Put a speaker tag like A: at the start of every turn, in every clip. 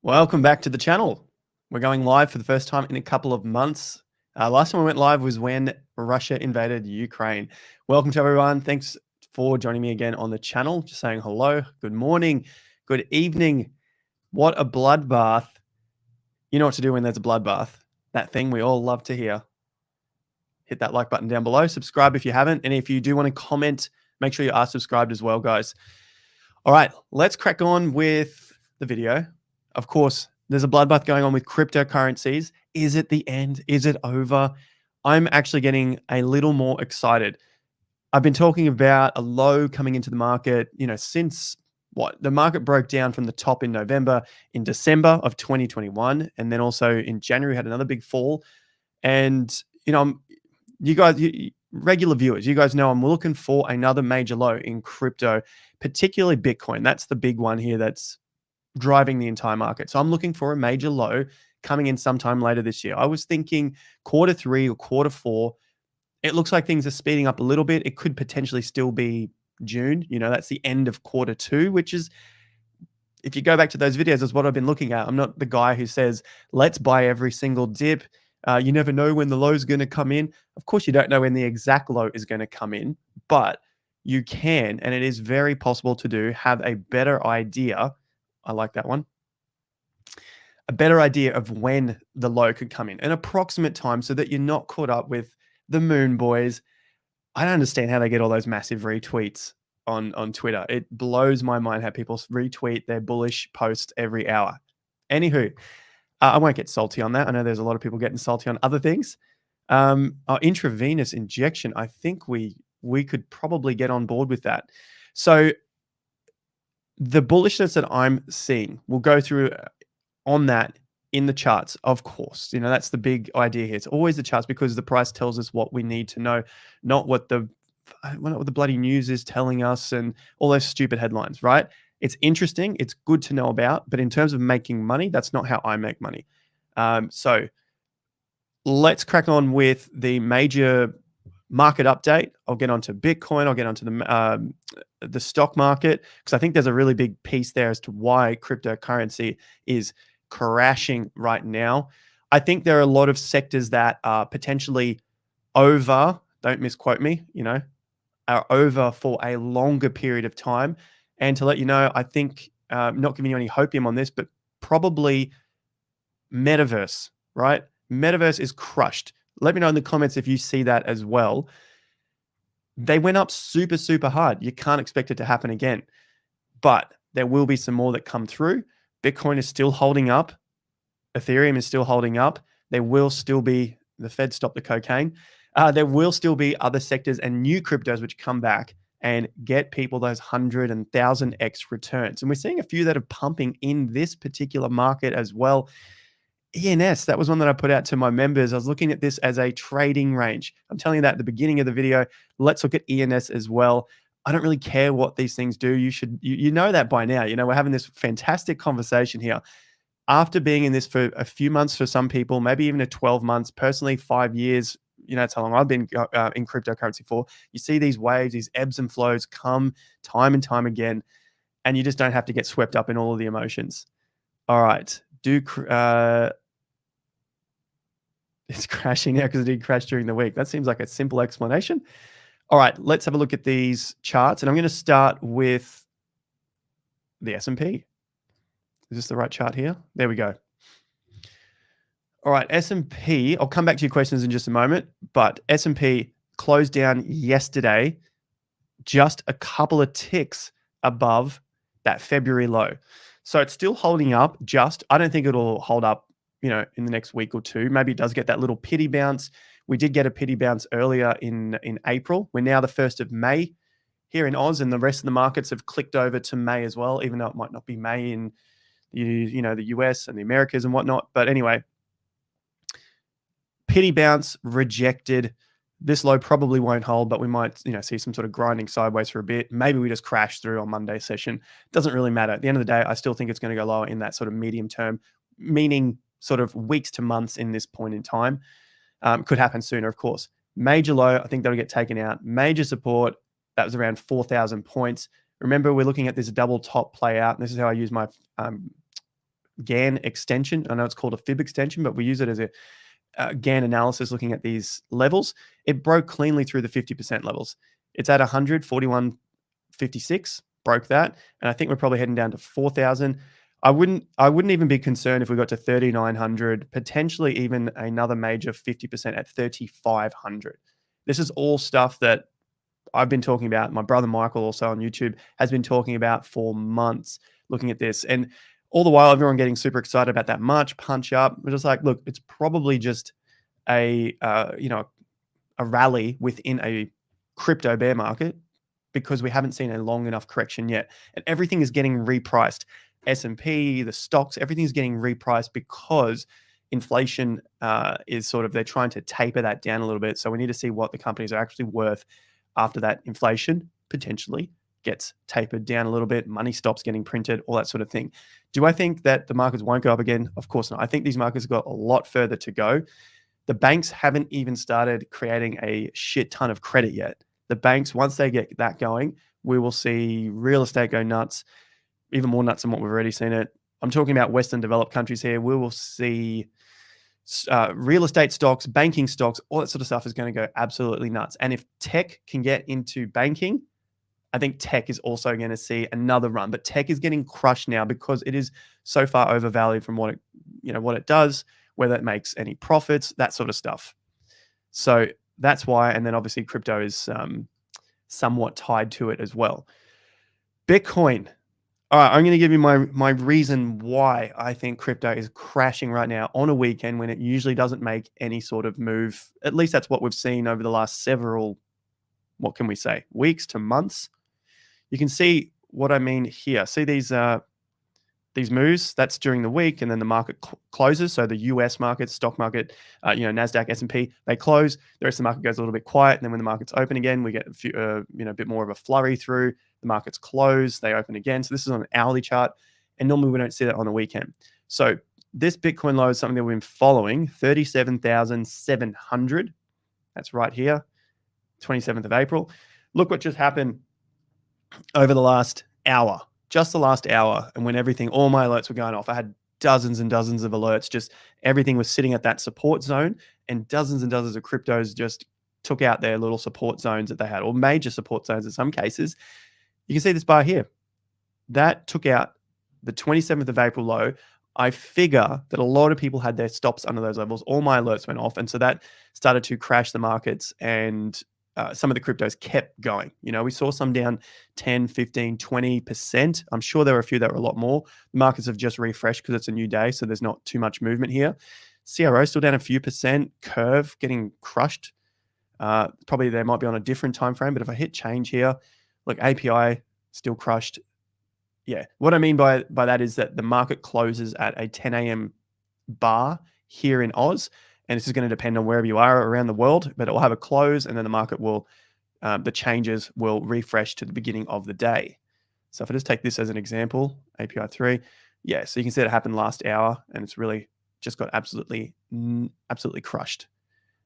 A: Welcome back to the channel. We're going live for the first time in a couple of months. Last time we went live was when Russia invaded Ukraine. Welcome to everyone. Thanks for joining me again on the channel. Just saying hello, good morning, good evening. What a bloodbath. You know what to do when there's a bloodbath. That thing we all love to hear. Hit that like button down below. Subscribe if you haven't. And if you do want to comment, make sure you are subscribed as well, guys. All right, let's crack on with the video. Of course, there's a bloodbath going on with cryptocurrencies. Is it the end? Is it over? I'm actually getting a little more excited. I've been talking about a low coming into the market, since the market broke down from the top in November, in December of 2021, and then also in January had another big fall. And, you guys, regular viewers, you guys know I'm looking for another major low in crypto, particularly Bitcoin. That's the big one here that's driving the entire market. So I'm looking for a major low coming in sometime later this year. I was thinking Q3 or Q4. It looks like things are speeding up a little bit. It could potentially still be June. That's the end of Q2, which is, if you go back to those videos, is what I've been looking at. I'm not the guy who says, let's buy every single dip. You never know when the low is going to come in. Of course, you don't know when the exact low is going to come in, but you can, and it is very possible to do, have a better idea. I like that one. A better idea of when the low could come in, an approximate time, so that you're not caught up with the moon boys. I don't understand how they get all those massive retweets on Twitter. It blows my mind how people retweet their bullish posts every hour. Anywho, I won't get salty on that. I know there's a lot of people getting salty on other things. Our intravenous injection, I think we could probably get on board with that. So the bullishness that I'm seeing, we'll go through on that in the charts, of course. That's the big idea here. It's always the charts, because the price tells us what we need to know, not what the bloody news is telling us and all those stupid headlines, right? It's interesting. It's good to know about. But in terms of making money, that's not how I make money. So let's crack on with the major market update. I'll get onto Bitcoin. I'll get onto the stock market, because I think there's a really big piece there as to why cryptocurrency is crashing right now. I think there are a lot of sectors that are potentially over, don't misquote me, are over for a longer period of time. And to let you know, I think, not giving you any hopium on this, but probably metaverse, right? Metaverse is crushed. Let me know in the comments if you see that as well. They went up super, super hard. You can't expect it to happen again. But there will be some more that come through. Bitcoin is still holding up. Ethereum is still holding up. There will still be, the Fed stopped the cocaine. There will still be other sectors and new cryptos which come back and get people those 100 and 1000x returns. And we're seeing a few that are pumping in this particular market as well. ENS, that was one that I put out to my members. I was looking at this as a trading range. I'm telling you that at the beginning of the video. Let's look at ENS as well. I don't really care what these things do. You know that by now. We're having this fantastic conversation here. After being in this for a few months for some people, maybe even 12 months, personally 5 years, that's how long I've been in cryptocurrency for. You see these waves, these ebbs and flows come time and time again, and you just don't have to get swept up in all of the emotions. All right. It's crashing now because it did crash during the week. That seems like a simple explanation. All right, let's have a look at these charts. And I'm going to start with the S&P. Is this the right chart here? There we go. All right, S&P. I'll come back to your questions in just a moment. But S&P closed down yesterday just a couple of ticks above that February low. So it's still holding up just. I don't think it'll hold up, in the next week or two. Maybe it does get that little pity bounce. We did get a pity bounce earlier in April. We're now the 1st of May here in Oz, and the rest of the markets have clicked over to May as well, even though it might not be May in the US and the Americas and whatnot. But anyway, pity bounce rejected. This low probably won't hold, but we might, see some sort of grinding sideways for a bit. Maybe we just crash through on Monday session. Doesn't really matter. At the end of the day, I still think it's going to go lower in that sort of medium term, meaning sort of weeks to months in this point in time. Could happen sooner, of course. Major low, I think that'll get taken out. Major support, that was around 4,000 points. Remember, we're looking at this double top play out. And this is how I use my Gann extension. I know it's called a fib extension, but we use it as a Gann analysis looking at these levels. It broke cleanly through the 50% levels. It's at 141.56, broke that, and I think we're probably heading down to 4,000. I wouldn't even be concerned if we got to 3,900, potentially even another major 50% at 3,500. This is all stuff that I've been talking about. My brother Michael, also on YouTube, has been talking about for months, looking at this. And all the while, everyone getting super excited about that March punch up. We're just like, look, it's probably just a rally within a crypto bear market because we haven't seen a long enough correction yet, and everything is getting repriced. S&P, the stocks, everything's getting repriced because inflation is sort of, they're trying to taper that down a little bit. So we need to see what the companies are actually worth after that inflation potentially gets tapered down a little bit, money stops getting printed, all that sort of thing. Do I think that the markets won't go up again? Of course not. I think these markets have got a lot further to go. The banks haven't even started creating a shit ton of credit yet. The banks, once they get that going, we will see real estate go nuts, even more nuts than what we've already seen it. I'm talking about Western developed countries here. We will see real estate stocks, banking stocks, all that sort of stuff is going to go absolutely nuts. And if tech can get into banking, I think tech is also going to see another run. But tech is getting crushed now because it is so far overvalued from what it does, whether it makes any profits, that sort of stuff. So that's why. And then obviously crypto is somewhat tied to it as well. Bitcoin. All right, I'm going to give you my reason why I think crypto is crashing right now on a weekend when it usually doesn't make any sort of move. At least that's what we've seen over the last several, what can we say, weeks to months. You can see what I mean here. See these moves? That's during the week, and then the market closes. So the US market, stock market, NASDAQ, S&P, they close. The rest of the market goes a little bit quiet. And then when the market's open again, we get a few, a bit more of a flurry through. The markets close, they open again. So this is on an hourly chart, and normally we don't see that on the weekend. So this Bitcoin low is something that we've been following, 37,700. That's right here, 27th of April. Look what just happened over the last hour. Just the last hour, and when all my alerts were going off, I had dozens and dozens of alerts. Just everything was sitting at that support zone, and dozens of cryptos just took out their little support zones that they had, or major support zones in some cases. You can see this bar here. That took out the 27th of April low. I figure that a lot of people had their stops under those levels. All my alerts went off, and so that started to crash the markets, and some of the cryptos kept going. We saw some down 10, 15, 20%. I'm sure there were a few that were a lot more. The markets have just refreshed because it's a new day, so there's not too much movement here. CRO still down a few percent. Curve getting crushed. Probably they might be on a different time frame, but if I hit change here, look, API still crushed. Yeah, what I mean by that is that the market closes at a 10 a.m. bar here in Oz. And this is going to depend on wherever you are around the world, but it will have a close, and then the market will, the changes will refresh to the beginning of the day. So if I just take this as an example, API 3, yeah, so you can see it happened last hour, and it's really just got absolutely crushed.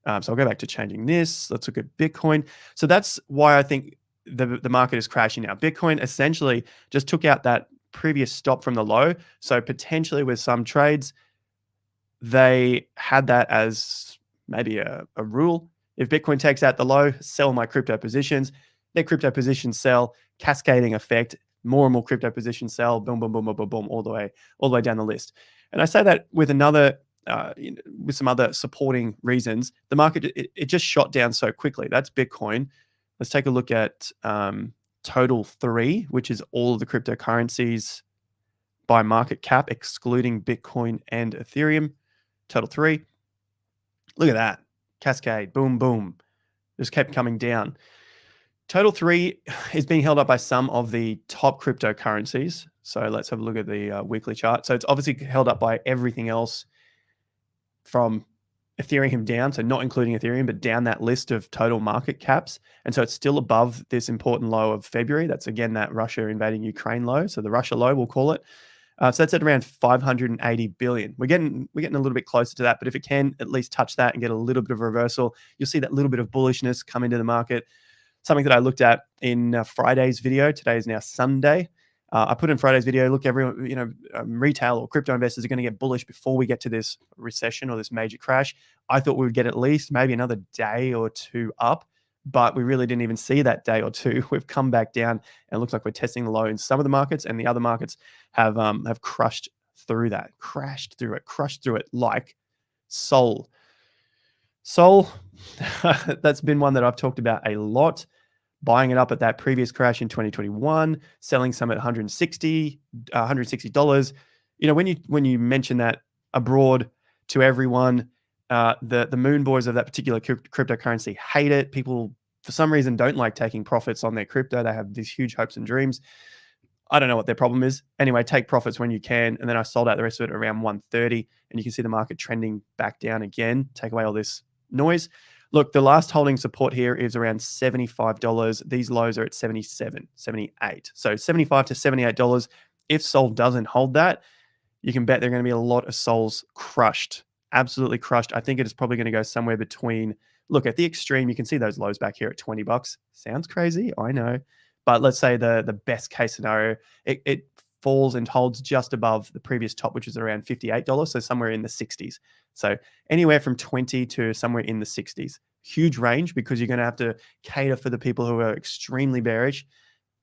A: So I'll go back to changing this. Let's look at Bitcoin. So that's why I think the market is crashing now. Bitcoin essentially just took out that previous stop from the low. So potentially with some trades, they had that as maybe a rule. If Bitcoin takes out the low, sell my crypto positions. Their crypto positions sell, cascading effect. More and more crypto positions sell. Boom, boom, boom, boom, boom, boom, all the way down the list. And I say that with with some other supporting reasons. The market it just shot down so quickly. That's Bitcoin. Let's take a look at total 3, which is all of the cryptocurrencies by market cap, excluding Bitcoin and Ethereum. Total 3. Look at that. Cascade. Boom, boom. Just kept coming down. Total 3 is being held up by some of the top cryptocurrencies. So let's have a look at the weekly chart. So it's obviously held up by everything else from Ethereum down, so not including Ethereum, but down that list of total market caps. And so it's still above this important low of February. That's again that Russia invading Ukraine low. So the Russia low, we'll call it. So that's at around 580 billion. We're getting a little bit closer to that, but if it can at least touch that and get a little bit of reversal, you'll see that little bit of bullishness come into the market. Something that I looked at in Friday's video. Today is now Sunday. I put in Friday's video, look, everyone, retail or crypto investors are going to get bullish before we get to this recession or this major crash. I thought we would get at least maybe another day or two up, but we really didn't even see that day or two. We've come back down and it looks like we're testing the low in some of the markets, and the other markets have crushed through that, crushed through it like Sol. Sol, that's been one that I've talked about a lot. Buying it up at that previous crash in 2021, selling some at $160. When you mention that abroad to everyone, the moon boys of that particular cryptocurrency hate it. People, for some reason, don't like taking profits on their crypto. They have these huge hopes and dreams. I don't know what their problem is. Anyway, take profits when you can. And then I sold out the rest of it around 130, and you can see the market trending back down again. Take away all this noise. Look, the last holding support here is around $75. These lows are at 77, 78. So $75 to $78. If Sol doesn't hold that, you can bet there are going to be a lot of Sols crushed, absolutely crushed. I think it is probably going to go somewhere between, look, at the extreme, you can see those lows back here at $20. Sounds crazy, I know. But let's say the best case scenario, it falls and holds just above the previous top, which is around $58, so somewhere in the 60s. So anywhere from 20 to somewhere in the 60s. Huge range, because you're going to have to cater for the people who are extremely bearish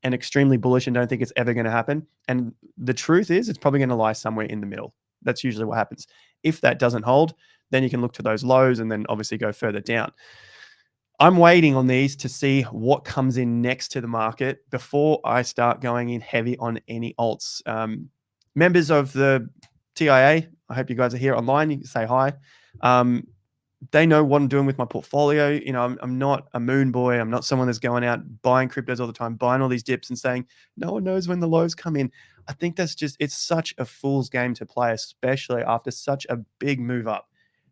A: and extremely bullish and don't think it's ever going to happen. And the truth is, it's probably going to lie somewhere in the middle. That's usually what happens. If that doesn't hold, then you can look to those lows and then obviously go further down. I'm waiting on these to see what comes in next to the market before I start going in heavy on any alts. Members of the TIA, I hope you guys are here online. You can say hi. They know what I'm doing with my portfolio. I'm not a moon boy. I'm not someone that's going out buying cryptos all the time, buying all these dips and saying, no one knows when the lows come in. I think it's such a fool's game to play, especially after such a big move up.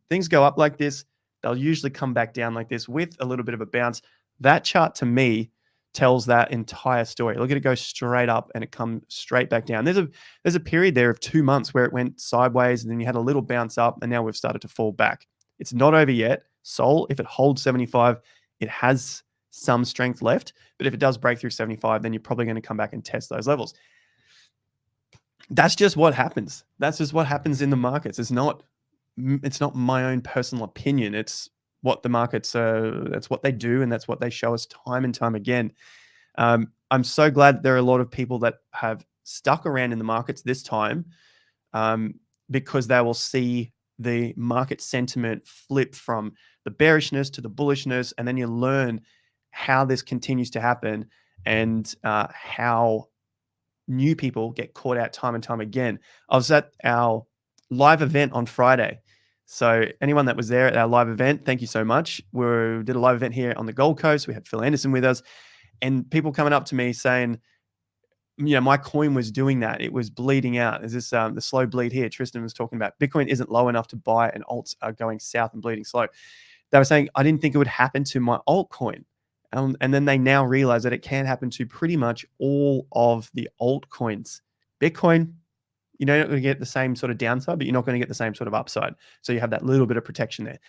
A: Things go up like this, they'll usually come back down like this with a little bit of a bounce. That chart to me tells that entire story. Look at it go straight up and it comes straight back down. There's a period there of 2 months where it went sideways and then you had a little bounce up and now we've started to fall back. It's not over yet. Sol, if it holds 75, it has some strength left. But if it does break through 75, then you're probably going to come back and test those levels. That's just what happens. That's just what happens in the markets. It's not my own personal opinion. It's what the markets that's what they do, and that's what they show us time and time again. I'm so glad that there are a lot of people that have stuck around in the markets this time, because they will see the market sentiment flip from the bearishness to the bullishness, and then you learn how this continues to happen and how new people get caught out time and time again. I was at our live event on Friday. So anyone that was there at our live event, thank you so much. We did a live event here on the Gold Coast. We had Phil Anderson with us, and people coming up to me saying, my coin was doing that. It was bleeding out. Is this the slow bleed here? Tristan was talking about Bitcoin isn't low enough to buy and alts are going south and bleeding slow. They were saying, I didn't think it would happen to my altcoin. And then they now realize that it can happen to pretty much all of the altcoins. Bitcoin, you're not going to get the same sort of downside, but you're not going to get the same sort of upside. So you have that little bit of protection there.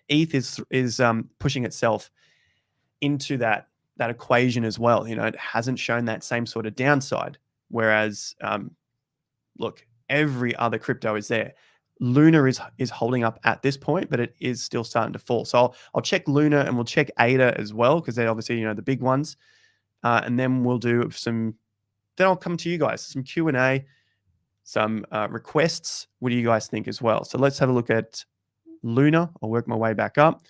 A: ETH is pushing itself into that equation as well. It hasn't shown that same sort of downside. Whereas, look, every other crypto is there. Luna is holding up at this point, but it is still starting to fall. So I'll check Luna and we'll check ADA as well, because they're obviously the big ones. And then we'll do some. Then I'll come to you guys, some Q&A, some requests. What do you guys think as well? So let's have a look at Luna. I'll work my way back up.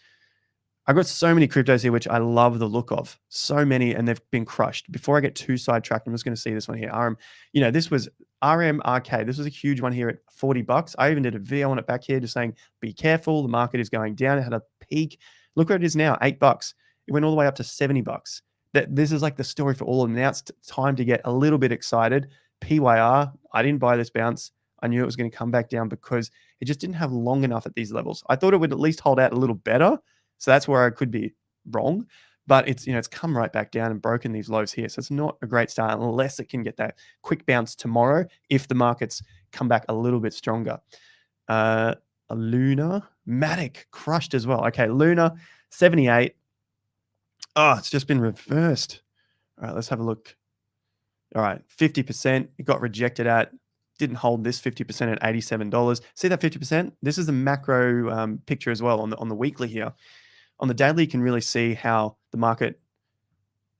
A: I've got so many cryptos here, which I love the look of. So many, and they've been crushed. Before I get too sidetracked, I'm just going to see this one here. This was RMRK. This was a huge one here at $40. I even did a video on it back here, just saying, be careful. The market is going down. It had a peak. Look where it is now, $8. It went all the way up to $70. This is like the story for all of them. Now it's time to get a little bit excited. PYR, I didn't buy this bounce. I knew it was going to come back down because it just didn't have long enough at these levels. I thought it would at least hold out a little better. So that's where I could be wrong, but it's come right back down and broken these lows here. So it's not a great start unless it can get that quick bounce tomorrow if the markets come back a little bit stronger. Luna, MATIC crushed as well. Okay, Luna 78. Oh, it's just been reversed. All right, let's have a look. All right, 50%. It got rejected at, didn't hold this 50% at $87. See that 50%? This is the macro picture as well on the weekly here. On the daily, you can really see how the market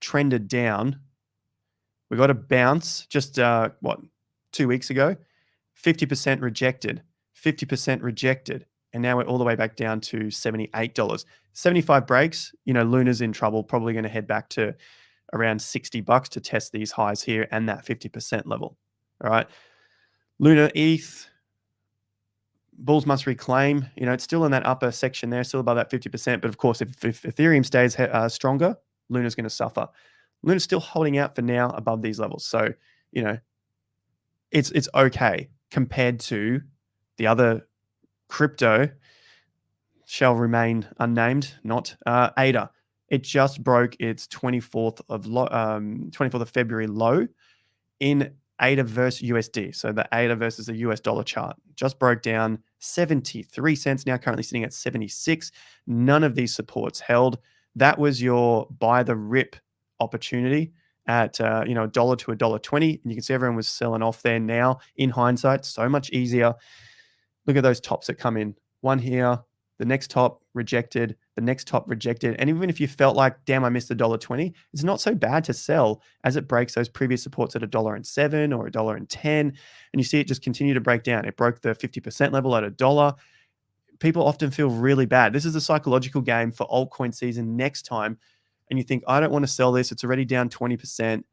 A: trended down. We got a bounce just, 2 weeks ago, 50% rejected, 50% rejected. And now we're all the way back down to $78. 75 breaks, Luna's in trouble, probably going to head back to around $60 to test these highs here and that 50% level. All right. Luna ETH, bulls must reclaim. It's still in that upper section there, still above that 50%. But of course, if Ethereum stays stronger, Luna's going to suffer. Luna's still holding out for now above these levels. So, it's okay compared to the other crypto, shall remain unnamed, not ADA. It just broke its 24th of February low in ADA versus USD. So the ADA versus the US dollar chart just broke down 73 cents, now currently sitting at 76. None of these supports held. That was your buy the rip opportunity at $1 to $1.20. And you can see everyone was selling off there now. In hindsight, so much easier. Look at those tops that come in. One here, the next top rejected, the next top rejected. And even if you felt like, damn, I missed $1.20, it's not so bad to sell as it breaks those previous supports at $1.07 or $1.10. And you see it just continue to break down. It broke the 50% level at $1. People often feel really bad. This is a psychological game for altcoin season next time. And you think, I don't want to sell this. It's already down 20%.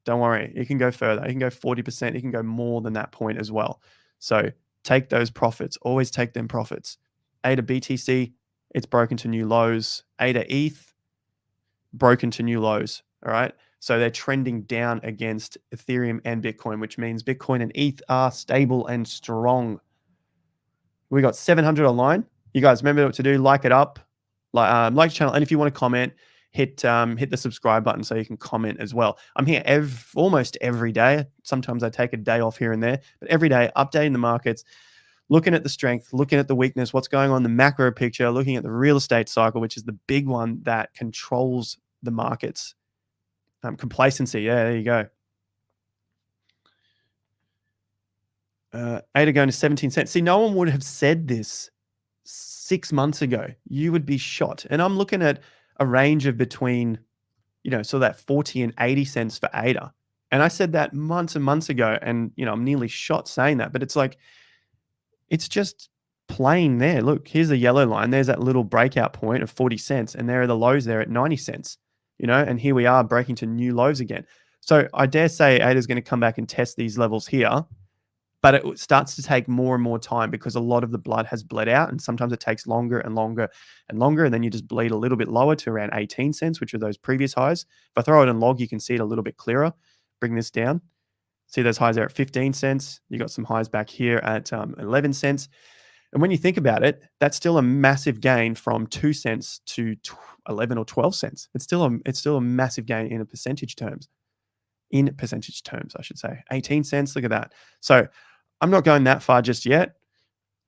A: Don't worry. It can go further. It can go 40%. It can go more than that point as well. So take those profits. Always take them profits. ADA BTC, it's broken to new lows. ADA ETH, broken to new lows. All right. So they're trending down against Ethereum and Bitcoin, which means Bitcoin and ETH are stable and strong. We got 700 online. You guys remember what to do. Like it up, like the channel. And if you want to comment, hit the subscribe button so you can comment as well. I'm here almost every day. Sometimes I take a day off here and there, but every day updating the markets, looking at the strength, looking at the weakness, what's going on in the macro picture, looking at the real estate cycle, which is the big one that controls the markets. Complacency. Yeah, there you go. ADA going to 17 cents. See, no one would have said this 6 months ago. You would be shot. And I'm looking at a range of between, so that 40 and 80 cents for ADA. And I said that months and months ago, and, I'm nearly shot saying that. But it's like, it's just plain there. Look, here's the yellow line. There's that little breakout point of 40 cents. And there are the lows there at 90 cents, and here we are breaking to new lows again. So I dare say ADA is going to come back and test these levels here. But it starts to take more and more time because a lot of the blood has bled out. And sometimes it takes longer and longer and longer. And then you just bleed a little bit lower to around 18 cents, which are those previous highs. If I throw it in log, you can see it a little bit clearer. Bring this down. See those highs there at 15 cents. You got some highs back here at 11 cents. And when you think about it, that's still a massive gain from 2 cents to 11 or 12 cents. It's still a massive gain in percentage terms. In percentage terms, I should say. 18 cents, look at that. So I'm not going that far just yet.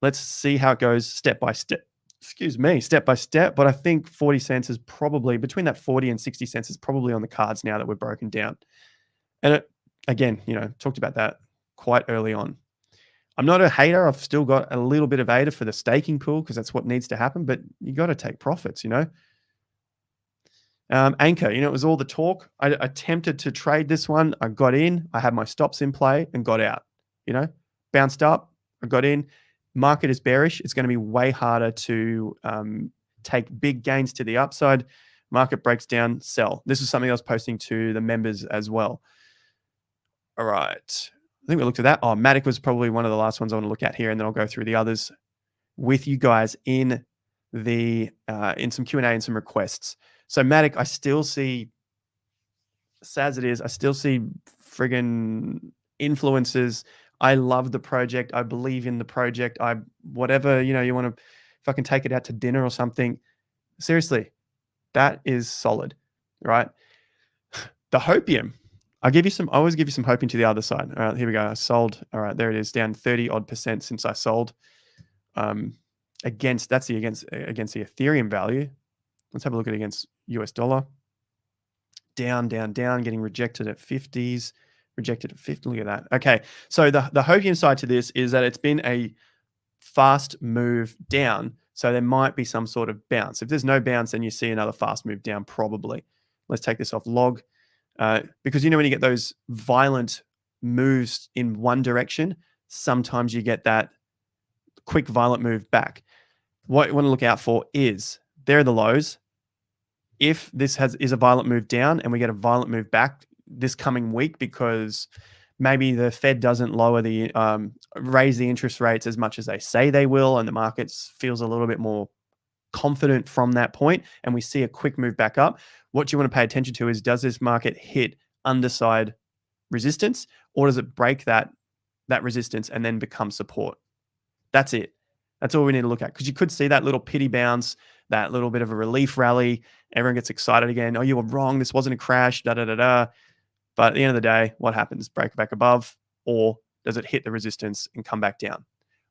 A: Let's see how it goes step by step. Step by step. But I think 40 cents is probably, between that 40 and 60 cents is probably on the cards now that we're broken down. And again, talked about that quite early on. I'm not a hater. I've still got a little bit of ADA for the staking pool because that's what needs to happen. But you got to take profits, Anchor, it was all the talk. I attempted to trade this one. I got in. I had my stops in play and got out. Bounced up. I got in. Market is bearish. It's going to be way harder to take big gains to the upside. Market breaks down, sell. This is something I was posting to the members as well. All right. I think we looked at that. Oh, MATIC was probably one of the last ones I want to look at here, and then I'll go through the others with you guys in some Q&A and some requests. So MATIC, I still see, sad as it is, I still see friggin' influencers. I love the project. I believe in the project. Whatever, you want to fucking take it out to dinner or something. Seriously, that is solid, right? The Hopium. I always give you some Hopium to the other side. All right, here we go. I sold. All right, there it is, down 30 odd % since I sold. Against the Ethereum value. Let's have a look at against US dollar. Down, getting rejected at 50s, Rejected at 50. Look at that. Okay. So the Hopium side to this is that it's been a fast move down. So there might be some sort of bounce. If there's no bounce, then you see another fast move down probably. Let's take this off log. Because when you get those violent moves in one direction, sometimes you get that quick violent move back. What you want to look out for is there are the lows. If this is a violent move down and we get a violent move back this coming week because maybe the Fed doesn't raise the interest rates as much as they say they will, and the market feels a little bit more confident from that point, and we see a quick move back up, what you want to pay attention to is, does this market hit underside resistance, or does it break that resistance and then become support? That's it. That's all we need to look at, because you could see that little pity bounce, that little bit of a relief rally. Everyone gets excited again. Oh, you were wrong. This wasn't a crash. Da da da da. But at the end of the day, what happens? Break back above, or does it hit the resistance and come back down?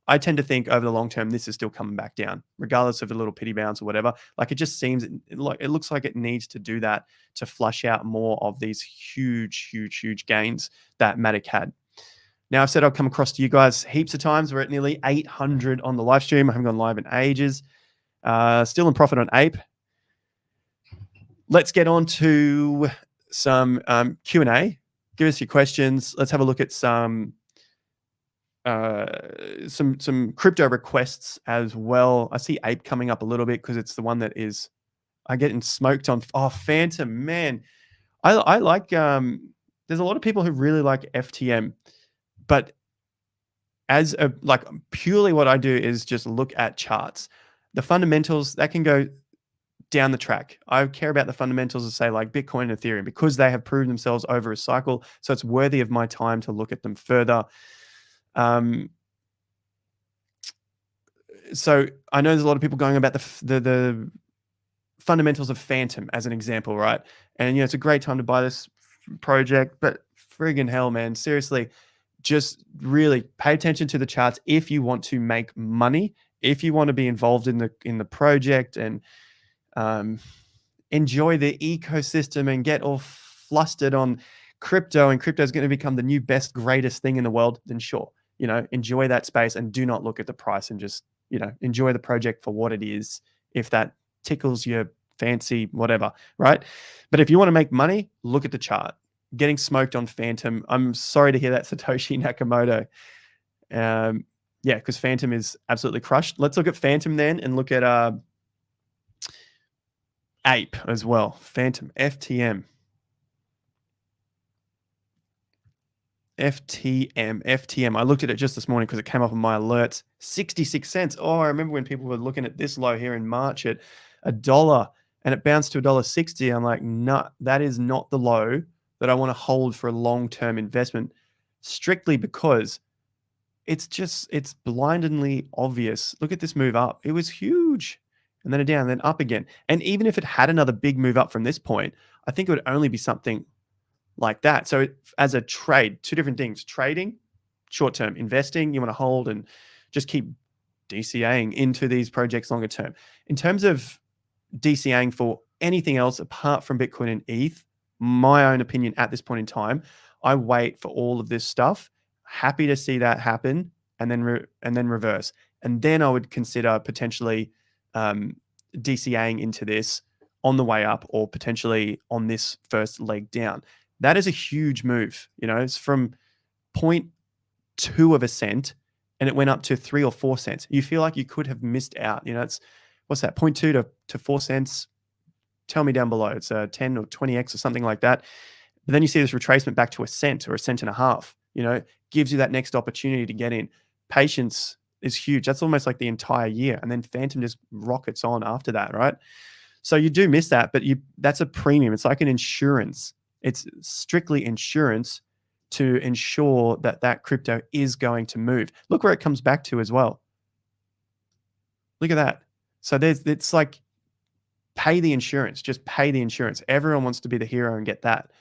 A: I tend to think over the long term, this is still coming back down, regardless of a little pity bounce or whatever. Like, it just seems like it looks like it needs to do that to flush out more of these huge, huge, huge gains that MATIC had. Now, I've said I'll come across to you guys heaps of times. We're at nearly 800 on the live stream. I haven't gone live in ages. Still in profit on Ape. Let's get on to some Q&A. Give us your questions. Let's have a look at some crypto requests as well. I see Ape coming up a little bit because it's the one that is I'm getting smoked on. Oh, Phantom, man. I like there's a lot of people who really like FTM, but as a purely what I do is just look at charts. The fundamentals that can go down the track. I care about the fundamentals of, say, like Bitcoin and Ethereum, because they have proven themselves over a cycle. So it's worthy of my time to look at them further. So I know there's a lot of people going about the fundamentals of Phantom as an example, right? And it's a great time to buy this project, but friggin' hell, man, seriously, just really pay attention to the charts if you want to make money, if you want to be involved in the project and enjoy the ecosystem and get all flustered on crypto, and crypto is going to become the new best, greatest thing in the world, then sure, enjoy that space and do not look at the price, and just, enjoy the project for what it is. If that tickles your fancy, whatever, right? But if you want to make money, look at the chart. Getting smoked on Phantom. I'm sorry to hear that, Satoshi Nakamoto. Yeah, because Phantom is absolutely crushed. Let's look at Phantom then and look at Ape as well. Phantom, FTM. FTM. I looked at it just this morning because it came up on my alerts. 66 cents. Oh, I remember when people were looking at this low here in March at $1, and it bounced to $1.60. I'm like, no, that is not the low that I want to hold for a long-term investment, strictly because it's blindingly obvious. Look at this move up. It was huge. And then a down, then up again. And even if it had another big move up from this point, I think it would only be something like that. So as a trade, two different things. Trading, short-term. Investing, you want to hold and just keep DCAing into these projects longer term. In terms of DCAing for anything else apart from Bitcoin and ETH, my own opinion at this point in time, I wait for all of this stuff. Happy to see that happen, and then reverse. And then I would consider potentially DCAing into this on the way up, or potentially on this first leg down. That is a huge move. It's from 0.2 of a cent and it went up to 3 or 4 cents. You feel like you could have missed out. It's, what's that, 0.2 to 4 cents? Tell me down below. It's a 10 or 20x or something like that. But then you see this retracement back to a cent or a cent and a half, gives you that next opportunity to get in. Patience is huge. That's almost like the entire year. And then Phantom just rockets on after that, right? So you do miss that, but that's a premium. It's like an insurance. It's strictly insurance to ensure that crypto is going to move. Look where it comes back to as well. Look at that. So it's like, pay the insurance. Just pay the insurance. Everyone wants to be the hero and get that.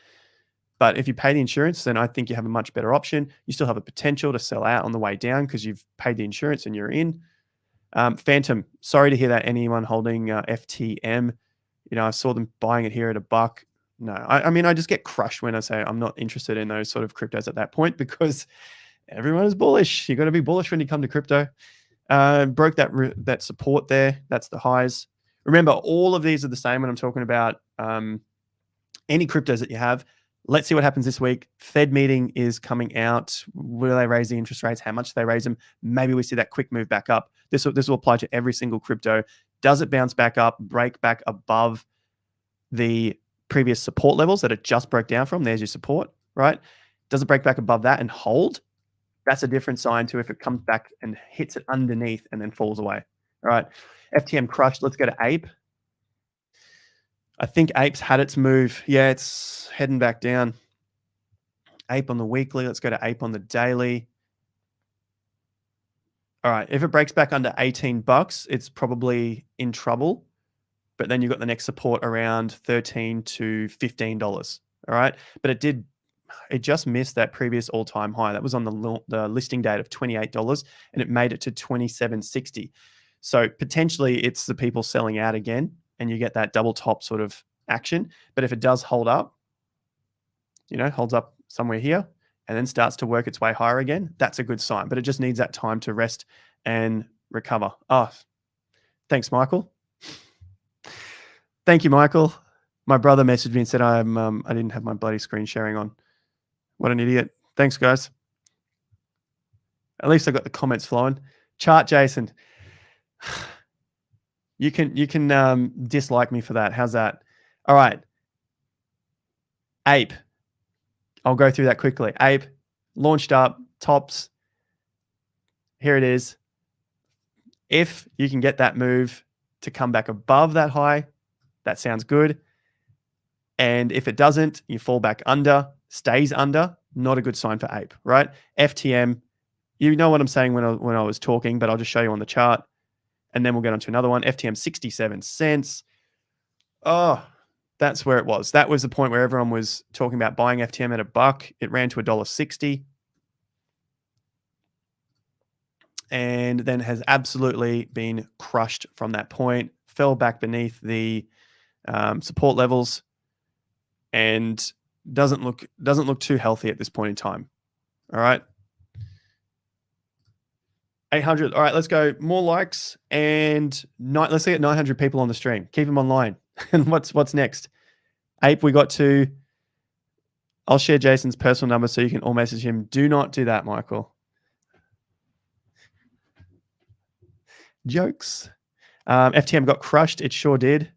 A: But if you pay the insurance, then I think you have a much better option. You still have a potential to sell out on the way down because you've paid the insurance and you're in. Phantom, sorry to hear that. Anyone holding FTM, I saw them buying it here at $1. No, I mean, I just get crushed when I say I'm not interested in those sort of cryptos at that point because everyone is bullish. You got to be bullish when you come to crypto. Broke that support there. That's the highs. Remember, all of these are the same when I'm talking about any cryptos that you have. Let's see what happens this week. Fed meeting is coming out. Will they raise the interest rates? How much do they raise them? Maybe we see that quick move back up. This will apply to every single crypto. Does it bounce back up, break back above the previous support levels that it just broke down from? There's your support, right? Does it break back above that and hold? That's a different sign to if it comes back and hits it underneath and then falls away. All right. FTM crushed. Let's go to Ape. I think Ape's had its move. Yeah, it's heading back down. Ape on the weekly. Let's go to Ape on the daily. All right. If it breaks back under $18, it's probably in trouble. But then you've got the next support around $13 to $15. All right. But it just missed that previous all-time high. That was on the listing date of $28, and it made it to $27.60. So potentially it's the people selling out again, and you get that double top sort of action. But if it does hold up, holds up somewhere here and then starts to work its way higher again, that's a good sign. But it just needs that time to rest and recover. Oh, thanks, Michael. Thank you, Michael. My brother messaged me and said I didn't have my bloody screen sharing on. What an idiot. Thanks, guys. At least I got the comments flowing. Chart Jason. You can dislike me for that. How's that? All right. Ape. I'll go through that quickly. Ape launched up, tops. Here it is. If you can get that move to come back above that high, that sounds good. And if it doesn't, you fall back under, stays under, not a good sign for Ape, right? FTM, you know what I'm saying when I was talking, but I'll just show you on the chart. And then we'll get on to another one. FTM 67 cents. Oh, that's where it was. That was the point where everyone was talking about buying FTM at $1. It ran to $1.60. And then has absolutely been crushed from that point. Fell back beneath the support levels and doesn't look too healthy at this point in time. All right. 800. All right, let's go. More likes and let's get 900 people on the stream. Keep them online. And what's next? Ape, we got to. I'll share Jason's personal number so you can all message him. Do not do that, Michael. Jokes. FTM got crushed. It sure did.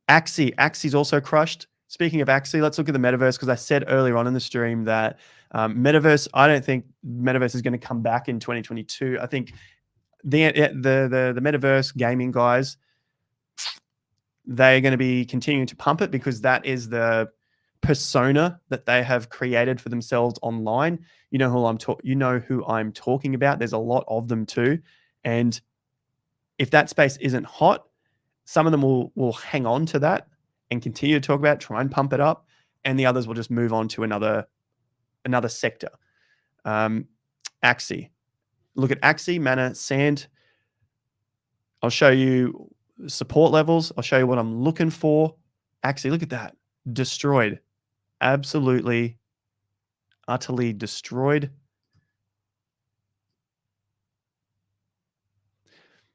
A: Axi's also crushed. Speaking of Axie, let's look at the metaverse because I said earlier on in the stream that metaverse. I don't think metaverse is going to come back in 2022. I think the metaverse gaming guys, they're going to be continuing to pump it because that is the persona that they have created for themselves online. You know who I'm talking about. There's a lot of them too, and if that space isn't hot, some of them will hang on to that and continue to talk about it, try and pump it up, and the others will just move on to another sector. Axie. Look at Axie, Mana, Sand. I'll show you support levels. I'll show you what I'm looking for. Axie, look at that. Destroyed. Absolutely, utterly destroyed.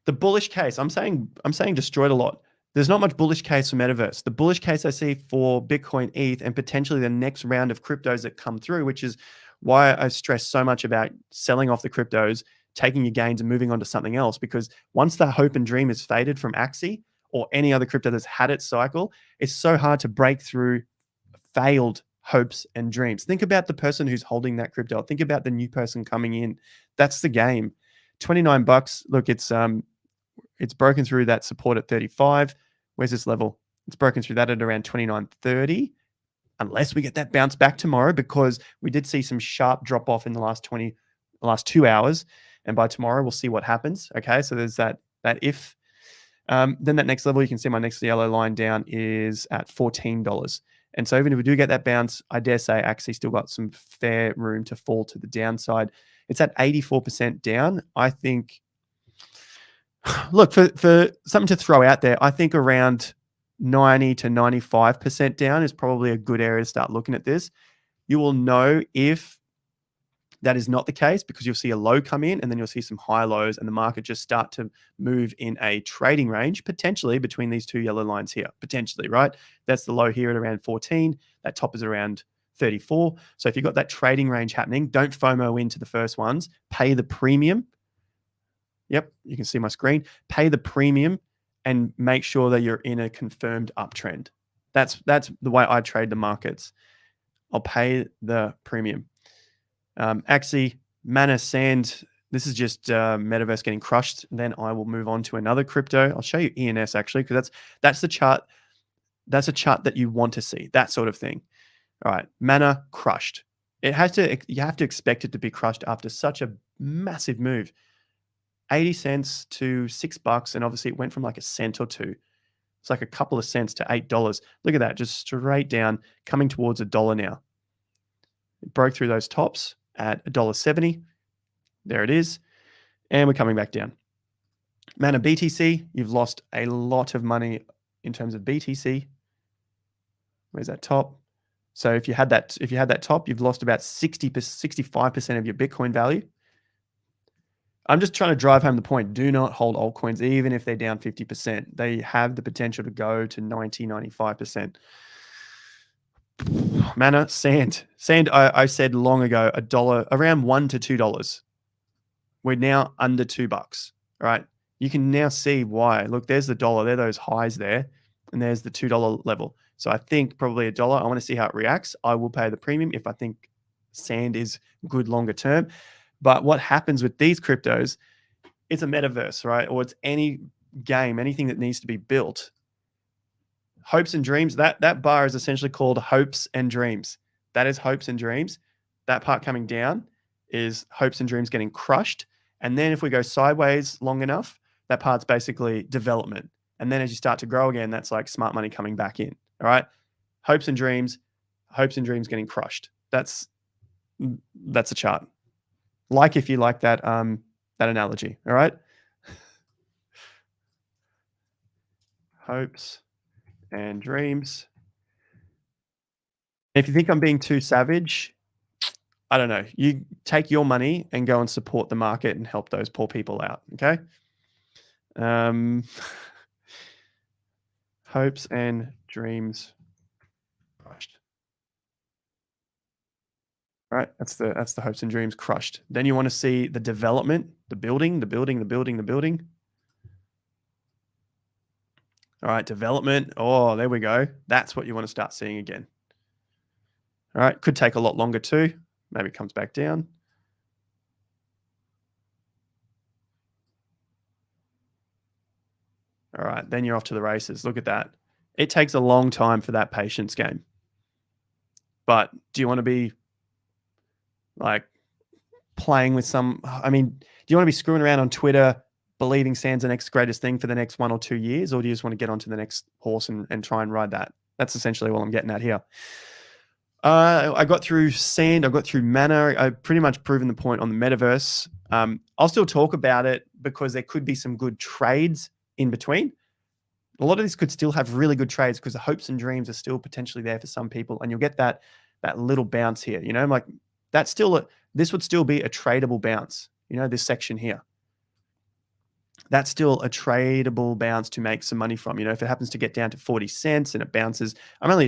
A: The bullish case, I'm saying destroyed a lot. There's not much bullish case for metaverse. The bullish case I see for Bitcoin, ETH, and potentially the next round of cryptos that come through, which is why I stress so much about selling off the cryptos, taking your gains and moving on to something else. Because once the hope and dream is faded from Axie or any other crypto that's had its cycle, it's so hard to break through failed hopes and dreams. Think about the person who's holding that crypto. Think about the new person coming in. That's the game. $29. Look, it's broken through that support at 35. Where's this level? It's broken through that at around 29.30, unless we get that bounce back tomorrow, because we did see some sharp drop off in the last 2 hours. And by tomorrow, we'll see what happens. Okay, so there's that if. Then that next level, you can see my next yellow line down is at $14. And so even if we do get that bounce, I dare say Axie still got some fair room to fall to the downside. It's at 84% down. I think, look, for something to throw out there, I think around 90 to 95% down is probably a good area to start looking at this. You will know if that is not the case because you'll see a low come in and then you'll see some high lows and the market just start to move in a trading range, potentially between these two yellow lines here, potentially, right? That's the low here at around 14. That top is around 34. So if you've got that trading range happening, don't FOMO into the first ones. Pay the premium. Yep, you can see my screen. Pay the premium and make sure that you're in a confirmed uptrend. That's the way I trade the markets. I'll pay the premium. Axie, Mana, Sand. This is just metaverse getting crushed. Then I will move on to another crypto. I'll show you ENS actually because that's the chart. That's a chart that you want to see. That sort of thing. All right, Mana crushed. You have to expect it to be crushed after such a massive move. 80 cents to $6, and obviously it went from like a cent or two. It's like a couple of cents to $8. Look at that, just straight down, coming towards $1 now. It broke through those tops at $1.70. There it is. And we're coming back down. Mana BTC, you've lost a lot of money in terms of BTC. Where's that top? So if you had that top, you've lost about 65% of your Bitcoin value. I'm just trying to drive home the point. Do not hold altcoins, even if they're down 50%. They have the potential to go to 90, 95%. Mana, Sand. Sand, I said long ago, $1, around $1 to $2. We're now under $2, right? You can now see why. Look, there's the dollar. There are those highs there, and there's the $2 level. So I think probably $1. I want to see how it reacts. I will pay the premium if I think Sand is good longer term. But what happens with these cryptos, it's a metaverse, right? Or it's any game, anything that needs to be built. Hopes and dreams, that bar is essentially called hopes and dreams. That is hopes and dreams. That part coming down is hopes and dreams getting crushed. And then if we go sideways long enough, that part's basically development. And then as you start to grow again, that's like smart money coming back in. All right. Hopes and dreams getting crushed. That's a chart. Like if you like that that analogy. All right. Hopes and dreams. If you think I'm being too savage, I don't know. You take your money and go and support the market and help those poor people out. Okay. Hopes and dreams crushed. All right, that's the hopes and dreams crushed. Then you want to see the development, the building. All right, development. Oh, there we go. That's what you want to start seeing again. All right, could take a lot longer too. Maybe it comes back down. All right, then you're off to the races. Look at that. It takes a long time for that patience game. But do you want to be like playing with do you want to be screwing around on Twitter, believing Sand's the next greatest thing for the next 1 or 2 years? Or do you just want to get onto the next horse and try and ride that? That's essentially what I'm getting at here. I got through Sand. I got through Mana. I've pretty much proven the point on the metaverse. I'll still talk about it because there could be some good trades in between. A lot of this could still have really good trades because the hopes and dreams are still potentially there for some people, and you'll get that little bounce here. You know, like that's still this would still be a tradable bounce. You know, this section here. That's still a tradable bounce to make some money from. You know, if it happens to get down to 40 cents and it bounces, I'm only,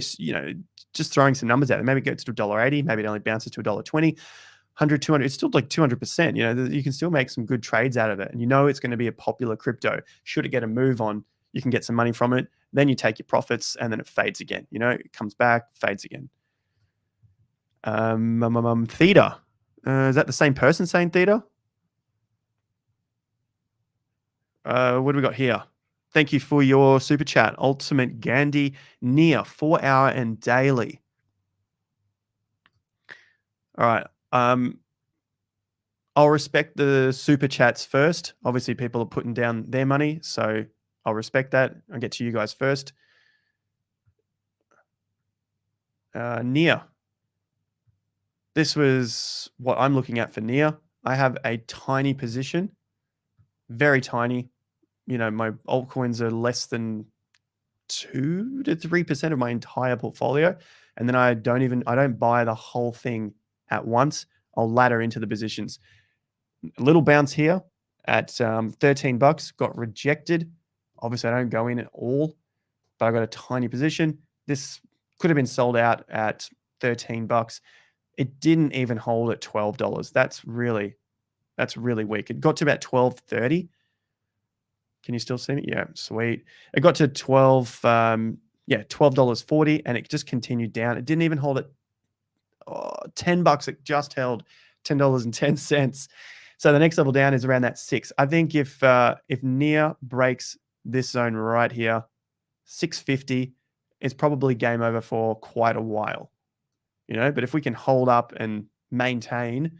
A: just throwing some numbers out there. Maybe it gets to $1.80, maybe it only bounces to $1.20, 100, 200, it's still like 200%. You know, you can still make some good trades out of it. And you know it's going to be a popular crypto. Should it get a move on, you can get some money from it. Then you take your profits and then it fades again. You know, it comes back, fades again. Theta. Is that the same person saying theta? What do we got here? Thank you for your super chat. Ultimate Gandhi near 4 hour and daily. All right. I'll respect the super chats first. Obviously, people are putting down their money, so I'll respect that. I'll get to you guys first. Near. This was what I'm looking at for near. I have a tiny position, very tiny. You know, my altcoins are less than 2 to 3% of my entire portfolio. And then I don't buy the whole thing at once. I'll ladder into the positions. A little bounce here at $13, got rejected. Obviously, I don't go in at all, but I got a tiny position. This could have been sold out at $13. It didn't even hold at $12. That's really weak. It got to about $12.30. Can you still see me? Yeah, sweet. It got to $12.40, and it just continued down. It didn't even hold at $10. It just held $10.10. So the next level down is around that 6. I think if NIA breaks this zone right here, 650, it's probably game over for quite a while. But if we can hold up and maintain,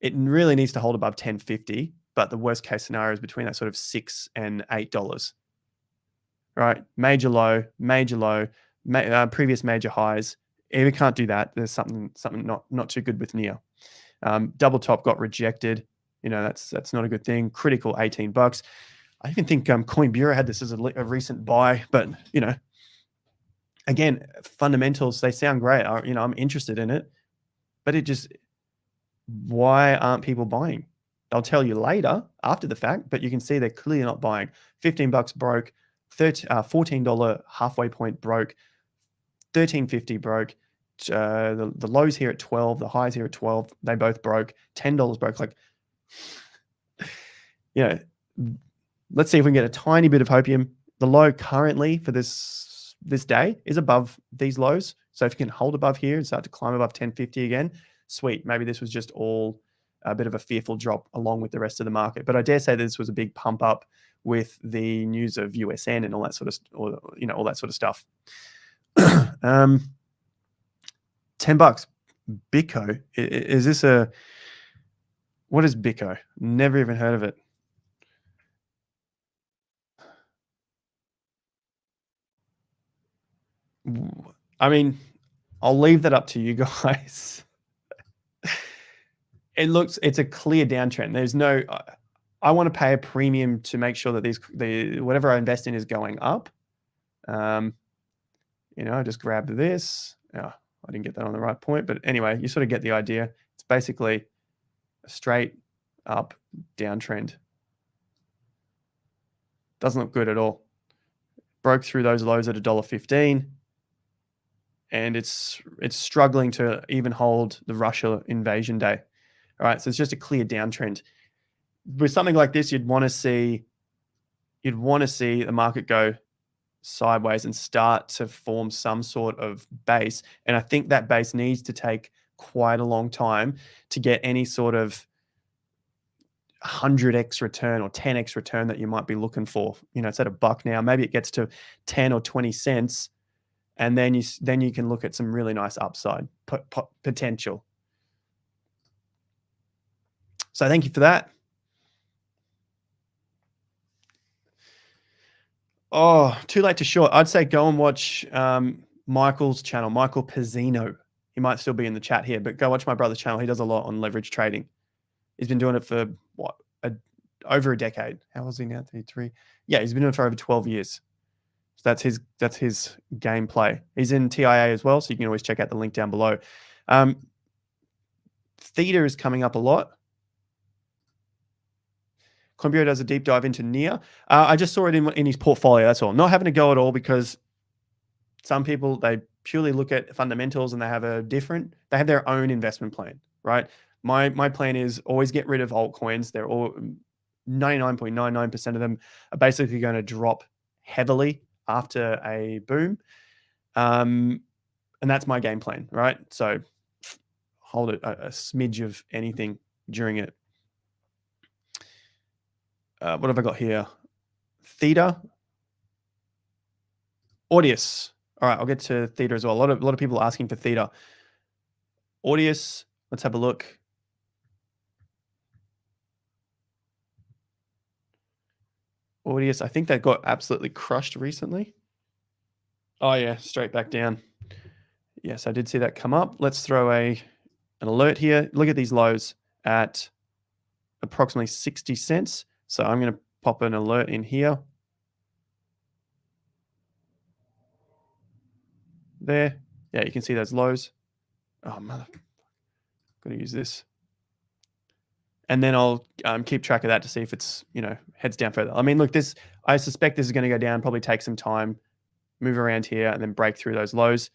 A: it really needs to hold above 1050. But the worst case scenario is between that sort of $6 and $8. Right? Major low, previous major highs. If we can't do that, there's something not too good with NIA. Double top got rejected. That's not a good thing. Critical $18. I even think Coin Bureau had this as a recent buy, but again, fundamentals, they sound great. I'm interested in it, but why aren't people buying? They'll tell you later after the fact, but you can see they're clearly not buying. $15 broke, $14 halfway point broke, $13.50 broke. The lows here at 12, the highs here at 12, they both broke. $10 broke. Let's see if we can get a tiny bit of Hopium. The low currently for this day is above these lows. So if you can hold above here and start to climb above 1050 again, sweet. Maybe this was just all a bit of a fearful drop along with the rest of the market. But I dare say this was a big pump up with the news of USN and all that sort of, all that sort of stuff. $10. Bico. Is this what is Bico? Never even heard of it. I mean, I'll leave that up to you guys. It's a clear downtrend. There's no, I want to pay a premium to make sure that whatever I invest in is going up. I just grabbed this. Oh, I didn't get that on the right point, but anyway, you sort of get the idea. It's basically a straight up downtrend. Doesn't look good at all. Broke through those lows at $1.15. And it's struggling to even hold the Russia invasion day. All right, so it's just a clear downtrend. With something like this, you'd want to see the market go sideways and start to form some sort of base. And I think that base needs to take quite a long time to get any sort of 100x return or 10x return that you might be looking for. It's at $1 now. Maybe it gets to 10 or 20 cents. And then you can look at some really nice upside potential. So thank you for that. Oh, too late to short. I'd say go and watch Michael's channel, Michael Pizzino. He might still be in the chat here, but go watch my brother's channel. He does a lot on leverage trading. He's been doing it for over a decade. How old is he now? 33. Yeah, he's been doing it for over 12 years. So that's his gameplay. He's in TIA as well, so you can always check out the link down below. Theta is coming up a lot. Combio does a deep dive into NIA. I just saw it in his portfolio, that's all. Not having to go at all because some people, they purely look at fundamentals and they have their own investment plan, right? My plan is always get rid of altcoins. They're all 99.99% of them are basically going to drop heavily after a boom. And that's my game plan, right? So hold it a smidge of anything during it. What have I got here? Theta. Audius. All right, I'll get to Theta as well. A lot of people asking for Theta. Audius, let's have a look. Audius, I think that got absolutely crushed recently. Oh yeah, straight back down. Yes, I did see that come up. Let's throw an alert here. Look at these lows at approximately 60 cents. So I'm going to pop an alert in here. there. Yeah, you can see those lows. Oh, mother. Got to use this. And then I'll keep track of that to see if it's, heads down further. I mean, look, I suspect this is going to go down, probably take some time, move around here, and then break through those lows.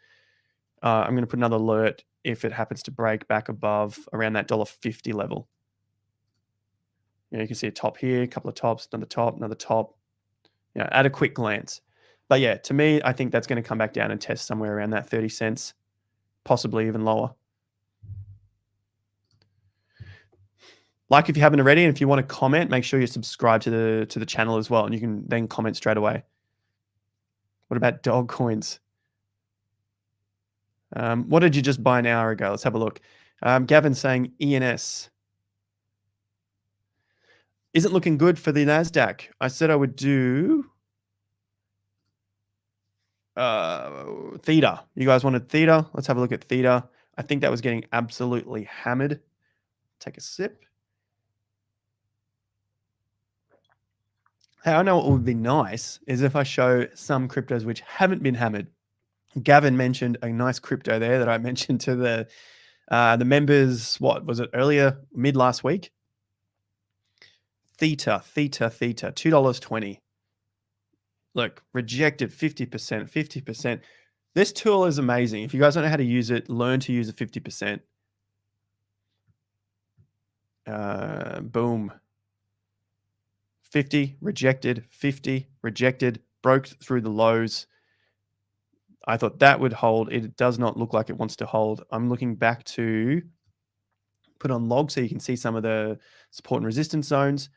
A: I'm going to put another alert if it happens to break back above around that $1.50 level. You can see a top here, a couple of tops, another top, at a quick glance. But yeah, to me, I think that's going to come back down and test somewhere around that 30 cents, possibly even lower. Like if you haven't already, and if you want to comment, make sure you subscribe to the channel as well, and you can then comment straight away. What about dog coins? What did you just buy an hour ago? Let's have a look. Gavin saying ENS isn't looking good for the NASDAQ. I said I would do Theta. You guys wanted Theta? Let's have a look at Theta. I think that was getting absolutely hammered. Take a sip. Hey, I know what would be nice is if I show some cryptos which haven't been hammered. Gavin mentioned a nice crypto there that I mentioned to the members. What was it earlier, mid last week? Theta, $2.20. Look, rejected 50%, 50%. This tool is amazing. If you guys don't know how to use it, learn to use the 50%. Boom. 50, rejected, 50, rejected, broke through the lows. I thought that would hold. It does not look like it wants to hold. I'm looking back to put on log so you can see some of the support and resistance zones.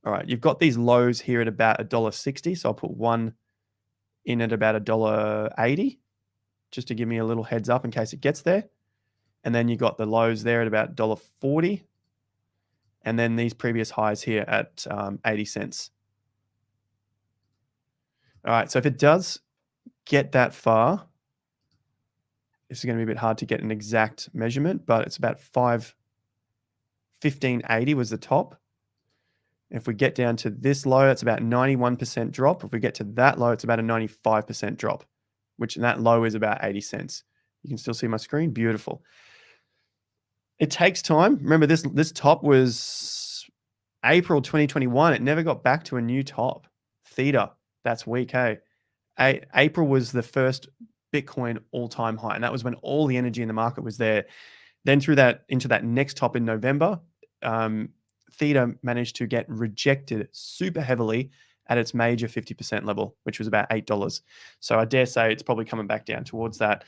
A: All right, you've got these lows here at about $1.60. So I'll put one in at about $1.80 just to give me a little heads up in case it gets there. And then you got the lows there at about $1.40. And then these previous highs here at 80 cents. All right, so if it does get that far, this is going to be a bit hard to get an exact measurement, but it's about 15.80 was the top. If we get down to this low, it's about 91% drop. If we get to that low, it's about a 95% drop, which that low is about 80 cents. You can still see my screen. Beautiful. It takes time. Remember, this top was April 2021. It never got back to a new top. Theta, that's weak, hey? April was the first Bitcoin all-time high, and that was when all the energy in the market was there. Then through that into that next top in November, Theta managed to get rejected super heavily at its major 50% level, which was about $8. So I dare say it's probably coming back down towards that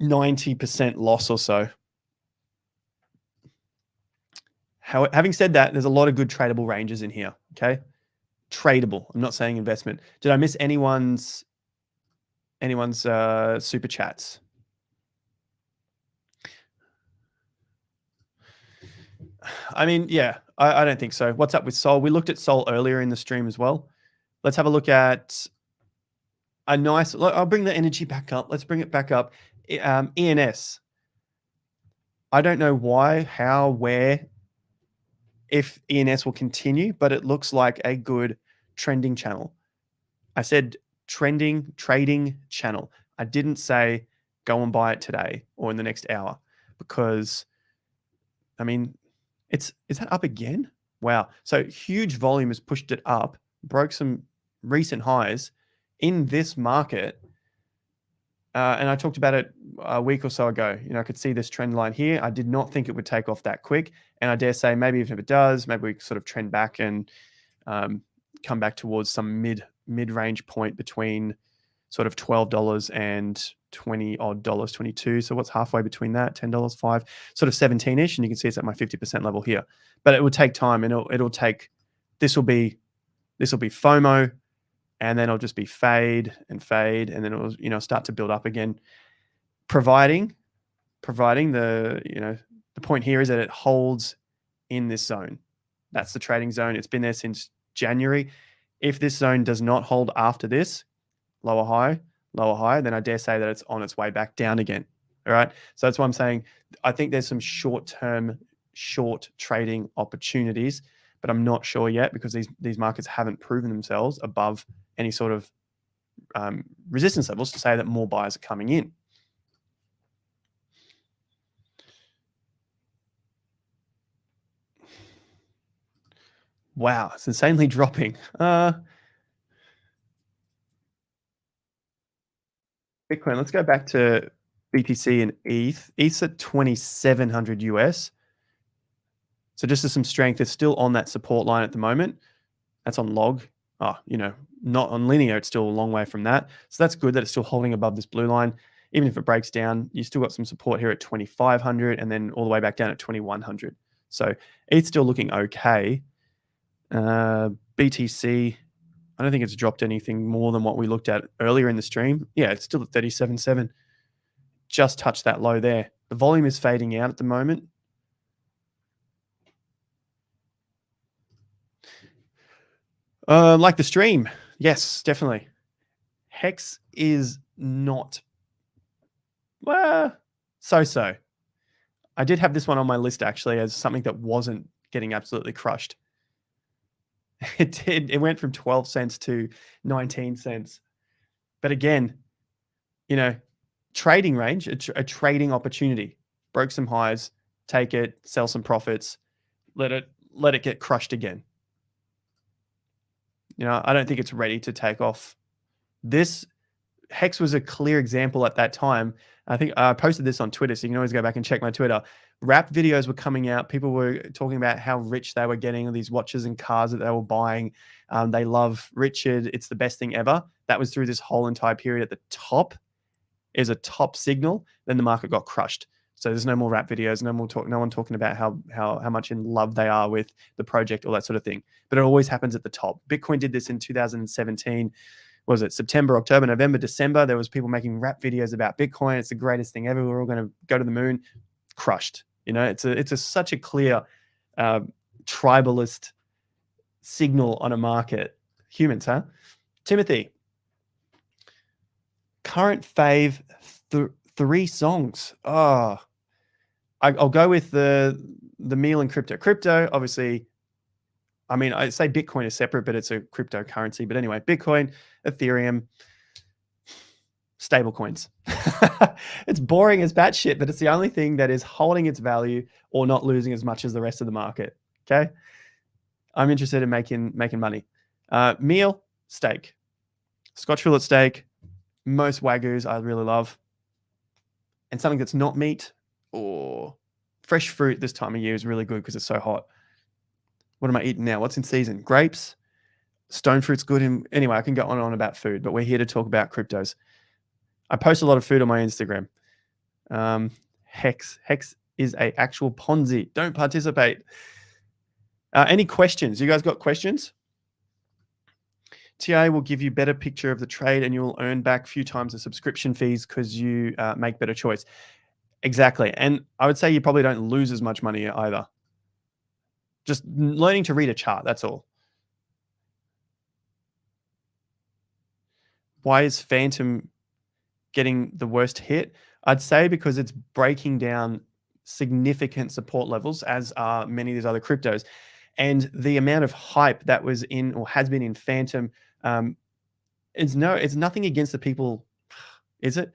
A: 90% loss or so. Having said that, there's a lot of good tradable ranges in here, okay? Tradable. I'm not saying investment. Did I miss anyone's super chats? I mean, yeah, I don't think so. What's up with Sol? We looked at Sol earlier in the stream as well. Let's have a look at a nice, I'll bring the energy back up. Let's bring it back up. ENS. I don't know why, how, where, if ENS will continue, but it looks like a good trending channel. I said trading channel. I didn't say go and buy it today or in the next hour, because I mean, is that up again? Wow. So huge volume has pushed it up, broke some recent highs in this market. And I talked about it a week or so ago. I could see this trend line here. I did not think it would take off that quick. And I dare say maybe even if it does, maybe we sort of trend back and come back towards some mid-range point between sort of $12 and $20 odd, 22. So what's halfway between that? $10, $5, sort of 17-ish. And you can see it's at my 50% level here. But it will take time, and it'll take, this will be FOMO, and then it'll just be fade, and then it'll start to build up again. Providing the point here is that it holds in this zone. That's the trading zone. It's been there since January. If this zone does not hold after this, lower high, then I dare say that it's on its way back down again. All right. So that's why I'm saying I think there's some short-term, short trading opportunities, but I'm not sure yet because these markets haven't proven themselves above any sort of resistance levels to say that more buyers are coming in. Wow, it's insanely dropping. Bitcoin, let's go back to BTC and ETH. ETH's at 2,700 US. So just as some strength, it's still on that support line at the moment. That's on log. Not on linear. It's still a long way from that. So that's good that it's still holding above this blue line. Even if it breaks down, you still got some support here at 2,500 and then all the way back down at 2,100. So ETH's still looking okay. BTC, I don't think it's dropped anything more than what we looked at earlier in the stream. Yeah, it's still at 37.7. Just touched that low there. The volume is fading out at the moment. Like the stream. Yes, definitely. Hex is not, well, so. I did have this one on my list actually as something that wasn't getting absolutely crushed. It did. It went from 12 cents to 19 cents. But again, trading range, a trading opportunity. Broke some highs, take it, sell some profits, let it get crushed again. I don't think it's ready to take off. This Hex was a clear example at that time. I think I posted this on Twitter, so you can always go back and check my Twitter. Rap videos were coming out. People were talking about how rich they were getting, these watches and cars that they were buying. They love Richard. It's the best thing ever. That was through this whole entire period. At the top is a top signal. Then the market got crushed. So there's no more rap videos, no one talking about how much in love they are with the project, all that sort of thing. But it always happens at the top. Bitcoin did this in 2017. Was it September, October, November, December? There was people making rap videos about Bitcoin. It's the greatest thing ever. We're all going to go to the moon. Crushed. It's such a clear tribalist signal on a market. Humans, huh? Timothy. Current fave 3 songs. Oh, I'll go with the meal and crypto. Crypto, obviously. I mean, I say Bitcoin is separate, but it's a cryptocurrency. But anyway, Bitcoin, Ethereum, stable coins. It's boring as batshit, but it's the only thing that is holding its value or not losing as much as the rest of the market. Okay. I'm interested in making money. Meal, steak. Scotch fillet steak, most Wagyus I really love. And something that's not meat or fresh fruit this time of year is really good because it's so hot. What am I eating now? What's in season? Grapes. Stone fruit's good. Anyway, I can go on and on about food, but we're here to talk about cryptos. I post a lot of food on my Instagram. Hex is a actual Ponzi. Don't participate. Any questions? You guys got questions? TA will give you better picture of the trade and you'll earn back a few times the subscription fees because you make better choice. Exactly. And I would say you probably don't lose as much money either. Just learning to read a chart, that's all. Why is Phantom getting the worst hit? I'd say because it's breaking down significant support levels, as are many of these other cryptos. And the amount of hype that was in or has been in Phantom, it's nothing against the people, is it?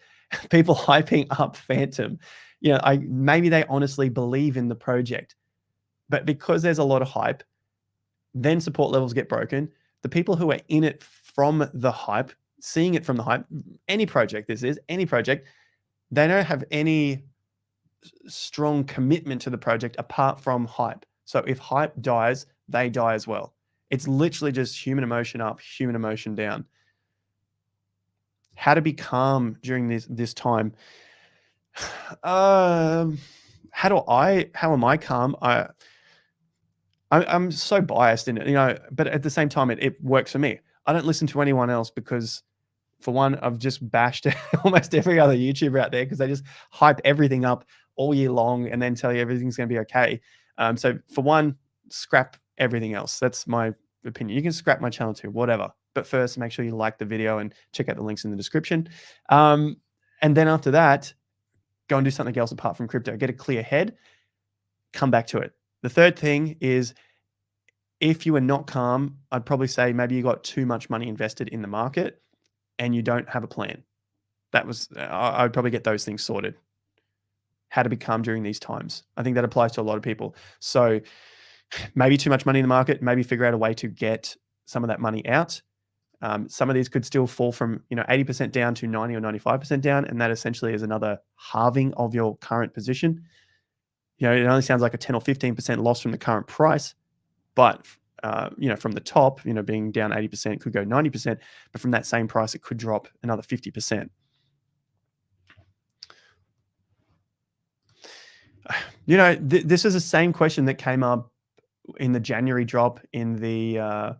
A: People hyping up Phantom. Maybe they honestly believe in the project. But because there's a lot of hype, then support levels get broken. The people who are in it from the hype, seeing it from the hype, any project, they don't have any strong commitment to the project apart from hype. So if hype dies, they die as well. It's literally just human emotion up, human emotion down. How to be calm during this time? How am I calm? I'm so biased in it, but at the same time, it works for me. I don't listen to anyone else because, for one, I've just bashed almost every other YouTuber out there because they just hype everything up all year long and then tell you everything's going to be okay. So for one, scrap everything else. That's my opinion. You can scrap my channel too, whatever. But first, make sure you like the video and check out the links in the description. And then after that, go and do something else apart from crypto. Get a clear head, come back to it. The third thing is, if you are not calm, I'd probably say maybe you got too much money invested in the market. and you don't have a plan. That was, I would probably get those things sorted. How to be calm during these times. I think that applies to a lot of people. So maybe too much money in the market, maybe figure out a way to get some of that money out. Some of these could still fall from 80% down to 90 or 95% down, and that essentially is another halving of your current position. It only sounds like a 10 or 15% loss from the current price, but from the top, being down 80% could go 90%, but from that same price, it could drop another 50%. This is the same question that came up in the January drop in the, I'm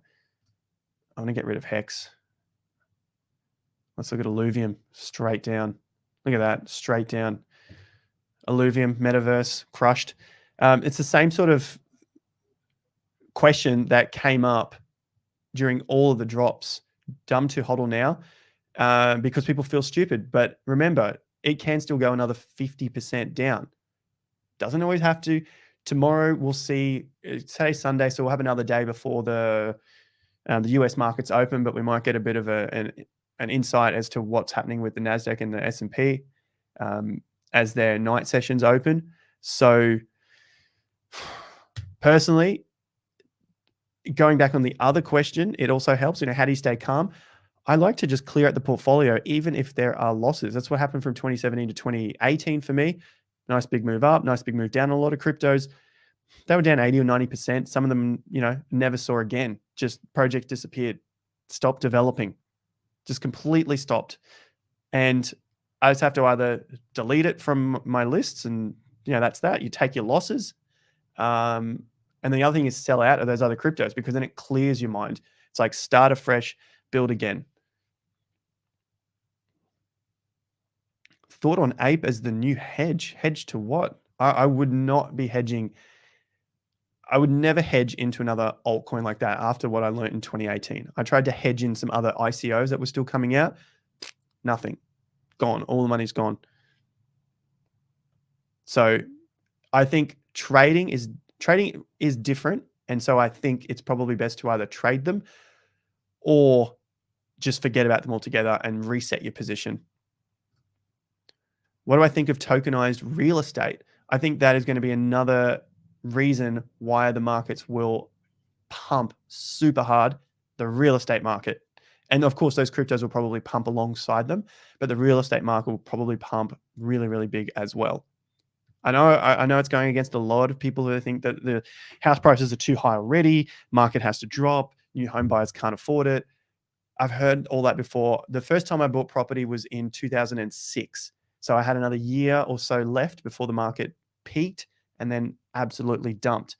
A: going to get rid of Hex. Let's look at Alluvium, straight down. Look at that, straight down. Alluvium, Metaverse, crushed. It's the same sort of question that came up during all of the drops. Dumb to hodl now because people feel stupid. But remember, it can still go another 50% down. Doesn't always have to. Tomorrow we'll see, today's Sunday, so we'll have another day before the US markets open, but we might get a bit of an insight as to what's happening with the NASDAQ and the S&P as their night sessions open. So personally, going back on the other question, it also helps, how do you stay calm? I like to just clear out the portfolio, even if there are losses. That's what happened from 2017 to 2018 for me. Nice big move up, nice big move down. A lot of cryptos, they were down 80 or 90%. Some of them, never saw again. Just project disappeared, stopped developing, just completely stopped. And I just have to either delete it from my lists and, that's that. You take your losses. And the other thing is sell out of those other cryptos because then it clears your mind. It's like start afresh, build again. Thought on Ape as the new hedge. Hedge to what? I would not be hedging. I would never hedge into another altcoin like that after what I learned in 2018. I tried to hedge in some other ICOs that were still coming out. Nothing. Gone. All the money's gone. So I think trading is different. And so I think it's probably best to either trade them or just forget about them altogether and reset your position. What do I think of tokenized real estate? I think that is going to be another reason why the markets will pump super hard, the real estate market. And of course, those cryptos will probably pump alongside them, but the real estate market will probably pump really, really big as well. I know it's going against a lot of people who think that the house prices are too high already, market has to drop, new home buyers can't afford it. I've heard all that before. The first time I bought property was in 2006. So I had another year or so left before the market peaked and then absolutely dumped.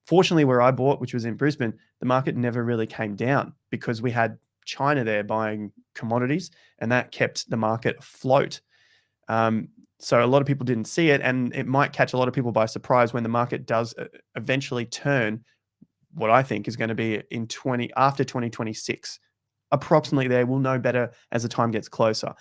A: Fortunately, where I bought, which was in Brisbane, the market never really came down because we had China there buying commodities and that kept the market afloat. So a lot of people didn't see it, and it might catch a lot of people by surprise when the market does eventually turn. What I think is going to be after 2026, approximately there. We'll know better as the time gets closer.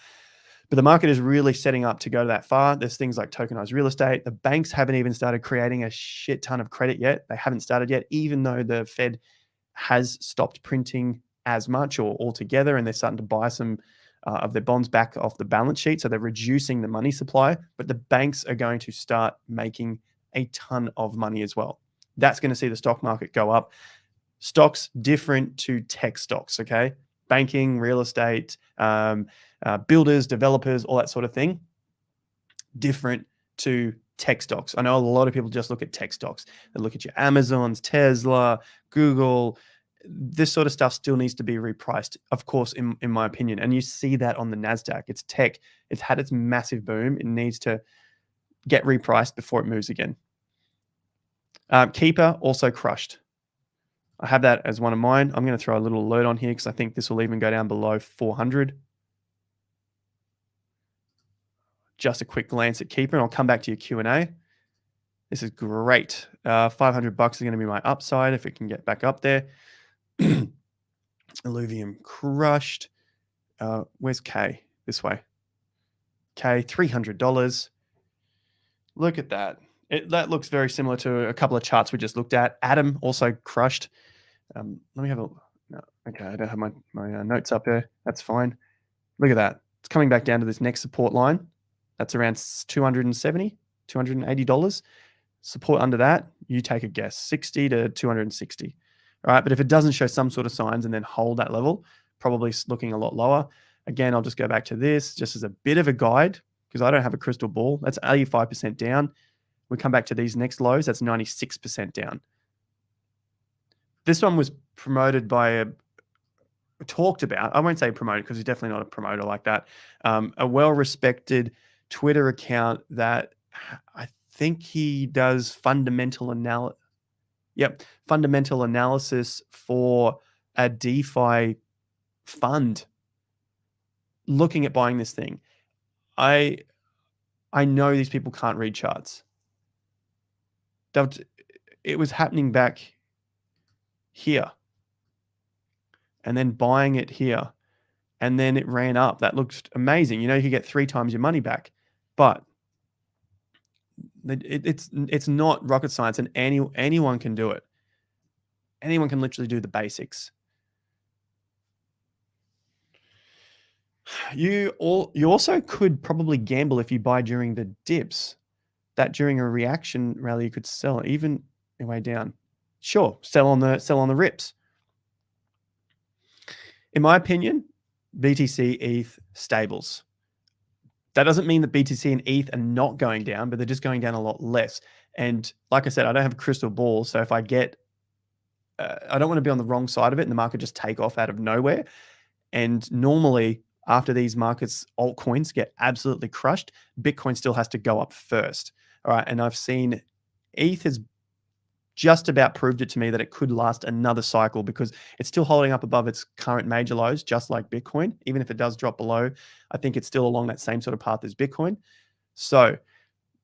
A: But the market is really setting up to go that far. There's things like tokenized real estate. The banks haven't even started creating a shit ton of credit yet. They haven't started yet, even though the Fed has stopped printing as much or altogether, and they're starting to buy some of their bonds back off the balance sheet. So they're reducing the money supply, but the banks are going to start making a ton of money as well. That's going to see the stock market go up. Stocks different to tech stocks, okay? Banking, real estate, builders, developers, all that sort of thing, different to tech stocks. I know a lot of people just look at tech stocks. They look at your Amazons, Tesla, Google. This sort of stuff still needs to be repriced, of course, in my opinion. And you see that on the NASDAQ. It's tech. It's had its massive boom. It needs to get repriced before it moves again. Keeper also crushed. I have that as one of mine. I'm going to throw a little alert on here because I think this will even go down below 400. Just a quick glance at Keeper, and I'll come back to your Q&A. This is great. $500 is going to be my upside if it can get back up there. Alluvium crushed. Where's K? This way. K, $300. Look at that. That looks very similar to a couple of charts we just looked at. Atom also crushed. Let me have a... No, okay, I don't have my notes up there. That's fine. Look at that. It's coming back down to this next support line. That's around $270, $280. Support under that, you take a guess, 60 to 260. All right, but if it doesn't show some sort of signs and then hold that level, probably looking a lot lower. Again, I'll just go back to this just as a bit of a guide because I don't have a crystal ball. That's 85% down. We come back to these next lows, that's 96% down. This one was promoted by talked about, I won't say promoted because he's definitely not a promoter like that, a well-respected Twitter account that I think he does fundamental analysis for a DeFi fund looking at buying this thing. I know these people can't read charts. It was happening back here and then buying it here and then it ran up. That looks amazing. You know, you could get 3 times your money back, but it's not rocket science, and anyone can do it. Anyone can literally do the basics. You also could probably gamble if you buy during the dips, that during a reaction rally you could sell even way down. Sure, sell on the rips. In my opinion, BTC, ETH, stables. That doesn't mean that BTC and ETH are not going down, but they're just going down a lot less. And like I said, I don't have a crystal ball, so if I get, I don't want to be on the wrong side of it and the market just take off out of nowhere. And normally, after these markets, altcoins get absolutely crushed, Bitcoin still has to go up first. All right, and I've seen ETH has just about proved it to me that it could last another cycle because it's still holding up above its current major lows, just like Bitcoin. Even if it does drop below, I think it's still along that same sort of path as Bitcoin. So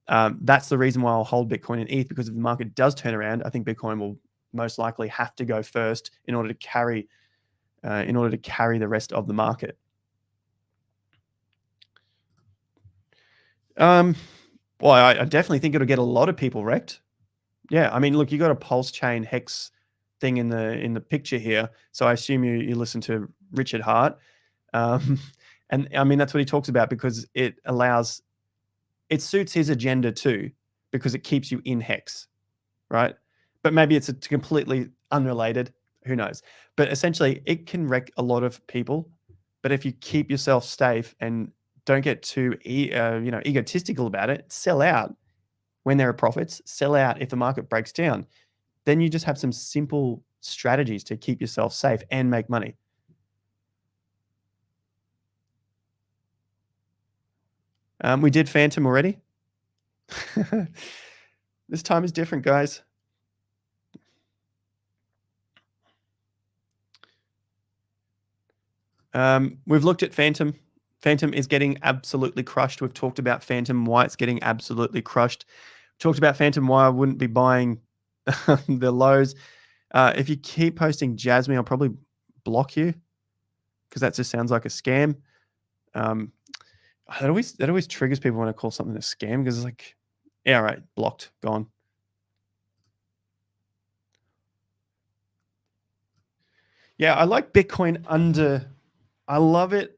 A: that's the reason why I'll hold Bitcoin and ETH, because if the market does turn around, I think Bitcoin will most likely have to go first in order to carry the rest of the market. Well, I definitely think it'll get a lot of people wrecked. Yeah, I mean, look, you got a pulse chain hex thing in the picture here, so I assume you listen to Richard Hart, and I mean that's what he talks about because it suits his agenda too, because it keeps you in hex, right? But maybe it's completely unrelated. Who knows? But essentially, it can wreck a lot of people. But if you keep yourself safe and don't get too egotistical about it, sell out when there are profits, sell out if the market breaks down. Then you just have some simple strategies to keep yourself safe and make money. We did Phantom already. This time is different, guys. We've looked at Phantom. Phantom is getting absolutely crushed. We've talked about Phantom, why it's getting absolutely crushed. Talked about Phantom, why I wouldn't be buying the lows. If you keep posting Jasmine, I'll probably block you because that just sounds like a scam. That always triggers people when I call something a scam because it's like, yeah, right, blocked, gone. Yeah, I like Bitcoin I love it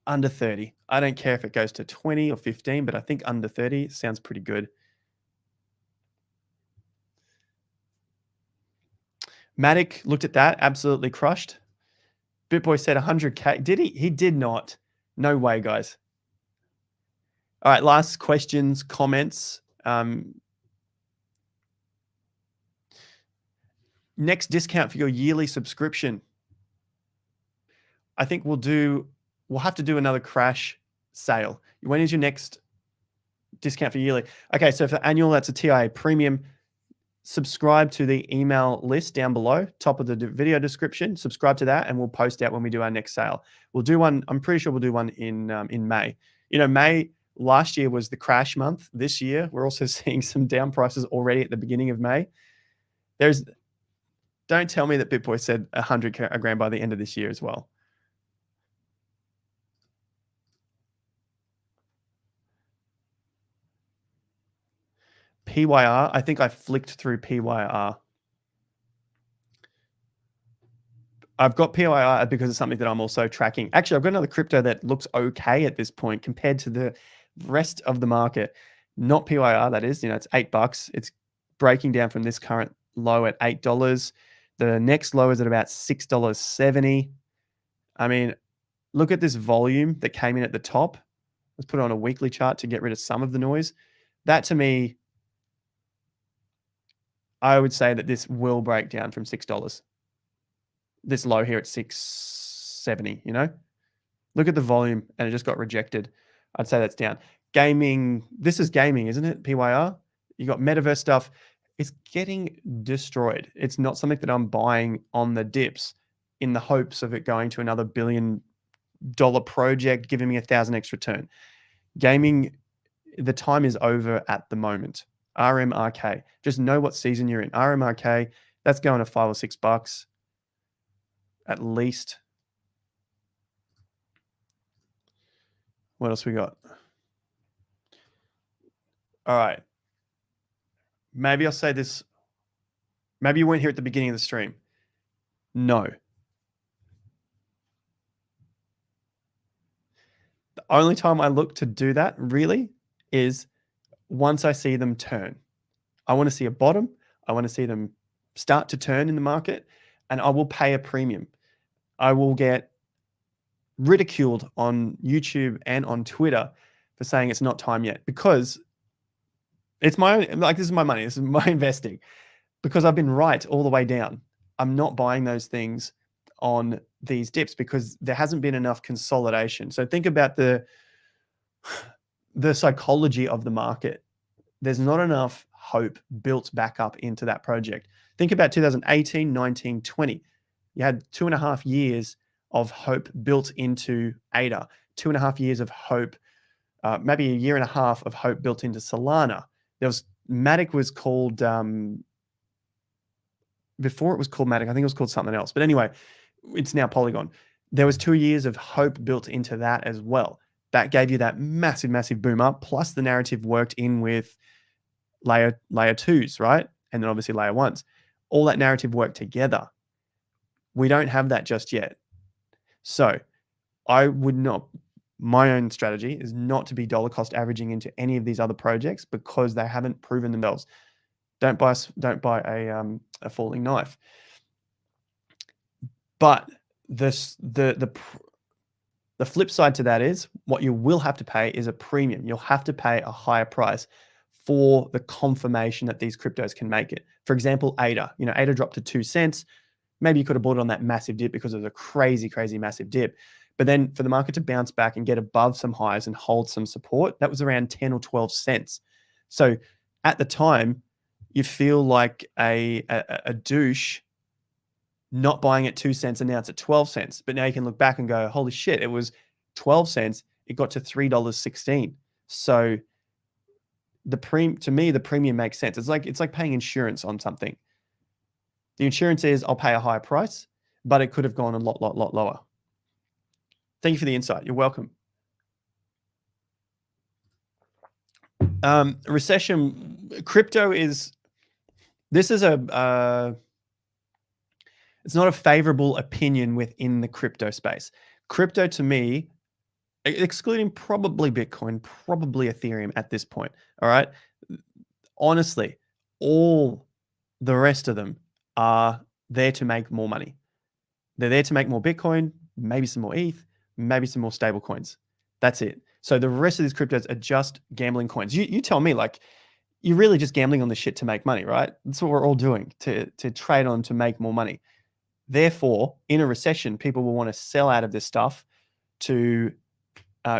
A: under 30. I don't care if it goes to 20 or 15, but I think under 30 sounds pretty good. MATIC looked at that, absolutely crushed. BitBoy said 100K. Did he? He did not. No way, guys. All right, last questions, comments. Next discount for your yearly subscription. I think we'll have to do another crash sale. When is your next discount for yearly? Okay, so for annual, that's a TIA premium. Subscribe to the email list down below, top of the video description. Subscribe to that, and we'll post out when we do our next sale. We'll do one. I'm pretty sure we'll do one in May. You know, May last year was the crash month. This year, we're also seeing some down prices already at the beginning of May. Don't tell me that BitBoy said 100 grand by the end of this year as well. PYR, I think I flicked through PYR. I've got PIR because it's something that I'm also tracking. Actually, I've got another crypto that looks okay at this point compared to the rest of the market. Not PIR, that is. It's $8. It's breaking down from this current low at $8. The next low is at about $6.70. I mean, look at this volume that came in at the top. Let's put it on a weekly chart to get rid of some of the noise. That to me, I would say that this will break down from $6. This low here at 670, Look at the volume and it just got rejected. I'd say that's down. Gaming, this is gaming, isn't it? PYR. You got metaverse stuff. It's getting destroyed. It's not something that I'm buying on the dips in the hopes of it going to another $1 billion project, giving me 1,000x return. Gaming, the time is over at the moment. RMRK, just know what season you're in. RMRK, that's going to $5 or $6 at least. What else we got? All right. Maybe I'll say this. Maybe you weren't here at the beginning of the stream. No. The only time I look to do that really is once I see them turn. I want to see a bottom. I want to see them start to turn in the market, and I will pay a premium. I will get ridiculed on YouTube and on Twitter for saying it's not time yet, because it's my own, like, this is my money. This is my investing, because I've been right all the way down. I'm not buying those things on these dips because there hasn't been enough consolidation. So think about the psychology of the market. There's not enough hope built back up into that project. Think about 2018, 19, 20. You had 2.5 years of hope built into ADA, 2.5 years of hope, maybe 1.5 years of hope built into Solana. There was MATIC was called, before it was called MATIC, I think it was called something else. But anyway, it's now Polygon. There was 2 years of hope built into that as well. That gave you that massive, massive boom up. Plus the narrative worked in with layer 2s, right? And then obviously layer 1s. All that narrative worked together. We don't have that just yet. So I would not, my own strategy is not to be dollar cost averaging into any of these other projects because they haven't proven themselves. Don't buy a falling knife. But the flip side to that is what you will have to pay is a premium. You'll have to pay a higher price for the confirmation that these cryptos can make it. For example, ADA. ADA dropped to 2 cents. Maybe you could have bought it on that massive dip because it was a crazy, crazy massive dip. But then for the market to bounce back and get above some highs and hold some support, that was around 10 or 12 cents. So at the time, you feel like a douche not buying at 2 cents and now it's at 12 cents. But now you can look back and go, holy shit, it was 12 cents. It got to $3.16. So to me, the premium makes sense. It's like paying insurance on something. The insurance is I'll pay a higher price, but it could have gone a lot lower. Thank you for the insight. You're welcome. Recession, crypto is, this is it's not a favorable opinion within the crypto space. Crypto to me, excluding probably Bitcoin, probably Ethereum at this point, all right? Honestly, all the rest of them are there to make more money. They're there to make more Bitcoin, maybe some more ETH, maybe some more stable coins. That's it. So the rest of these cryptos are just gambling coins. You tell me, like, you're really just gambling on this shit to make money, right? That's what we're all doing, to trade on to make more money. Therefore, in a recession, people will want to sell out of this stuff to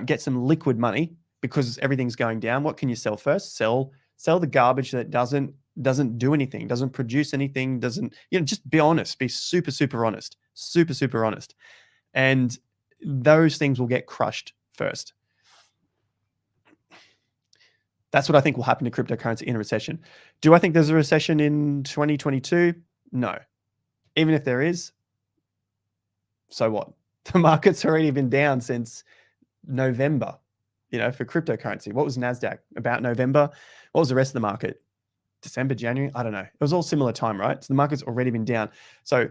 A: get some liquid money because everything's going down. What can you sell first? Sell the garbage that doesn't do anything, doesn't produce anything, doesn't, just be honest, be super honest, super honest. And those things will get crushed first. That's what I think will happen to cryptocurrency in a recession. Do I think there's a recession in 2022? No. Even if there is, so what? The market's already been down since November, for cryptocurrency. What was NASDAQ? About November. What was the rest of the market? December, January? I don't know. It was all similar time, right? So the market's already been down. So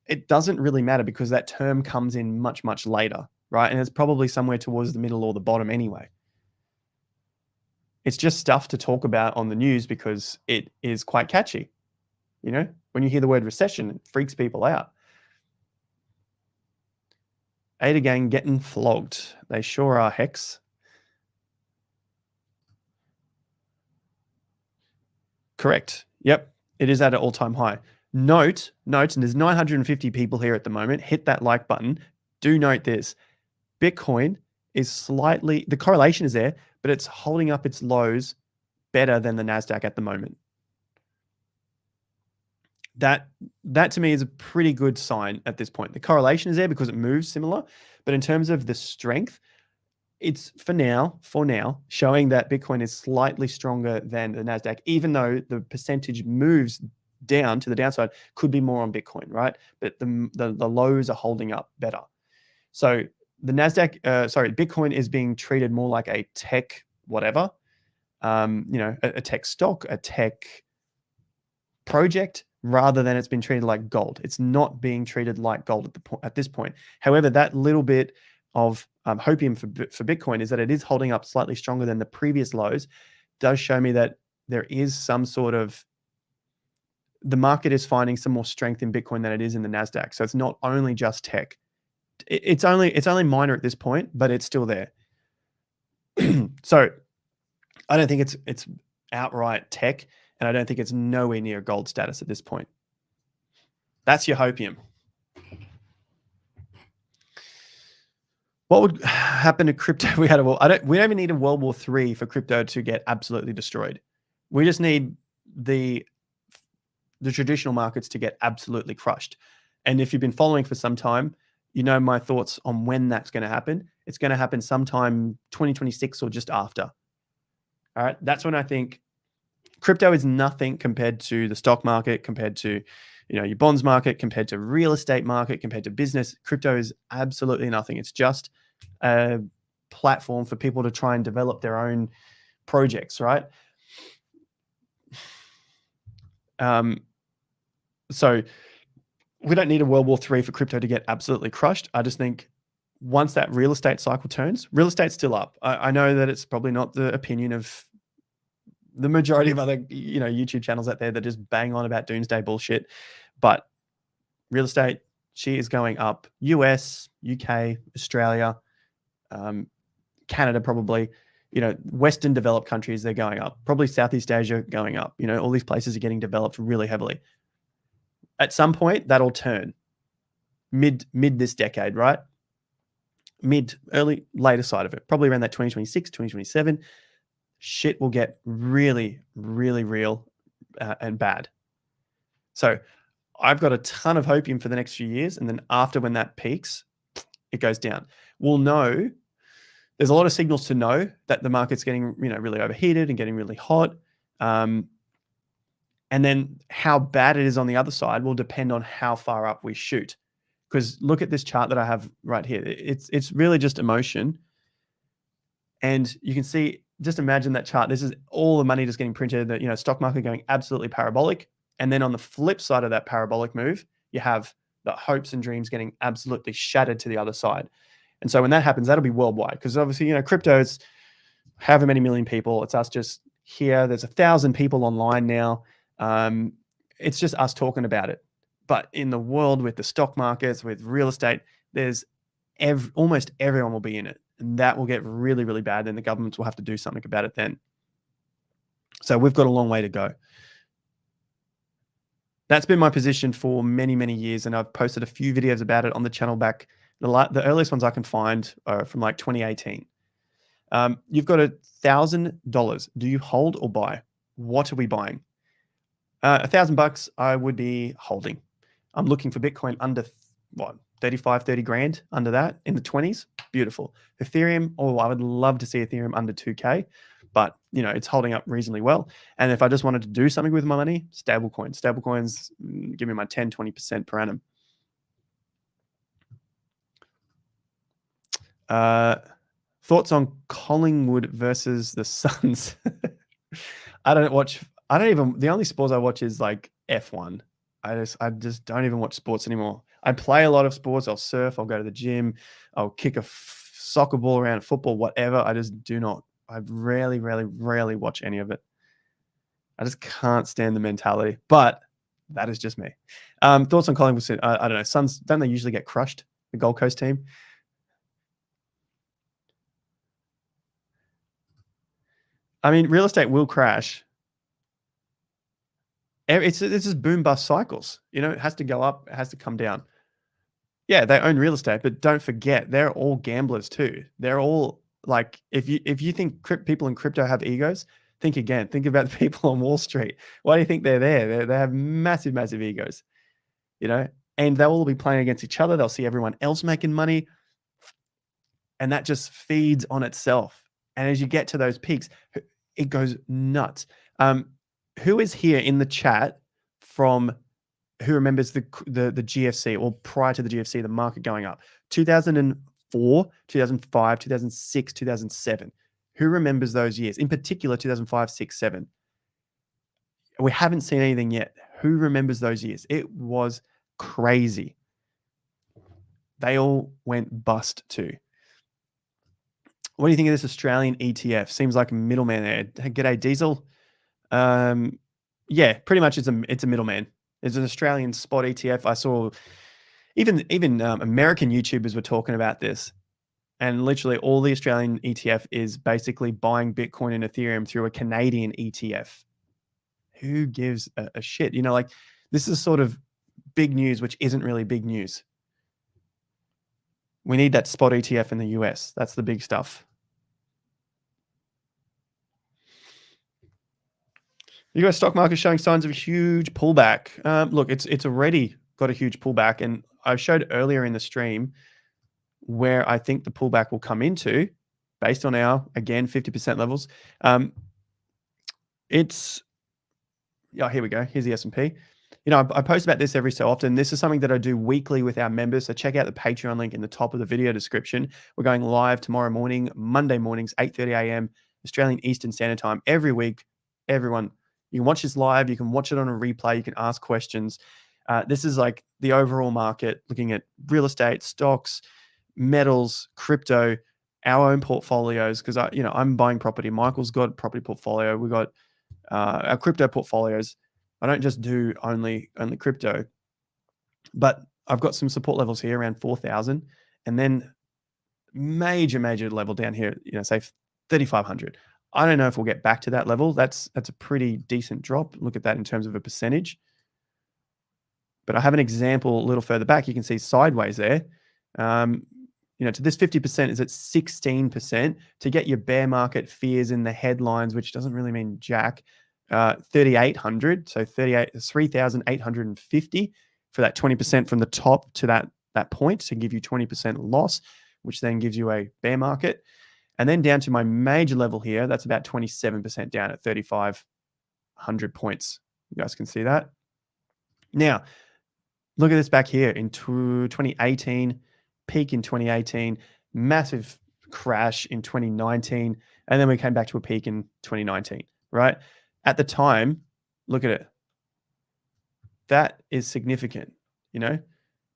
A: it doesn't really matter because that term comes in much, much later, right? And it's probably somewhere towards the middle or the bottom anyway. It's just stuff to talk about on the news because it is quite catchy. You know, when you hear the word recession, it freaks people out. Ada gang getting flogged. They sure are, Hex. Correct. Yep. It is at an all-time high. Note, and there's 950 people here at the moment. Hit that like button. Do note this. Bitcoin is slightly, the correlation is there, but it's holding up its lows better than the NASDAQ at the moment. That to me is a pretty good sign at this point. The correlation is there because it moves similar, but in terms of the strength, it's for now showing that Bitcoin is slightly stronger than the NASDAQ, even though the percentage moves down to the downside, could be more on Bitcoin, right? But the lows are holding up better. So the NASDAQ, Bitcoin is being treated more like a tech whatever, a tech stock, a tech project, rather than it's been treated like gold. It's not being treated like gold at this point. However, that little bit of hopium for Bitcoin is that it is holding up slightly stronger than the previous lows, does show me that there is some sort of, the market is finding some more strength in Bitcoin than it is in the NASDAQ. So it's not only just tech. It's only minor at this point, but it's still there. So I don't think it's outright tech, and I don't think it's nowhere near gold status at this point. That's your hopium. What would happen to crypto? We don't even need a World War III for crypto to get absolutely destroyed. We just need the traditional markets to get absolutely crushed. And if you've been following for some time, you know my thoughts on when that's going to happen. It's going to happen sometime 2026 or just after. All right, that's when I think crypto is nothing compared to the stock market, compared to your bonds market, compared to real estate market, compared to business. Crypto is absolutely nothing. It's just a platform for people to try and develop their own projects, right? So we don't need a World War III for crypto to get absolutely crushed. I just think once that real estate cycle turns, real estate's still up. I know that it's probably not the opinion of the majority of other YouTube channels out there that just bang on about doomsday bullshit, but real estate, she is going up. US, UK, Australia, Canada, probably, Western developed countries, they're going up. Probably Southeast Asia going up. All these places are getting developed really heavily. At some point, that'll turn mid this decade, right? Later side of it, probably around that 2026, 2027, shit will get really, really real and bad. So I've got a ton of hopium for the next few years. And then after, when that peaks, it goes down. We'll know, there's a lot of signals to know that the market's getting, really overheated and getting really hot. And then how bad it is on the other side will depend on how far up we shoot. Because look at this chart that I have right here. It's really just emotion. And you can see, just imagine that chart. This is all the money just getting printed, that, stock market going absolutely parabolic. And then on the flip side of that parabolic move, you have the hopes and dreams getting absolutely shattered to the other side. And so when that happens, that'll be worldwide. Because obviously, crypto is however many million people. It's us just here. There's 1,000 people online now. It's just us talking about it. But in the world, with the stock markets, with real estate, there's almost everyone will be in it. And that will get really, really bad. Then the governments will have to do something about it then. So we've got a long way to go. That's been my position for many, many years. And I've posted a few videos about it on the channel back. The earliest ones I can find are from like 2018. You've got $1,000. Do you hold or buy? What are we buying? $1,000 I would be holding. I'm looking for Bitcoin under 35, 30 grand, under that, in the 20s. Beautiful. Ethereum, I would love to see Ethereum under 2K, but it's holding up reasonably well. And if I just wanted to do something with my money, stablecoins give me my 10, 20% per annum. Thoughts on Collingwood versus the Suns? The only sports I watch is like F1. I just don't even watch sports anymore. I play a lot of sports. I'll surf, I'll go to the gym, I'll kick a soccer ball around, football, whatever. I just do not. I rarely watch any of it. I just can't stand the mentality. But that is just me. Thoughts on Collingwood? I don't know. Suns, don't they usually get crushed? The Gold Coast team. I mean, real estate will crash. It's just boom bust cycles. You know, it has to go up, it has to come down. Yeah, they own real estate, but don't forget they're all gamblers too. They're all like, if you think people in crypto have egos, think again. Think about the people on Wall Street. Why do you think they're there? They have massive egos, you know, and they'll all be playing against each other. They'll see everyone else making money, and that just feeds on itself. And as you get to those peaks, it goes nuts. Who is here in the chat from who remembers the GFC, or prior to the GFC, the market going up? 2004, 2005, 2006, 2007. Who remembers those years? In particular, 2005, 6, 7. We haven't seen anything yet. Who remembers those years? It was crazy. They all went bust too. What do you think of this Australian ETF? Seems like a middleman there. G'day, Diesel. Yeah, pretty much it's a middleman. It's an Australian spot ETF. I saw even American YouTubers were talking about this, and literally all the Australian ETF is basically buying Bitcoin and Ethereum through a Canadian ETF. Who gives a shit? You know, like, this is sort of big news, which isn't really big news. We need that spot ETF in the US. That's the big stuff. The US stock market showing signs of a huge pullback. Look, it's already got a huge pullback, and I showed earlier in the stream where I think the pullback will come into, based on our, again, 50% levels. Here we go. Here's the S&P. You know, I post about this every so often. This is something that I do weekly with our members. So check out the Patreon link in the top of the video description. We're going live tomorrow morning, Monday mornings, 8:30 a.m. Australian Eastern Standard Time every week. Everyone, you can watch this live. You can watch it on a replay. You can ask questions. This is like the overall market, looking at real estate, stocks, metals, crypto, our own portfolios. Because I'm buying property. Michael's got a property portfolio. We got our crypto portfolios. I don't just do only crypto, but I've got some support levels here around 4,000, and then major level down here, say 3,500. I don't know if we'll get back to that level. That's a pretty decent drop. Look at that in terms of a percentage. But I have an example a little further back. You can see sideways there. To this 50% is at 16%. To get your bear market fears in the headlines, which doesn't really mean jack, 3,800, so 3,850 for that 20% from the top to that point, to give you 20% loss, which then gives you a bear market. And then down to my major level here, that's about 27% down at 3,500 points. You guys can see that. Now, look at this back here in 2018, peak in 2018, massive crash in 2019, and then we came back to a peak in 2019, right? At the time, look at it. That is significant. You're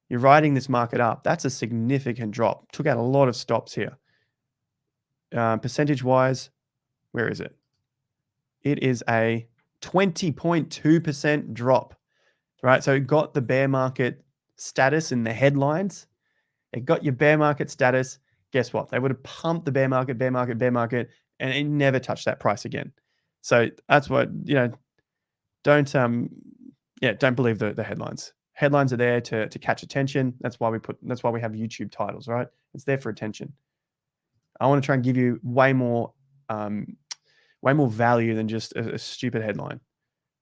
A: riding this market up. That's a significant drop. Took out a lot of stops here. Percentage-wise, where is it? It is a 20.2% drop, right? So it got the bear market status in the headlines. It got your bear market status. Guess what? They would have pumped the bear market, and it never touched that price again. So that's what, don't believe the headlines. Headlines are there to catch attention. That's why we have YouTube titles, right? It's there for attention. I want to try and give you way more value than just a stupid headline.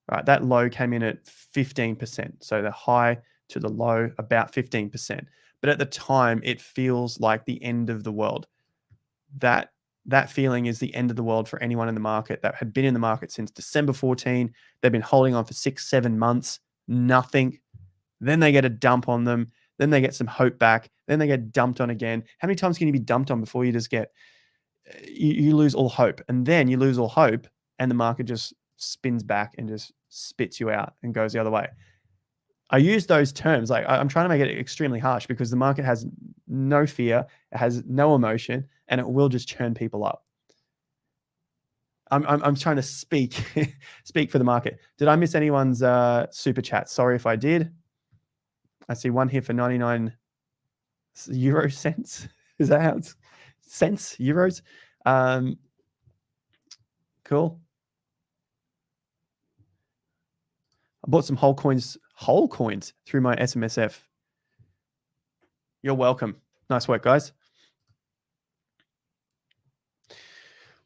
A: All right, that low came in at 15%. So the high to the low, about 15%. But at the time, it feels like the end of the world. That feeling is the end of the world for anyone in the market that had been in the market since December 14. They've been holding on for 6-7 months, nothing. Then they get a dump on them. Then they get some hope back. Then they get dumped on again. How many times can you be dumped on before you just you lose all hope? And then you lose all hope, and the market just spins back and just spits you out and goes the other way. I use those terms. Like I'm trying to make it extremely harsh because the market has no fear, it has no emotion, and it will just churn people up. I'm trying to speak speak for the market. Did I miss anyone's super chat? Sorry if I did. I see one here for 99 euro cents. Is that how it's cents, euros? Cool. I bought some whole coins through my SMSF. You're welcome. Nice work, guys.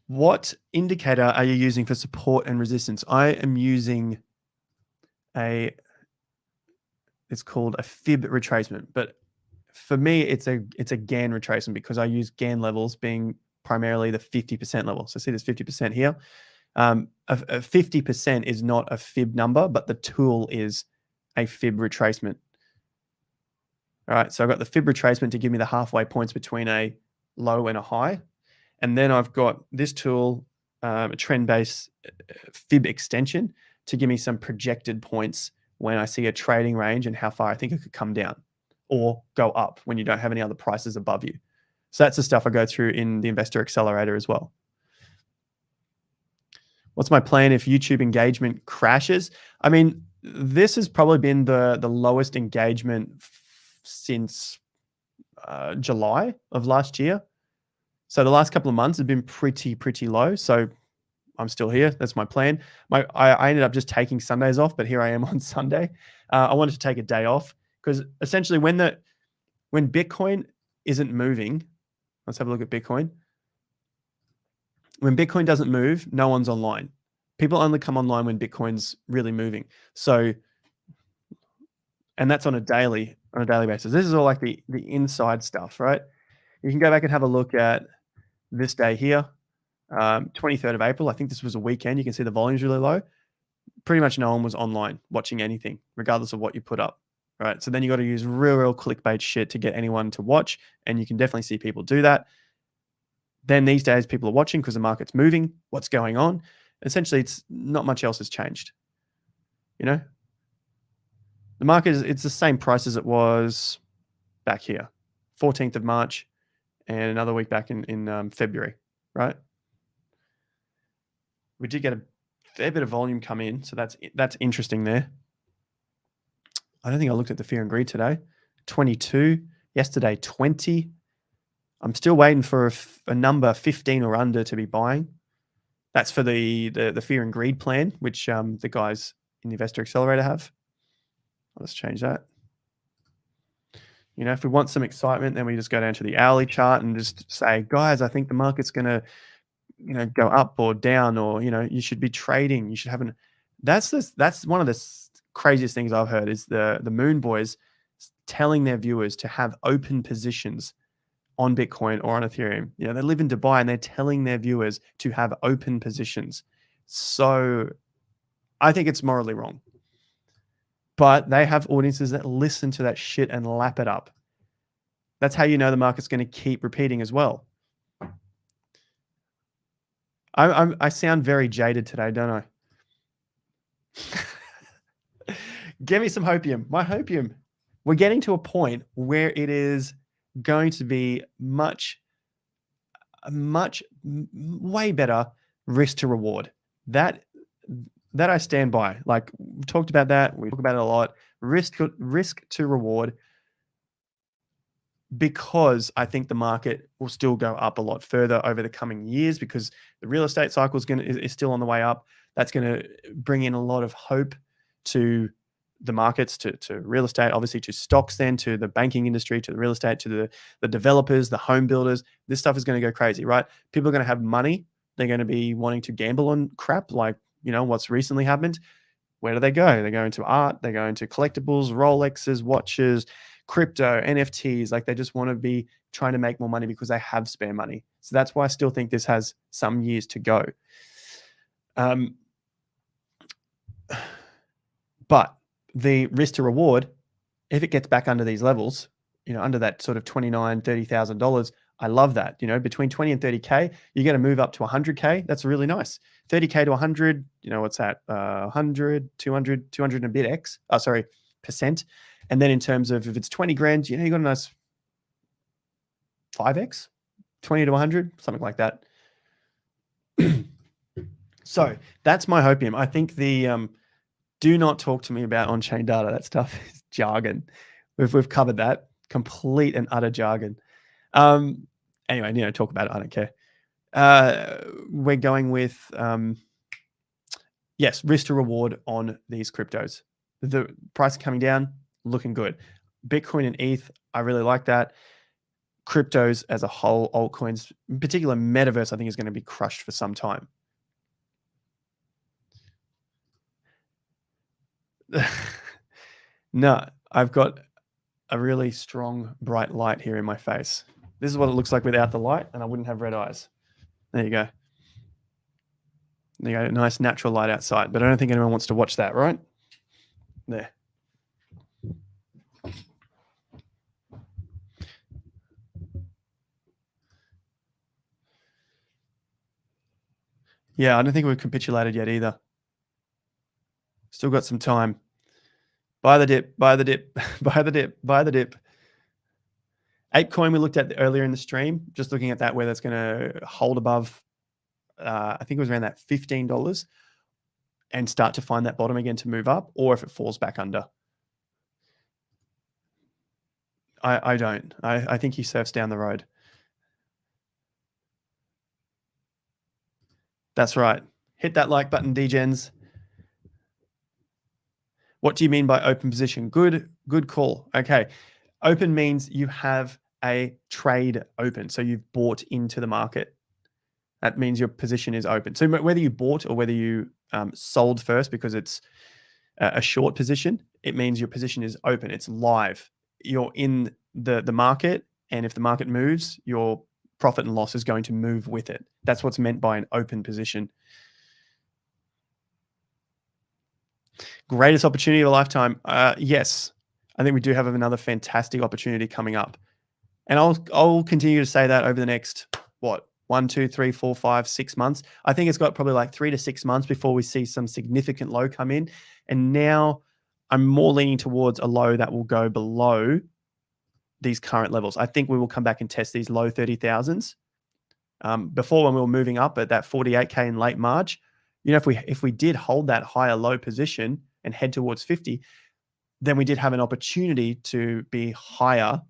A: What indicator are you using for support and resistance? I am using it's called a fib retracement, but for me, it's a GAN retracement because I use GAN levels being primarily the 50% level. So see this 50% here. A 50% is not a fib number, but the tool is a fib retracement. All right, so I've got the fib retracement to give me the halfway points between a low and a high. And then I've got this tool, a trend-based fib extension to give me some projected points when I see a trading range and how far I think it could come down or go up when you don't have any other prices above you. So that's the stuff I go through in the Investor Accelerator as well. What's my plan if YouTube engagement crashes? I mean, this has probably been the lowest engagement since July of last year. So the last couple of months have been pretty low. So I'm still here. That's my plan. I ended up just taking Sundays off, but here I am on Sunday. I wanted to take a day off because essentially when Bitcoin isn't moving, let's have a look at Bitcoin. When Bitcoin doesn't move, no one's online. People only come online when Bitcoin's really moving. So, and that's on a daily basis. This is all like the inside stuff, right? You can go back and have a look at this day here, 23rd of April. I think this was a weekend. You can see the volume's really low. Pretty much no one was online watching anything, regardless of what you put up, right? So then you got to use real clickbait shit to get anyone to watch, and you can definitely see people do that. Then these days, people are watching because the market's moving. What's going on? Essentially, it's not much else has changed. You know, the market it's the same price as it was back here, 14th of March, and another week back in February, right? We did get a fair bit of volume come in, so that's interesting there. I don't think I looked at the fear and greed today. 22 yesterday, 20. I'm still waiting for a number 15 or under to be buying. That's for the fear and greed plan, which the guys in the Investor Accelerator have. Let's change that. You know, if we want some excitement, then we just go down to the hourly chart and just say, guys, I think the market's going to, you know, go up or down, or, you know, you should be trading. You should have that's one of the craziest things I've heard is the Moon Boys telling their viewers to have open positions on Bitcoin or on Ethereum. You know, they live in Dubai and they're telling their viewers to have open positions. So I think it's morally wrong. But they have audiences that listen to that shit and lap it up. That's how you know the market's going to keep repeating as well. I sound very jaded today, don't I? Give me some Hopium. My Hopium. We're getting to a point where it is going to be much way better risk to reward. That I stand by. Like we talked about that. We talk about it a lot. Risk to reward, because I think the market will still go up a lot further over the coming years because the real estate cycle is still on the way up. That's going to bring in a lot of hope to the markets, to real estate, obviously to stocks, then to the banking industry, to the real estate, to the developers, the home builders. This stuff is going to go crazy, right? People are going to have money. They're going to be wanting to gamble on crap like, you know, what's recently happened. Where do they go? They go into art. They go into collectibles, Rolexes, watches, crypto, NFTs. Like they just want to be trying to make more money because they have spare money. So that's why I still think this has some years to go. But the risk to reward, if it gets back under these levels, you know, under that sort of $29,000, $30,000, I love that. You know, between 20 and 30K, you're going to move up to 100K. That's really nice. 30K to 100, you know, what's that? 100, 200 and a bit X. Oh, sorry, And then in terms of if it's 20 grand, you got a nice 5x, 20 to 100, something like that. So that's my Hopium. I think the do not talk to me about on-chain data. That stuff is jargon. We've covered that. Complete and utter jargon. Anyway, talk about it. I don't care. We're going with yes, risk to reward on these cryptos. The price coming down, looking good. Bitcoin and ETH, I really like that. Cryptos as a whole, altcoins, in particular metaverse, I think is going to be crushed for some time. No, I've got a really strong, bright light here in my face. This is what it looks like without the light, and I wouldn't have red eyes. There you go. There you go, nice natural light outside, but I don't think anyone wants to watch that, right? There. Yeah, I don't think we've capitulated yet either. Still got some time. Buy the dip, buy the dip, buy the dip, buy the dip. ApeCoin we looked at earlier in the stream, just looking at that, where that's going to hold above, I think it was around that $15 and start to find that bottom again to move up, or if it falls back under. I don't. I think he surfs down the road. That's right. Hit that like button, DGens. What do you mean by open position? Good call. Okay. Open means you have a trade open. So you've bought into the market. That means your position is open. So whether you bought or whether you sold first because it's a short position, it means your position is open. It's live. You're in the market, and if the market moves, your profit and loss is going to move with it. That's what's meant by an open position. Greatest opportunity of a lifetime. Yes, I think we do have another fantastic opportunity coming up. And I'll continue to say that over the next, 1, 2, 3, 4, 5, 6 months. I think it's got probably like 3 to 6 months before we see some significant low come in. And now I'm more leaning towards a low that will go below these current levels. I think we will come back and test these low 30,000s. Before, when we were moving up at that 48K in late March, if we did hold that higher low position and head towards 50, then we did have an opportunity to be higher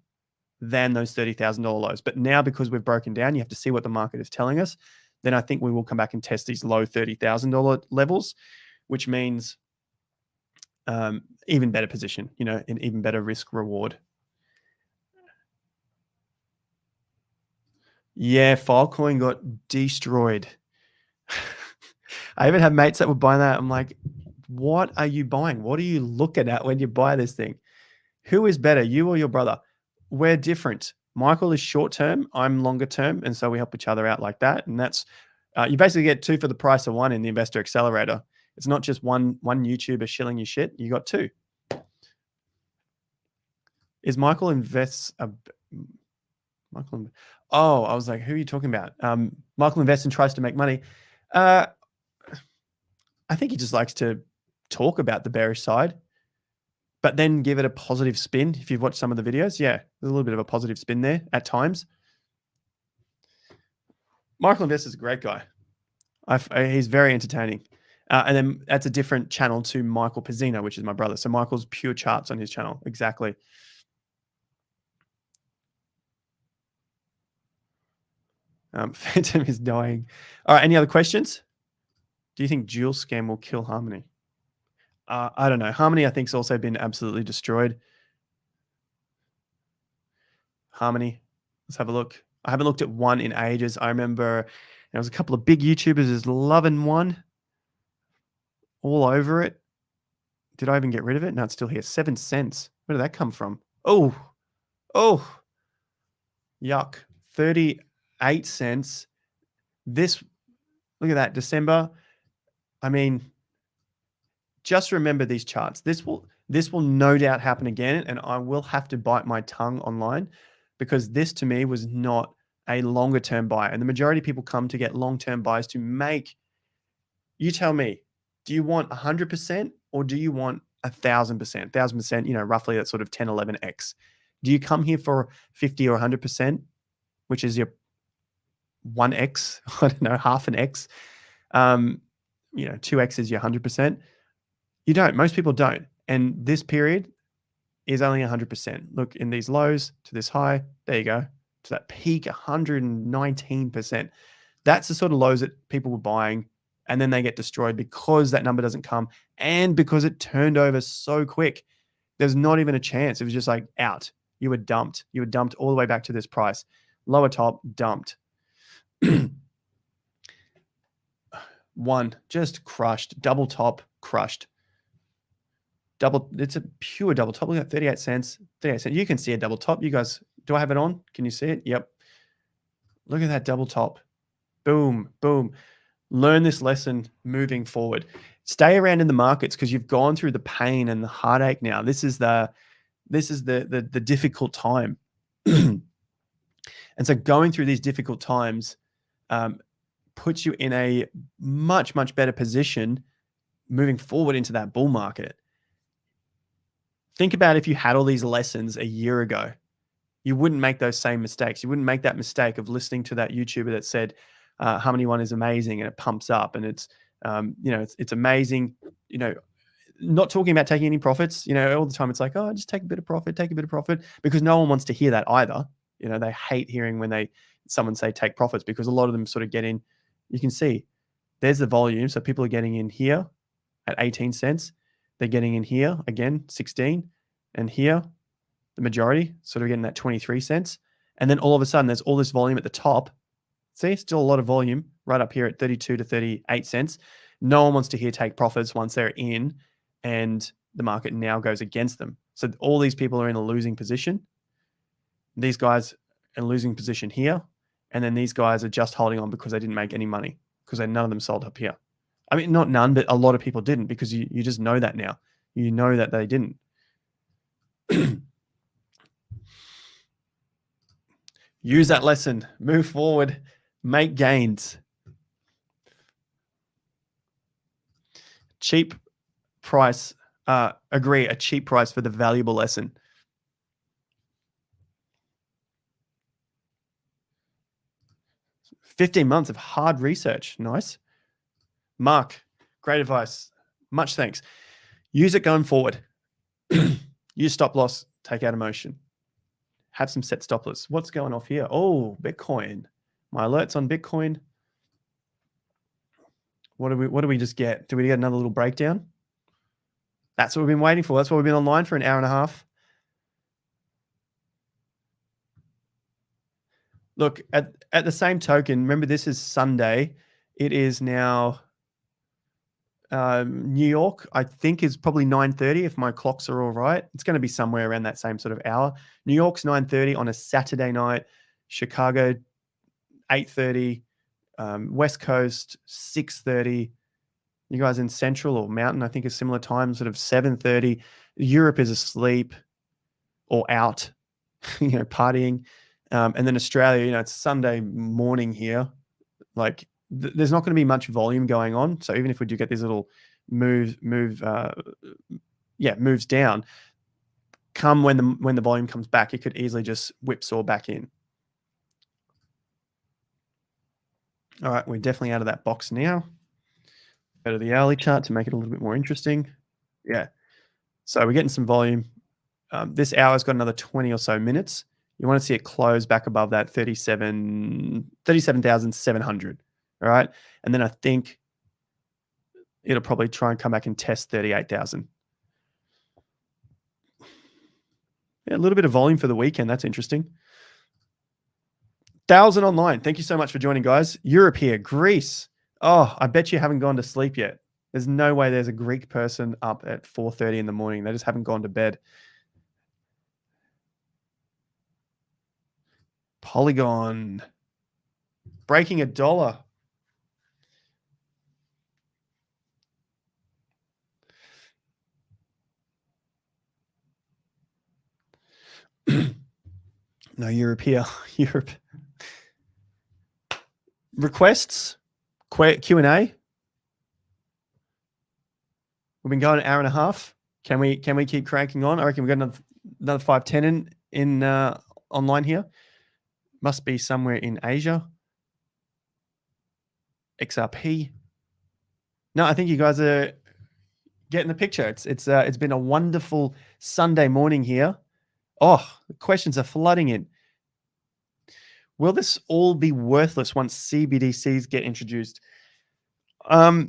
A: than those $30,000 lows. But now, because we've broken down, you have to see what the market is telling us. Then I think we will come back and test these low $30,000 levels, which means even better position, an even better risk reward. Yeah, Filecoin got destroyed. I even had mates that were buying that. I'm like, what are you buying? What are you looking at when you buy this thing? Who is better, you or your brother? We're different. Michael is short term, I'm longer term, and so we help each other out like that. And that's you basically get 2 for the price of 1 in the Investor Accelerator. It's not just one YouTuber shilling you shit. You got 2. Is Michael invests a Michael? Oh, I was like, who are you talking about? Michael invests and tries to make money. I think he just likes to talk about the bearish side, but then give it a positive spin. If you've watched some of the videos, yeah, there's a little bit of a positive spin there at times. Michael Invest is a great guy. He's very entertaining. And then that's a different channel to Michael Pizzino, which is my brother. So Michael's pure charts on his channel. Exactly. Phantom is dying. All right. Any other questions? Do you think dual scam will kill Harmony? I don't know. Harmony, I think, has also been absolutely destroyed. Harmony. Let's have a look. I haven't looked at one in ages. I remember there was a couple of big YouTubers is loving one. All over it. Did I even get rid of it? No, it's still here. 7 cents. Where did that come from? Oh. Yuck. 38 cents. This, look at that, December. I mean, just remember these charts. This will no doubt happen again, and I will have to bite my tongue online, because this to me was not a longer term buy. And the majority of people come to get long-term buys to make. You tell me, do you want 100% or do you want 1,000%, 1,000%, you know, roughly that sort of 10, 11x. Do you come here for 50 or 100%, which is your 1x, I don't know, half an x? You know, 2x is your 100%. You don't. Most people don't. And this period is only 100%. Look, in these lows to this high, there you go, to that peak, 119%. That's the sort of lows that people were buying, and then they get destroyed because that number doesn't come and because it turned over so quick. There's not even a chance. It was just like out. You were dumped. You were dumped all the way back to this price. Lower top, dumped. One, just crushed. Double top, crushed. Double, it's a pure double top. Look at 38 cents. 38 cents. You can see a double top. You guys, do I have it on? Can you see it? Yep. Look at that double top. Boom, boom. Learn this lesson moving forward. Stay around in the markets because you've gone through the pain and the heartache now. This is the difficult time. And so going through these difficult times puts you in a much, much better position moving forward into that bull market. Think about if you had all these lessons a year ago, you wouldn't make those same mistakes. You wouldn't make that mistake of listening to that YouTuber that said, Harmony One is amazing and it pumps up and it's, you know, it's amazing, you know, not talking about taking any profits, you know, all the time. It's like, oh, just take a bit of profit, because no one wants to hear that either. You know, they hate hearing when someone say take profits, because a lot of them sort of get in. You can see there's the volume. So people are getting in here at 18 cents. They're getting in here again, 16, and here, the majority sort of getting that 23 cents. And then all of a sudden there's all this volume at the top. See, still a lot of volume right up here at 32 to 38 cents. No one wants to hear take profits once they're in and the market now goes against them. So all these people are in a losing position. These guys in a losing position here. And then these guys are just holding on because they didn't make any money, because none of them sold up here. I mean, not none, but a lot of people didn't, because you just know that now. You know that they didn't. Use that lesson. Move forward. Make gains. Cheap price. Agree, a cheap price for the valuable lesson. $15 months of hard research. Nice. Mark, great advice. Much thanks. Use it going forward. Use stop loss, take out emotion. Have some set stoppers. What's going off here? Oh, Bitcoin. My alerts on Bitcoin. What do we just get? Do we get another little breakdown? That's what we've been waiting for. That's why we've been online for an hour and a half. Look, at the same token, remember this is Sunday. It is now New York, I think, is probably 9:30 if my clocks are all right. It's going to be somewhere around that same sort of hour. New York's 9:30 on a Saturday night. Chicago, 8:30. West Coast, 6:30. You guys in Central or Mountain, I think, is similar time, sort of 7:30. Europe is asleep or out, you know, partying. And then Australia, you know, it's Sunday morning here. Like, there's not going to be much volume going on. So even if we do get these little moves down, come when the volume comes back, it could easily just whipsaw back in. All right, we're definitely out of that box now. Go to the hourly chart to make it a little bit more interesting. Yeah. So we're getting some volume. This hour's got another 20 or so minutes. You want to see it close back above that 37,700. All right. And then I think it'll probably try and come back and test 38,000. Yeah, a little bit of volume for the weekend. That's interesting. 1,000 online. Thank you so much for joining, guys. Europe here, Greece. Oh, I bet you haven't gone to sleep yet. There's no way there's a Greek person up at 4:30 in the morning. They just haven't gone to bed. Polygon. Breaking $1. No, Europe here. Europe. Requests, Q&A. We've been going an hour and a half. Can we keep cranking on? I reckon we've got another 510 in online here. Must be somewhere in Asia. XRP. No, I think you guys are getting the picture. It's been a wonderful Sunday morning here. Oh, the questions are flooding in. Will this all be worthless once CBDCs get introduced? No,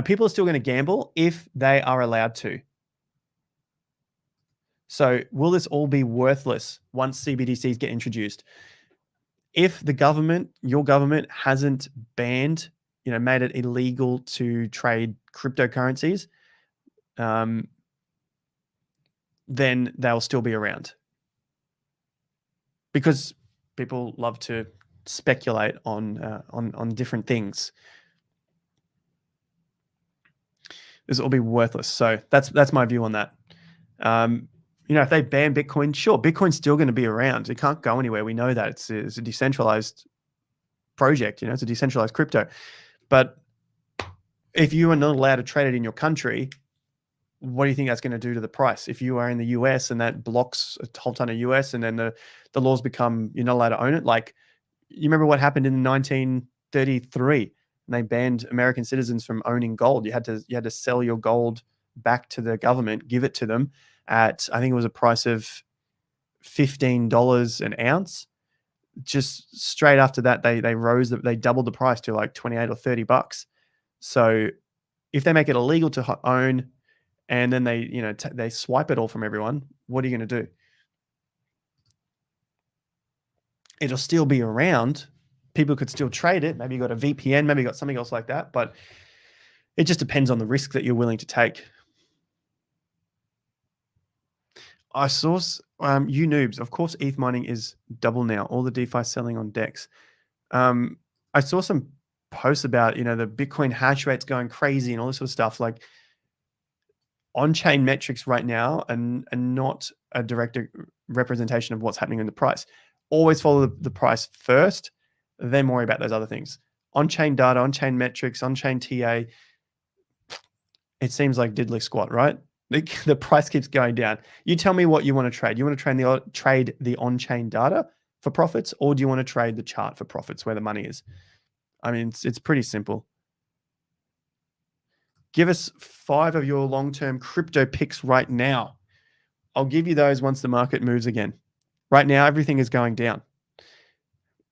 A: people are still going to gamble if they are allowed to. So will this all be worthless once CBDCs get introduced? If the government, your government, hasn't banned, made it illegal to trade cryptocurrencies, then they'll still be around. Because people love to speculate on different things. This will be worthless. So that's my view on that. If they ban Bitcoin, sure, Bitcoin's still going to be around. It can't go anywhere. We know that it's a decentralized project. It's a decentralized crypto. But if you are not allowed to trade it in your country, what do you think that's going to do to the price? If you are in the US and that blocks a whole ton of US, and then the laws become you're not allowed to own it. Like, you remember what happened in 1933, and they banned American citizens from owning gold. You had to sell your gold back to the government, give it to them at, I think it was a price of $15 an ounce. Just straight after that, they doubled the price to like 28 or $30. So if they make it illegal to own, and then they swipe it all from everyone, what are you going to do? It'll still be around. People could still trade it. Maybe you got a VPN, maybe you got something else like that, but it just depends on the risk that you're willing to take. I saw you noobs. Of course, ETH mining is double now. All the DeFi selling on DEX. I saw some posts about the Bitcoin hash rates going crazy and all this sort of stuff. Like, on-chain metrics right now and not a direct representation of what's happening in the price. Always follow the price first, then worry about those other things. On-chain data, on-chain metrics, on-chain TA. It seems like diddly squat, right? The price keeps going down. You tell me what you want to trade. You want to trade the on-chain data for profits, or do you want to trade the chart for profits where the money is? I mean, it's pretty simple. Give us 5 of your long-term crypto picks right now. I'll give you those once the market moves again. Right now, everything is going down.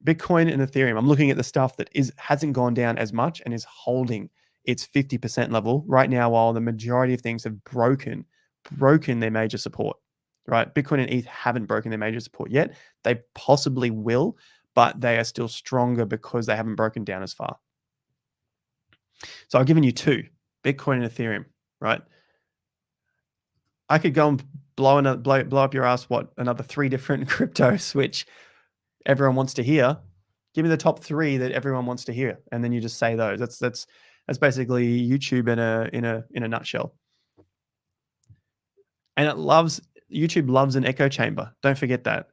A: Bitcoin and Ethereum. I'm looking at the stuff that hasn't gone down as much and is holding its 50% level right now, while the majority of things have broken their major support. Right? Bitcoin and ETH haven't broken their major support yet. They possibly will, but they are still stronger because they haven't broken down as far. So I've given you 2. Bitcoin and Ethereum, right? I could go and blow up your ass, another 3 different cryptos, which everyone wants to hear. Give me the top 3 that everyone wants to hear, and then you just say those. That's basically YouTube in a nutshell. And YouTube loves an echo chamber. Don't forget that.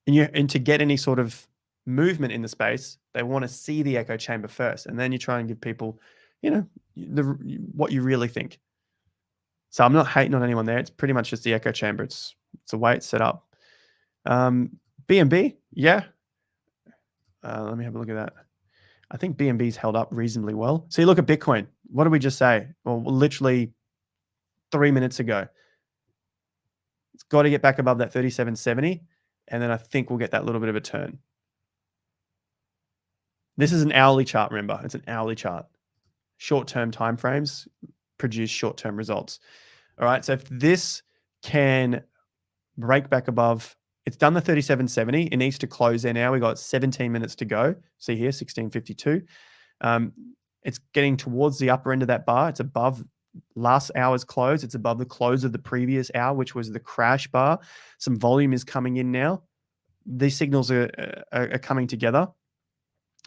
A: And to get any sort of movement in the space, they want to see the echo chamber first, and then you try and give people, what you really think. So I'm not hating on anyone there. It's pretty much just the echo chamber. It's the way it's set up. BNB, yeah. Let me have a look at that. I think BNB's held up reasonably well. So you look at Bitcoin. What did we just say? Well, literally 3 minutes ago. It's got to get back above that 3770, and then I think we'll get that little bit of a turn. This is an hourly chart, remember. It's an hourly chart. Short-term timeframes produce short-term results. All right, so if this can break back above, it's done the 3770. It needs to close there now. We got 17 minutes to go. See here, 1652. It's getting towards the upper end of that bar. It's above last hour's close. It's above the close of the previous hour, which was the crash bar. Some volume is coming in now. These signals are coming together.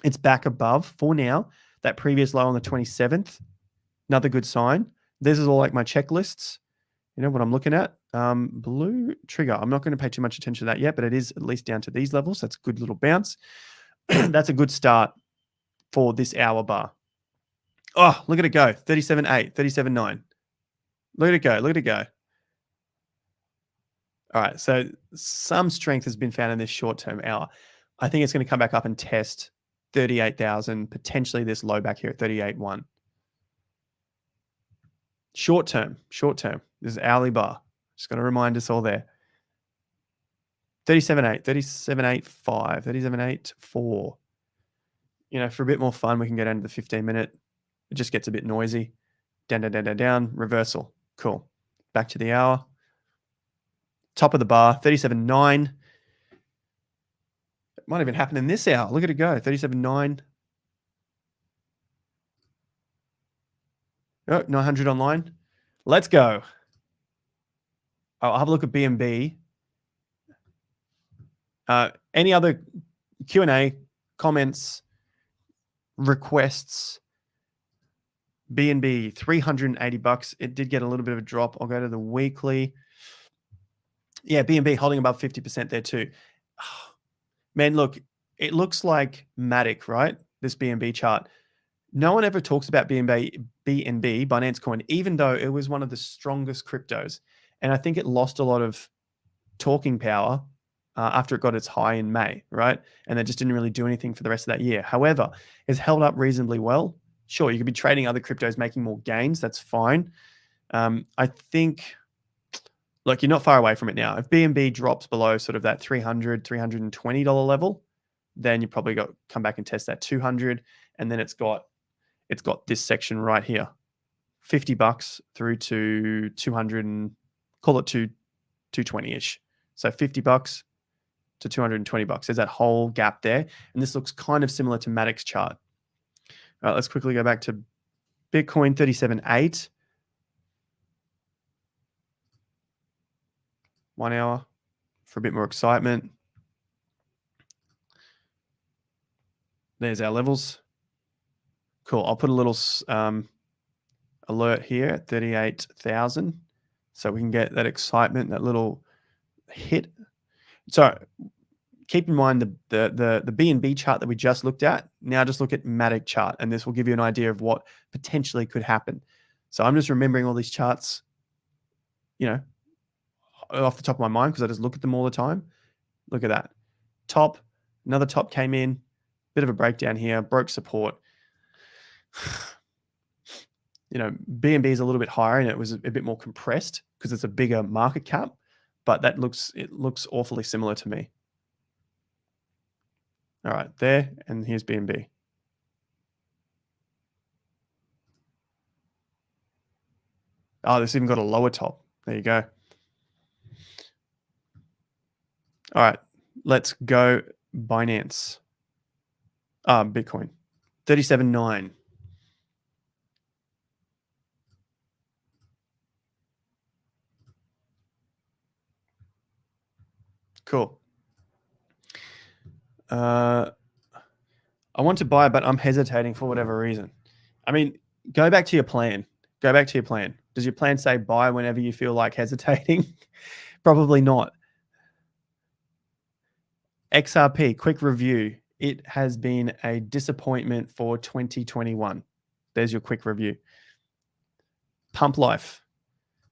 A: It's back above, for now, that previous low on the 27th. Another good sign. This is all like my checklists. You know what I'm looking at? Blue trigger. I'm not going to pay too much attention to that yet, but it is at least down to these levels. That's a good little bounce. That's a good start for this hour bar. Oh, look at it go. 37.8, 37.9. Look at it go. Look at it go. All right. So some strength has been found in this short-term hour. I think it's going to come back up and test 38,000, potentially this low back here at 38.1. Short term. This is hourly bar. Just going to remind us all there. 37.8, 37.85, 37.84. For a bit more fun, we can go down to the 15-minute. It just gets a bit noisy. Down, reversal. Cool. Back to the hour. Top of the bar, 37.9. It might even happen in this hour. Look at it go, 37.9. Oh, 900 online. Let's go. I'll have a look at BNB. Any other Q&A, comments, requests? BNB, $380. It did get a little bit of a drop. I'll go to the weekly. Yeah, BNB holding above 50% there too. Man, look, it looks like MATIC, right? This BNB chart. No one ever talks about BNB, Binance Coin, even though it was one of the strongest cryptos. And I think it lost a lot of talking power after it got its high in May, right? And they just didn't really do anything for the rest of that year. However, it's held up reasonably well. Sure, you could be trading other cryptos, making more gains. That's fine. I think, look, you're not far away from it now. If BNB drops below sort of that $300, $320 level, then you probably come back and test that 200. And then it's got this section right here, $50 through to 200 and call it 220-ish. So $50 to $220. There's that whole gap there. And this looks kind of similar to MATIC's chart. All right, let's quickly go back to Bitcoin, 37.8. 1 hour for a bit more excitement. There's our levels. Cool. I'll put a little alert here at 38,000 so we can get that excitement, that little hit. So keep in mind the BNB chart that we just looked at. Now just look at MATIC chart, and this will give you an idea of what potentially could happen. So I'm just remembering all these charts, off the top of my mind because I just look at them all the time. Look at that. Top, another top came in, bit of a breakdown here, broke support. BNB is a little bit higher and it was a bit more compressed because it's a bigger market cap, but it looks awfully similar to me. All right, there, and here's BNB. Oh, this even got a lower top. There you go. All right, let's go Binance. Bitcoin, 37.9. Cool. I want to buy, but I'm hesitating for whatever reason. I mean, go back to your plan. Does your plan say buy whenever you feel like hesitating? Probably not. XRP, quick review. It has been a disappointment for 2021. There's your quick review. Pump Life,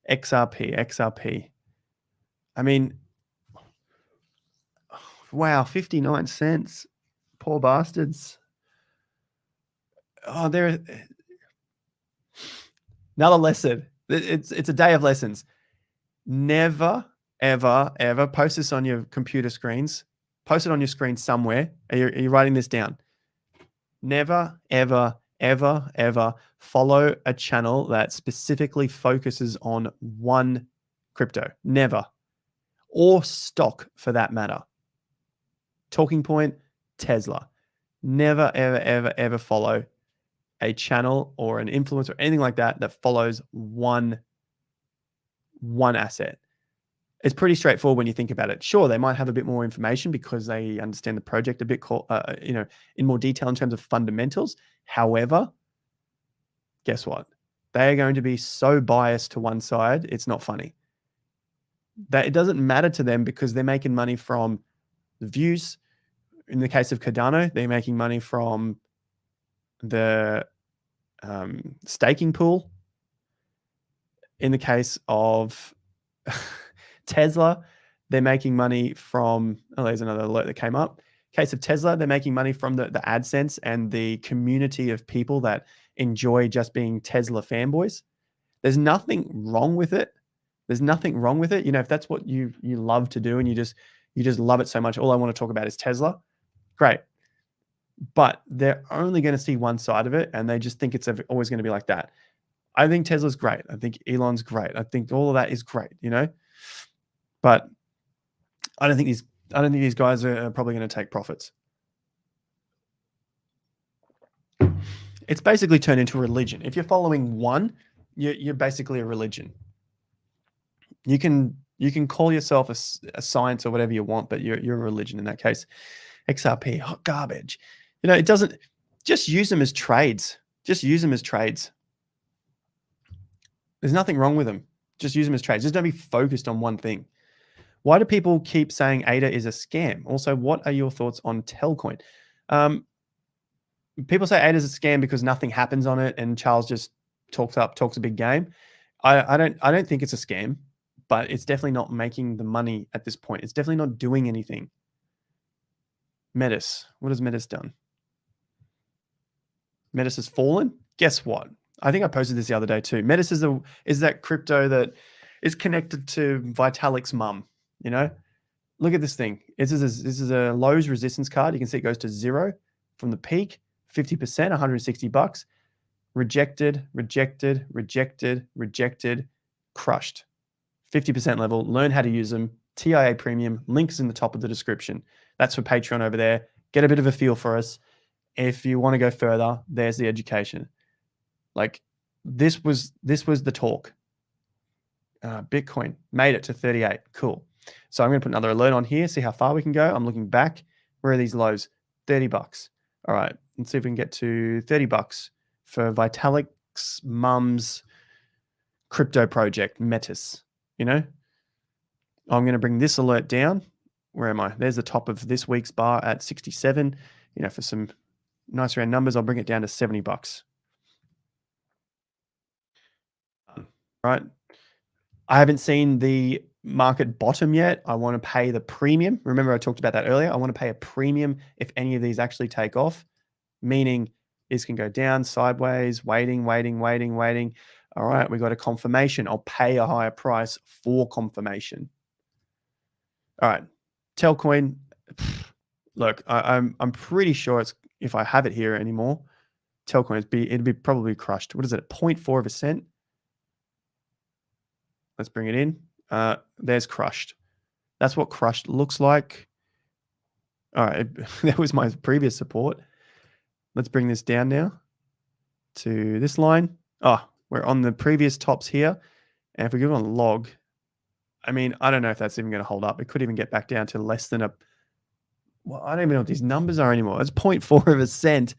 A: XRP. I mean, wow, 59 cents. Poor bastards. Oh, another lesson. It's a day of lessons. Never, ever post this on your computer screens. Post it on your screen somewhere. Are you writing this down? Never, ever follow a channel that specifically focuses on one crypto. Never. Or stock for that matter. Talking point, Tesla. Never, ever follow a channel or an influencer or anything like that follows one asset. It's pretty straightforward when you think about it. Sure, they might have a bit more information because they understand the project a bit, in more detail in terms of fundamentals. However, guess what? They are going to be so biased to one side, it's not funny. That it doesn't matter to them because they're making money from the views. In the case of Cardano, they're making money from the staking pool. In the case of Tesla, they're making money from, oh, there's another alert that came up. Case of Tesla, they're making money from the AdSense and the community of people that enjoy just being Tesla fanboys. There's nothing wrong with it. There's nothing wrong with it. You know, if that's what you love to do and you just love it so much, all I want to talk about is Tesla, great. But they're only going to see one side of it, and they just think it's always going to be like that. I think Tesla's great. I think Elon's great. I think all of that is great, you know. But I don't think these guys are probably going to take profits. It's basically turned into a religion. If you're following one, you're basically a religion. You can call yourself a science or whatever you want, but you're a religion in that case. XRP, hot garbage. You know, it doesn't. Just use them as trades. Just use them as trades. There's nothing wrong with them. Just use them as trades. Just don't be focused on one thing. Why do people keep saying ADA is a scam? Also, what are your thoughts on Telcoin? People say ADA is a scam because nothing happens on it, and Charles just talks a big game. I don't think it's a scam, but it's definitely not making the money at this point. It's definitely not doing anything. METIS. What has METIS done? METIS has fallen. Guess what? I think I posted this the other day too. METIS is that crypto that is connected to Vitalik's mum. You know, look at this thing. This is a Lowe's resistance card. You can see it goes to 0 from the peak, 50%, $160. Rejected, rejected, rejected, rejected, crushed. 50% level. Learn how to use them. TIA Premium. Links in the top of the description. That's for Patreon over there. Get a bit of a feel for us. If you want to go further, there's the education. Like this was the talk. Bitcoin made it to 38. Cool. So I'm going to put another alert on here, see how far we can go. I'm looking back. Where are these lows? $30. All right. Let's see if we can get to $30 for Vitalik's mum's crypto project, METIS. You know, I'm going to bring this alert down. Where am I? There's the top of this week's bar at 67. You know, for some nice round numbers, I'll bring it down to $70. Right. I haven't seen the market bottom yet. I want to pay the premium. Remember, I talked about that earlier. I want to pay a premium if any of these actually take off, meaning this can go down, sideways, waiting. All right, we got a confirmation. I'll pay a higher price for confirmation. All right, Telcoin. Look, I'm pretty sure it's, if I have it here anymore, Telcoin it'd be probably crushed. What is it? 0.4 of a cent. Let's bring it in. There's crushed. That's what crushed looks like. All right, that was my previous support. Let's bring this down now to this line. Oh, we're on the previous tops here. And if we go on log, I mean, I don't know if that's even going to hold up. It could even get back down to less than a, well, I don't even know what these numbers are anymore. It's 0.4 of a cent.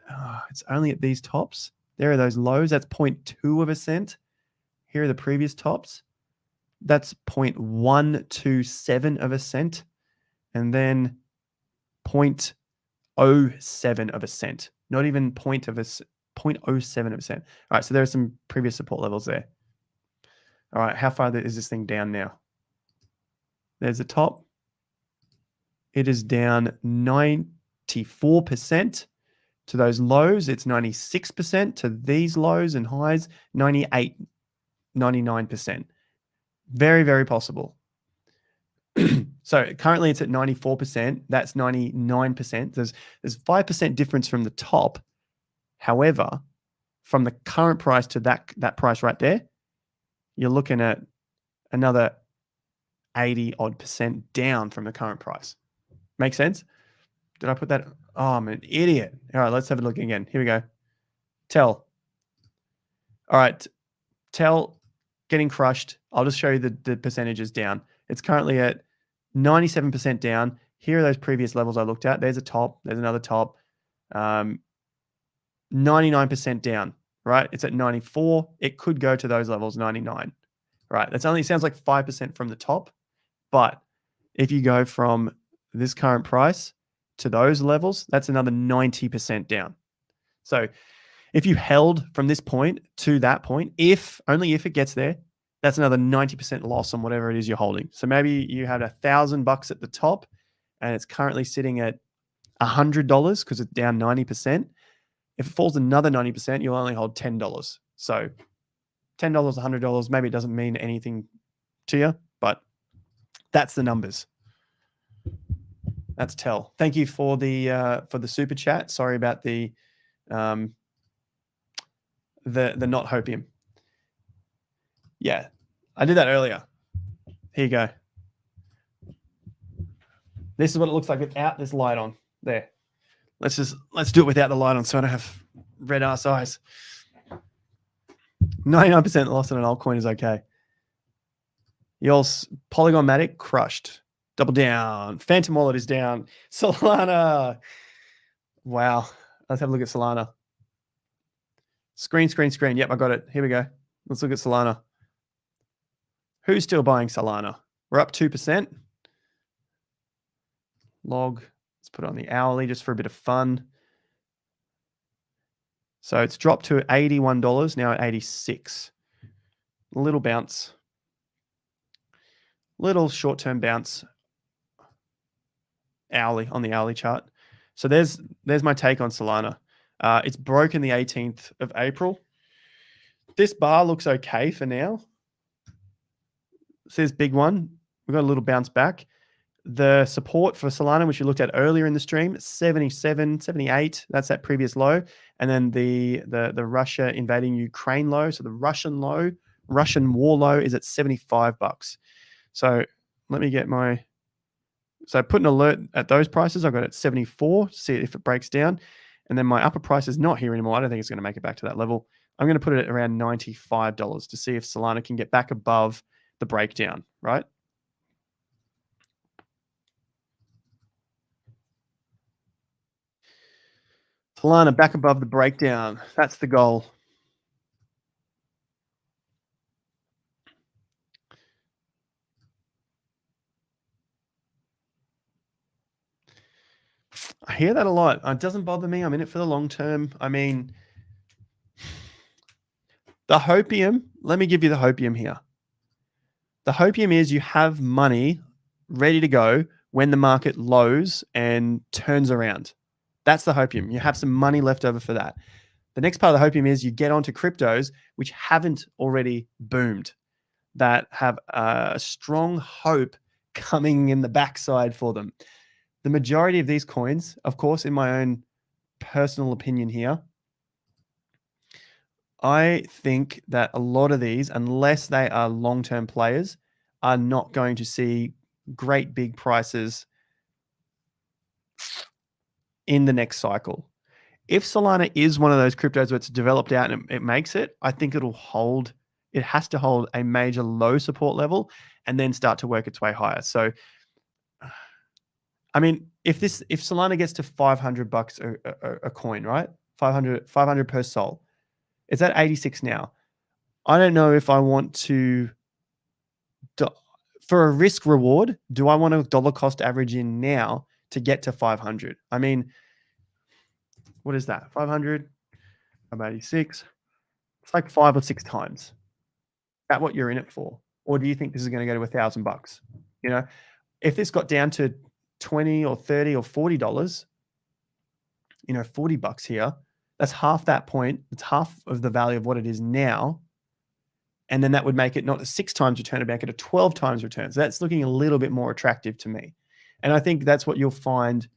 A: Oh, it's only at these tops. There are those lows. That's 0.2 of a cent. Here are the previous tops. That's 0.127 of a cent. And then 0.07 of a cent. Not even 0.07 of a cent. All right, so there are some previous support levels there. All right, how far is this thing down now? There's the top. It is down 94% to those lows. It's 96% to these lows and highs, 98, 99%. Very, very possible. So currently it's at 94%. That's 99%. There's 5% difference from the top. However, from the current price to that price right there, you're looking at another 80 odd % down from the current price. Make sense? Did I put that? Oh, I'm an idiot. All right, let's have a look again. Here we go. Tell. All right. Tell getting crushed. I'll just show you the percentages down. It's currently at 97% down. Here are those previous levels I looked at. There's a top. There's another top. 99% down, right? It's at 94. It could go to those levels, 99, right? That's only sounds like 5% from the top. But if you go from this current price to those levels, that's another 90% down. So if you held from this point to that point, only if it gets there, that's another 90% loss on whatever it is you're holding. So maybe you had $1,000 at the top and it's currently sitting at $100 because it's down 90%. If it falls another 90%, you'll only hold $10. So $10, $100, maybe it doesn't mean anything to you, but that's the numbers. That's tell. Thank you for the super chat. Sorry about the not Hopium. Yeah, I did that earlier. Here you go. This is what it looks like without this light on. There. Let's do it without the light on so I don't have red ass eyes. 99% loss on an altcoin is okay. Y'all's Polygon MATIC crushed. Double down. Phantom Wallet is down. Solana. Wow. Let's have a look at Solana. Screen. Yep, I got it. Here we go. Let's look at Solana. Who's still buying Solana? We're up 2%. Log. Let's put it on the hourly just for a bit of fun. So it's dropped to $81, now at 86. A little bounce. Little short-term bounce. Hourly, on the hourly chart. So there's my take on Solana. It's broken the 18th of April. This bar looks okay for now. See this big one? We've got a little bounce back. The support for Solana, which we looked at earlier in the stream, 77, 78. That's that previous low. And then the Russia invading Ukraine low. So the Russian war low is at $75. So let me get my... So I put an alert at those prices. I got it at 74, see if it breaks down. And then my upper price is not here anymore. I don't think it's going to make it back to that level. I'm going to put it at around $95 to see if Solana can get back above the breakdown, right? Solana back above the breakdown. That's the goal. I hear that a lot. It doesn't bother me. I'm in it for the long term. I mean, the Hopium, let me give you the Hopium here. The Hopium is you have money ready to go when the market lows and turns around. That's the Hopium. You have some money left over for that. The next part of the Hopium is you get onto cryptos which haven't already boomed, that have a strong hope coming in the backside for them. The majority of these coins, of course, in my own personal opinion here, I think that a lot of these, unless they are long-term players, are not going to see great big prices in the next cycle. If Solana is one of those cryptos where it's developed out and it makes it, I think it'll hold. It has to hold a major low support level and then start to work its way higher. So, I mean, if Solana gets to $500 a coin, right? 500 per sol. It's at 86 now. I don't know if I want to, for a risk reward, do I want to dollar cost average in now to get to 500? I mean, what is that? 500, I'm 86. It's like 5 or 6 times. Is that what you're in it for? Or do you think this is going to go to $1,000? You know, if this got down to 20 or 30 or $40, you know, $40 here, that's half that point. It's half of the value of what it is now. And then that would make it not a 6 times return, it'd make it a 12 times return. So that's looking a little bit more attractive to me. And I think that's what you'll find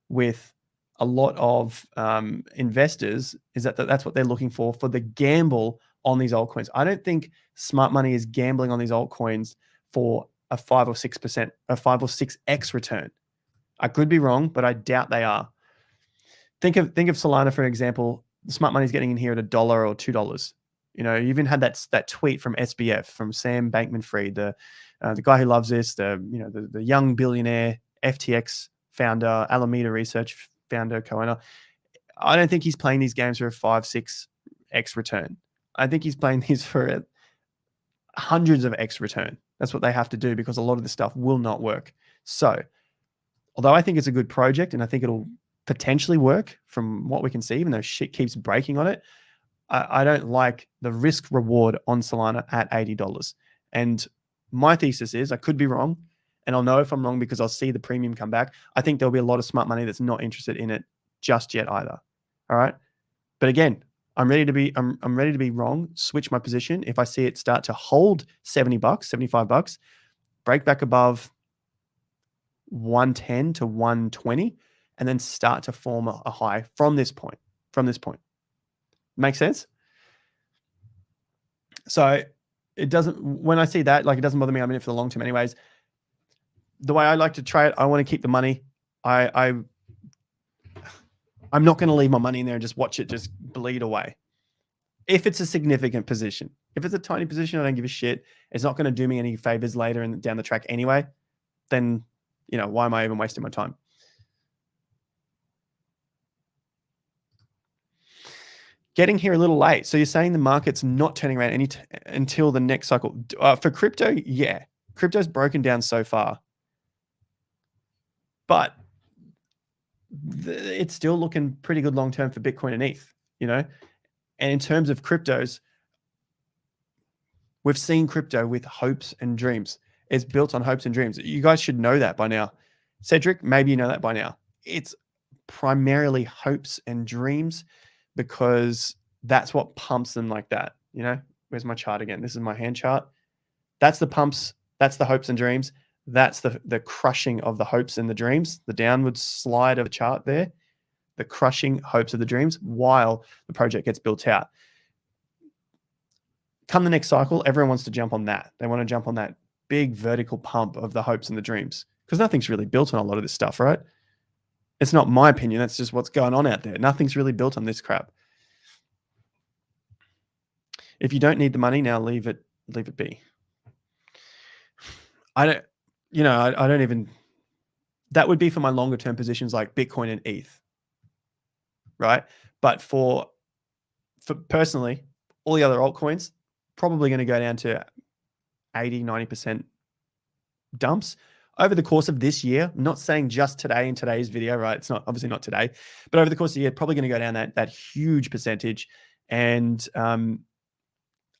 A: with a lot of investors, is that that's what they're looking for the gamble on these altcoins. I don't think smart money is gambling on these altcoins for a 5 or 6%, a 5 or 6x return. I could be wrong, but I doubt they are. Think of Solana, for example. Smart money is getting in here at $1 or $2. You know, you even had that tweet from SBF, from Sam Bankman-Fried, the guy who loves this, the young billionaire FTX founder, Alameda Research founder, co-owner. I don't think he's playing these games for a 5, 6x return. I think he's playing these for hundreds of X return. That's what they have to do, because a lot of this stuff will not work. So, although I think it's a good project and I think it'll potentially work from what we can see, even though shit keeps breaking on it. I don't like the risk reward on Solana at $80. And my thesis is, I could be wrong, and I'll know if I'm wrong because I'll see the premium come back. I think there'll be a lot of smart money that's not interested in it just yet either. All right. But again, I'm ready to be wrong, switch my position. If I see it start to hold $70, $75, break back above 110 to 120, and then start to form a high from this point. Make sense? So it doesn't, when I see that, like, it doesn't bother me. I'm in it for the long term anyways. The way I like to trade, I want to keep the money. I'm not going to leave my money in there and just watch it just bleed away. If it's a significant position, if it's a tiny position, I don't give a shit. It's not going to do me any favors later and down the track anyway. Then, why am I even wasting my time? Getting here a little late. So you're saying the market's not turning around until the next cycle. For crypto, yeah. Crypto's broken down so far. But it's still looking pretty good long-term for Bitcoin and ETH, And in terms of cryptos, we've seen crypto with hopes and dreams. It's built on hopes and dreams. You guys should know that by now. Cedric, maybe you know that by now. It's primarily hopes and dreams because that's what pumps them like that. Where's my chart again? This is my hand chart. That's the pumps. That's the hopes and dreams. That's the crushing of the hopes and the dreams, the downward slide of the chart there, the crushing hopes of the dreams while the project gets built out. Come the next cycle, everyone wants to jump on that. They want to jump on that big vertical pump of the hopes and the dreams because nothing's really built on a lot of this stuff, right? It's not my opinion. That's just what's going on out there. Nothing's really built on this crap. If you don't need the money now, leave it be. I don't even, that would be for my longer term positions like Bitcoin and ETH, right? But for personally, all the other altcoins, probably going to go down to 80, 90% dumps over the course of this year. I'm not saying just today in today's video, right? It's not obviously not today, but over the course of the year, probably going to go down that huge percentage. And I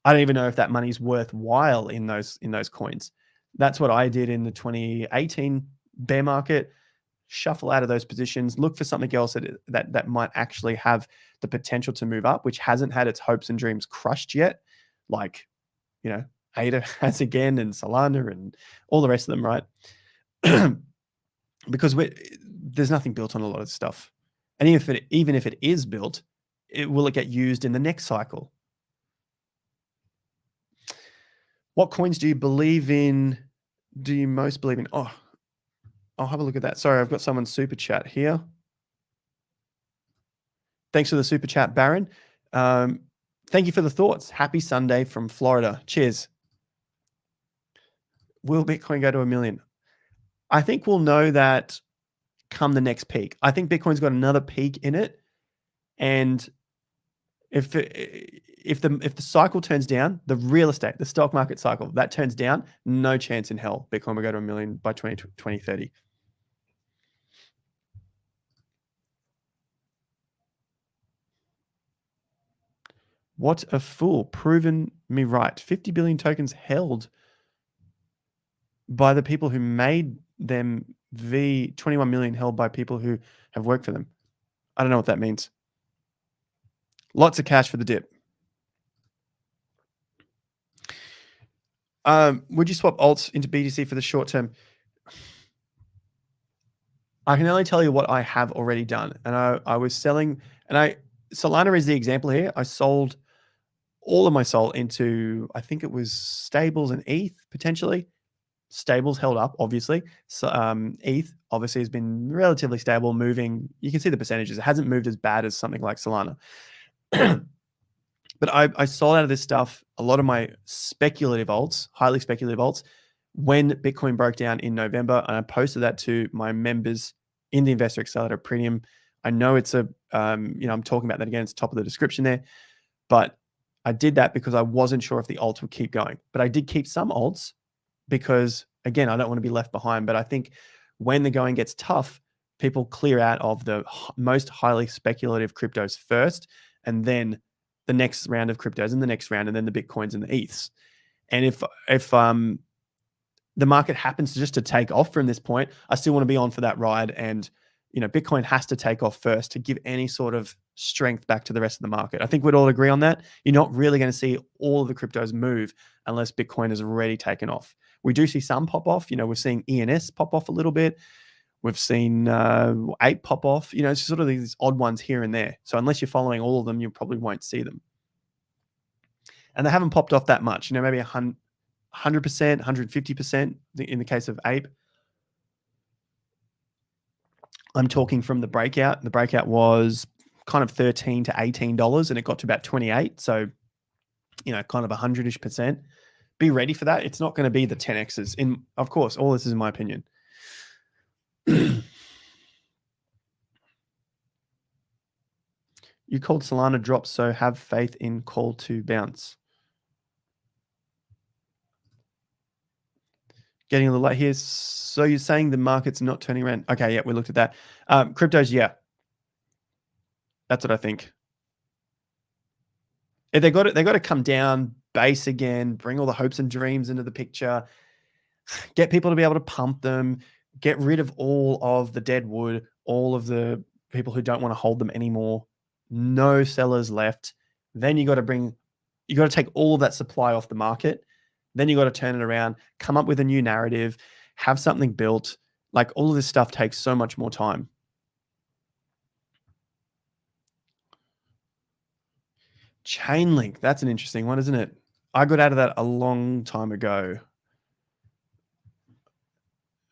A: don't even know if that money's worthwhile in those coins. That's what I did in the 2018 bear market. Shuffle out of those positions, look for something else that might actually have the potential to move up, which hasn't had its hopes and dreams crushed yet. Like, ADA has again, and Solana and all the rest of them, right? Because there's nothing built on a lot of stuff. And even if it is built, will it get used in the next cycle? What coins do you believe in? Do you most believe in? Oh, I'll have a look at that. Sorry, I've got someone's super chat here. Thanks for the super chat, Baron. Thank you for the thoughts. Happy Sunday from Florida. Cheers. Will Bitcoin go to 1 million? I think we'll know that come the next peak. I think Bitcoin's got another peak in it. And if the cycle turns down, the real estate, the stock market cycle, that turns down, no chance in hell Bitcoin will go to 1 million by 2030. What a fool. Proven me right. 50 billion tokens held by the people who made them. 21 million held by people who have worked for them. I don't know what that means. Lots of cash for the dip. Would you swap alts into BTC for the short term? I can only tell you what I have already done. And I was selling, and Solana is the example here. I sold all of my SOL into, I think it was Stables and ETH potentially. Stables held up, obviously. So ETH obviously has been relatively stable, moving. You can see the percentages. It hasn't moved as bad as something like Solana. But I sold out of this stuff, a lot of my speculative alts, highly speculative alts, when Bitcoin broke down in November, and I posted that to my members in the Investor Accelerator Premium. I know it's I'm talking about that again. It's top of the description there, but I did that because I wasn't sure if the alts would keep going. But I did keep some alts because, again, I don't want to be left behind. But I think when the going gets tough, people clear out of the most highly speculative cryptos first, and then the next round of cryptos and the next round, and then the Bitcoins and the ETHs. And if the market happens just to take off from this point, I still want to be on for that ride. And, Bitcoin has to take off first to give any sort of strength back to the rest of the market. I think we'd all agree on that. You're not really going to see all of the cryptos move unless Bitcoin has already taken off. We do see some pop off. We're seeing ENS pop off a little bit. We've seen Ape pop off. It's sort of these odd ones here and there. So unless you're following all of them, you probably won't see them. And they haven't popped off that much. Maybe 100%, 150% in the case of Ape. I'm talking from the breakout. The breakout was kind of $13 to $18, and it got to about 28. So, kind of 100-ish%. Be ready for that. It's not going to be the 10x's. Of course, all this is in my opinion. You called Solana drop, so have faith in call to bounce. Getting a little late here. So you're saying the market's not turning around? Okay, yeah, we looked at that. Cryptos, yeah. That's what I think. If they got to come down, base again, bring all the hopes and dreams into the picture, get people to be able to pump them, get rid of all of the dead wood, all of the people who don't want to hold them anymore. No sellers left. Then you got to take all of that supply off the market. Then you got to turn it around, come up with a new narrative, have something built. Like, all of this stuff takes so much more time. Chainlink, that's an interesting one, isn't it? I got out of that a long time ago.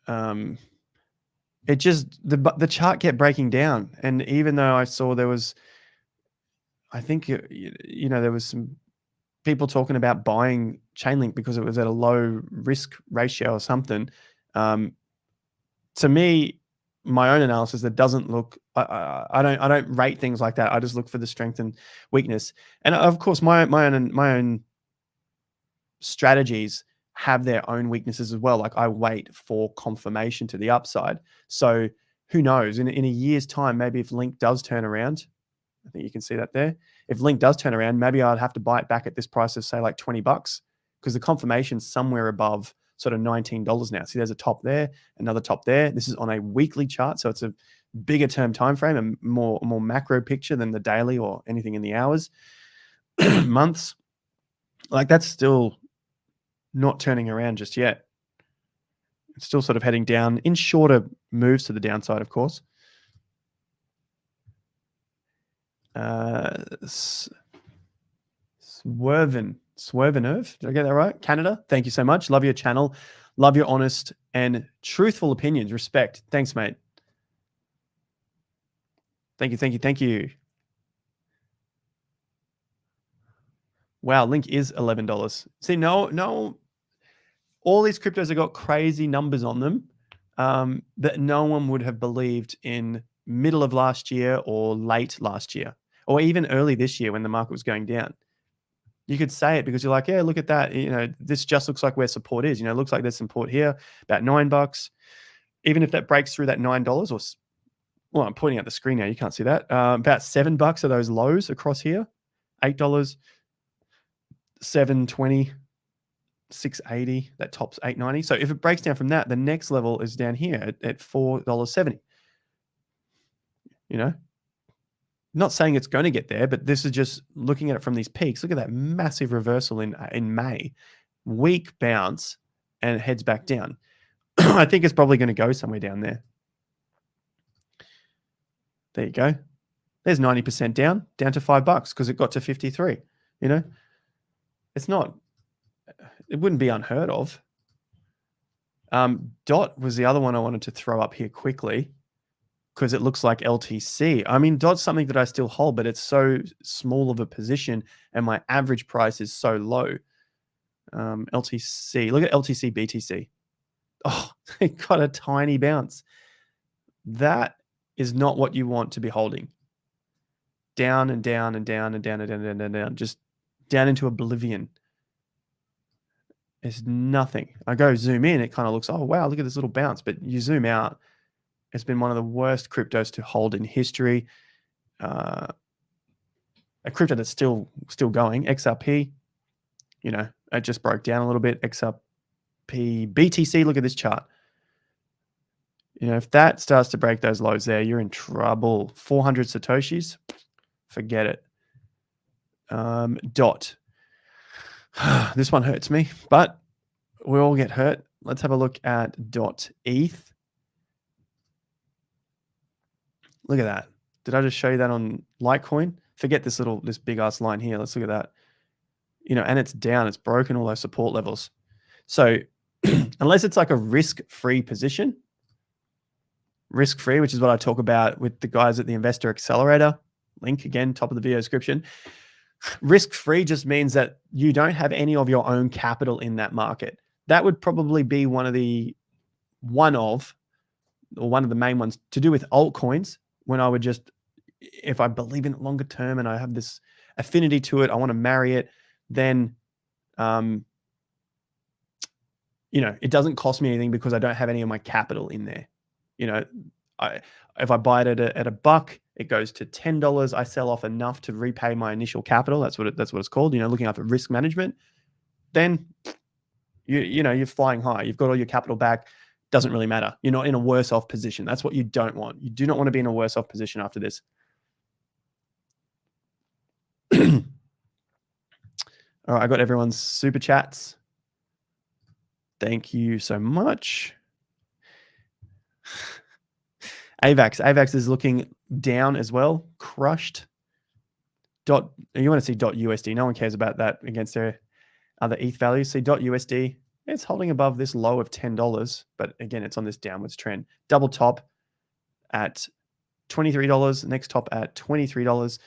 A: It just, the chart kept breaking down. And even though I saw there was, I think, there was some people talking about buying Chainlink because it was at a low risk ratio or something. To me, my own analysis, that doesn't look. I don't rate things like that. I just look for the strength and weakness. And of course, my own strategies have their own weaknesses as well. Like, I wait for confirmation to the upside. So who knows? In a year's time, maybe if Link does turn around, I think you can see that there. If Link does turn around, maybe I'd have to buy it back at this price of, say, like $20, because the confirmation's somewhere above sort of $19 now. See, there's a top there, another top there. This is on a weekly chart, so it's a bigger term time frame, and more macro picture than the daily or anything in the hours, months. Like, that's still not turning around just yet. It's still sort of heading down in shorter moves to the downside, of course. Swervenerve, did I get that right? Canada, thank you so much. Love your channel. Love your honest and truthful opinions. Respect. Thanks, mate. Thank you. Wow, Link is $11. See, no, all these cryptos have got crazy numbers on them that no one would have believed in middle of last year or late last year, or even early this year when the market was going down. You could say it because you're like, yeah, look at that. This just looks like where support is. It looks like there's support here, about $9. Even if that breaks through that $9, or, well, I'm pointing at the screen now, you can't see that. About $7 are those lows across here. $8, $7.20, $6.80. That tops $8.90. So if it breaks down from that, the next level is down here at $4.70. Not saying it's going to get there, but this is just looking at it from these peaks. Look at that massive reversal in May. Weak bounce, and it heads back down. I think it's probably going to go somewhere down there. There you go. There's 90% down to $5 because it got to 53. It's not, it wouldn't be unheard of. DOT was the other one I wanted to throw up here quickly, because it looks like LTC. I mean, DOT's something that I still hold, but it's so small of a position and my average price is so low. LTC, look at LTC BTC. Oh, it got a tiny bounce. That is not what you want to be holding. Down and down and down and down and down and down and down, just down into oblivion. It's nothing. I go zoom in, it kind of looks, oh, wow, look at this little bounce. But you zoom out, It's been one of the worst cryptos to hold in history. A crypto that's still going, XRP, it just broke down a little bit. XRP, BTC, look at this chart. If that starts to break those lows there, you're in trouble. 400 Satoshis, forget it. DOT. This one hurts me, but we all get hurt. Let's have a look at DOT ETH. Look at that. Did I just show you that on Litecoin? Forget this big ass line here. Let's look at that. And it's down. It's broken all those support levels. So unless it's like a risk-free position, risk-free, which is what I talk about with the guys at the Investor Accelerator, link again, top of the video description. Risk-free just means that you don't have any of your own capital in that market. That would probably be one of the main ones to do with altcoins, when I would just, if I believe in it longer term and I have this affinity to it, I want to marry it, then, it doesn't cost me anything because I don't have any of my capital in there. If I buy it at a buck, it goes to $10. I sell off enough to repay my initial capital. That's what it's called. Looking after risk management. Then you're flying high. You've got all your capital back. Doesn't really matter. You're not in a worse off position. That's what you don't want. You do not want to be in a worse off position after this. All right, I got everyone's super chats. Thank you so much. AVAX is looking down as well, crushed. You want to see .USD. No one cares about that against their other ETH values. See .USD, it's holding above this low of $10, but again, it's on this downwards trend. Double top at $23, next top at $23.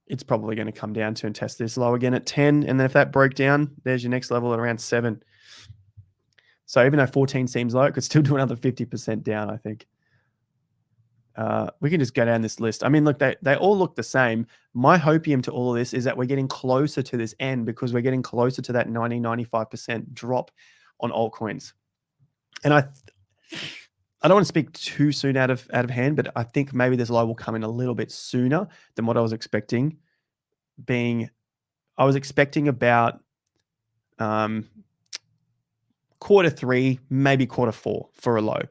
A: It's probably going to come down to and test this low again at 10. And then if that broke down, there's your next level at around 7. So even though 14 seems low, it could still do another 50% down, I think. We can just go down this list. I mean, look, they all look the same. My hopium to all of this is that we're getting closer to this end because we're getting closer to that 90-95% drop on altcoins. And I don't want to speak too soon out of hand, but I think maybe this low will come in a little bit sooner than what I was expecting. I was expecting about Q3, maybe Q4 for a low.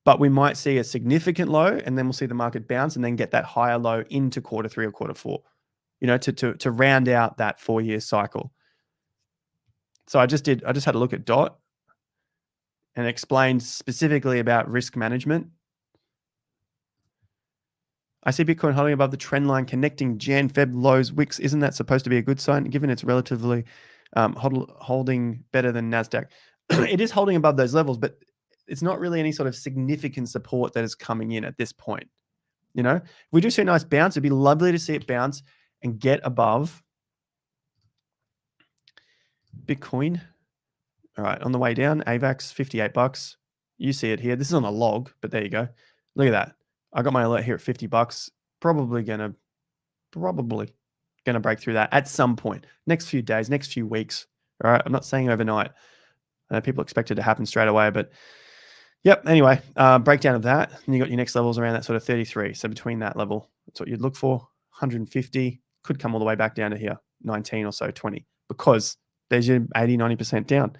A: But we might see a significant low, and then we'll see the market bounce and then get that higher low into Q3 or Q4, to round out that 4-year cycle. So I just had a look at DOT and explained specifically about risk management. I see Bitcoin holding above the trend line, connecting Jan, Feb lows, wicks. Isn't that supposed to be a good sign, given it's relatively holding better than NASDAQ? It is holding above those levels, but it's not really any sort of significant support that is coming in at this point. If we do see a nice bounce, it'd be lovely to see it bounce and get above Bitcoin. All right, on the way down, AVAX, $58. You see it here. This is on a log, but there you go. Look at that. I got my alert here at $50. Probably gonna break through that at some point. Next few days, next few weeks. All right, I'm not saying overnight. I know people expect it to happen straight away, but yep. Anyway, breakdown of that. And you got your next levels around that sort of 33. So between that level, that's what you'd look for. 150 could come all the way back down to here, 19 or so, 20, because there's your 80, 90% down.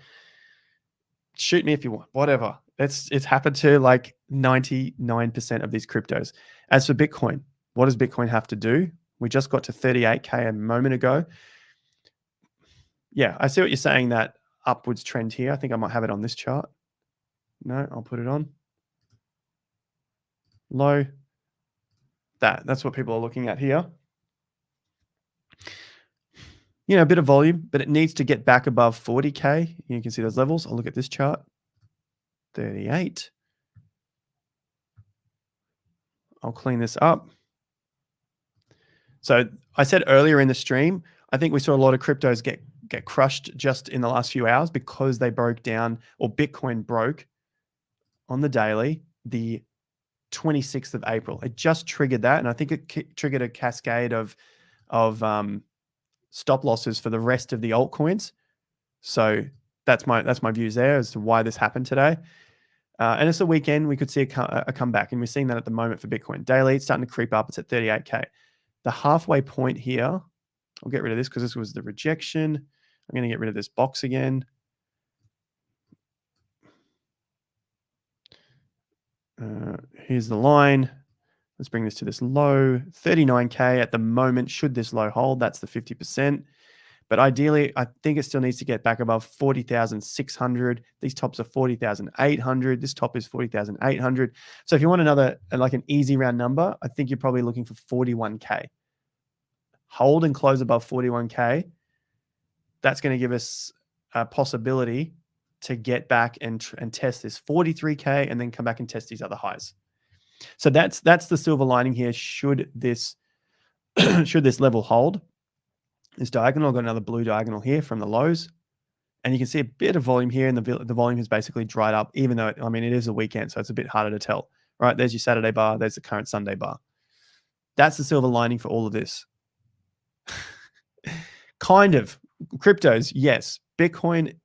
A: Shoot me if you want, whatever. It's happened to like 99% of these cryptos. As for Bitcoin, what does Bitcoin have to do? We just got to 38K a moment ago. Yeah, I see what you're saying, that upwards trend here. I think I might have it on this chart. No, I'll put it on. Low. That's what people are looking at here. A bit of volume, but it needs to get back above 40K. You can see those levels. I'll look at this chart. 38. I'll clean this up. So I said earlier in the stream, I think we saw a lot of cryptos get crushed just in the last few hours because they broke down, or Bitcoin broke on the daily, the 26th of April. It just triggered that, and I think it triggered a cascade of stop losses for the rest of the altcoins. So that's my views there as to why this happened today. And it's a weekend, we could see a comeback, and we're seeing that at the moment for Bitcoin. Daily, it's starting to creep up. It's at 38K. The halfway point here, I'll get rid of this because this was the rejection. I'm going to get rid of this box again. Here's the line. Let's bring this to this low, 39K at the moment. Should this low hold, that's the 50%. But ideally, I think it still needs to get back above 40,600. These tops are 40,800. This top is 40,800. So if you want another, like an easy round number, I think you're probably looking for 41K. Hold and close above 41K. That's going to give us a possibility to get back and test this 43K and then come back and test these other highs. So that's the silver lining here. Should this level hold, this diagonal, I've got another blue diagonal here from the lows, and you can see a bit of volume here, and the volume has basically dried up, even though, I mean, it is a weekend, so it's a bit harder to tell. Right, there's your Saturday bar, there's the current Sunday bar. That's the silver lining for all of this. Kind of. Cryptos, yes. Bitcoin,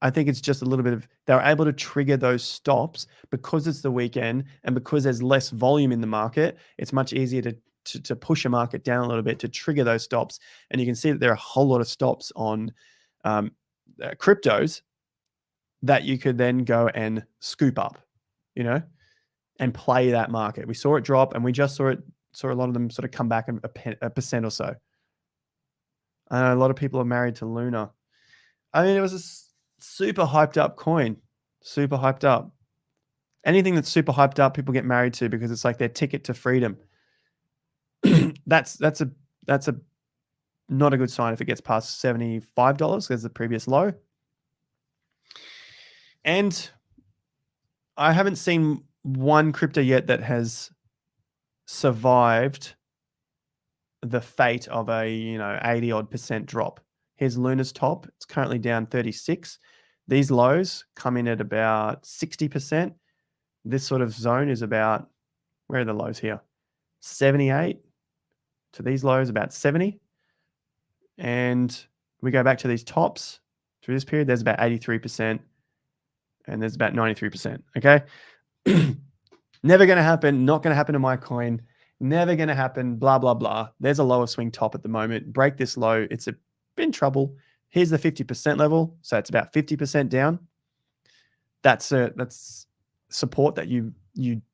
A: I think it's just a little bit of, they're able to trigger those stops because it's the weekend and because there's less volume in the market. It's much easier to push a market down a little bit to trigger those stops. And you can see that there are a whole lot of stops on cryptos that you could then go and scoop up, you know, and play that market. We saw it drop, and we just saw a lot of them sort of come back a percent or so. I know a lot of people are married to Luna. I mean, it was a super hyped up coin, super hyped up. Anything that's super hyped up, people get married to because it's like their ticket to freedom. That's a not a good sign if it gets past $75 as the previous low. And I haven't seen one crypto yet that has survived the fate of a 80 odd % drop. Here's Luna's top. It's currently down 36. These lows come in at about 60%. This sort of zone is about, where are the lows here? 78 to these lows, about 70. And we go back to these tops through this period, there's about 83%, and there's about 93%. Okay. Never going to happen. Not going to happen to my coin. Never going to happen. Blah, blah, blah. There's a lower swing top at the moment. Break this low. It's in trouble. Here's the 50% level. So it's about 50% down. That's support that you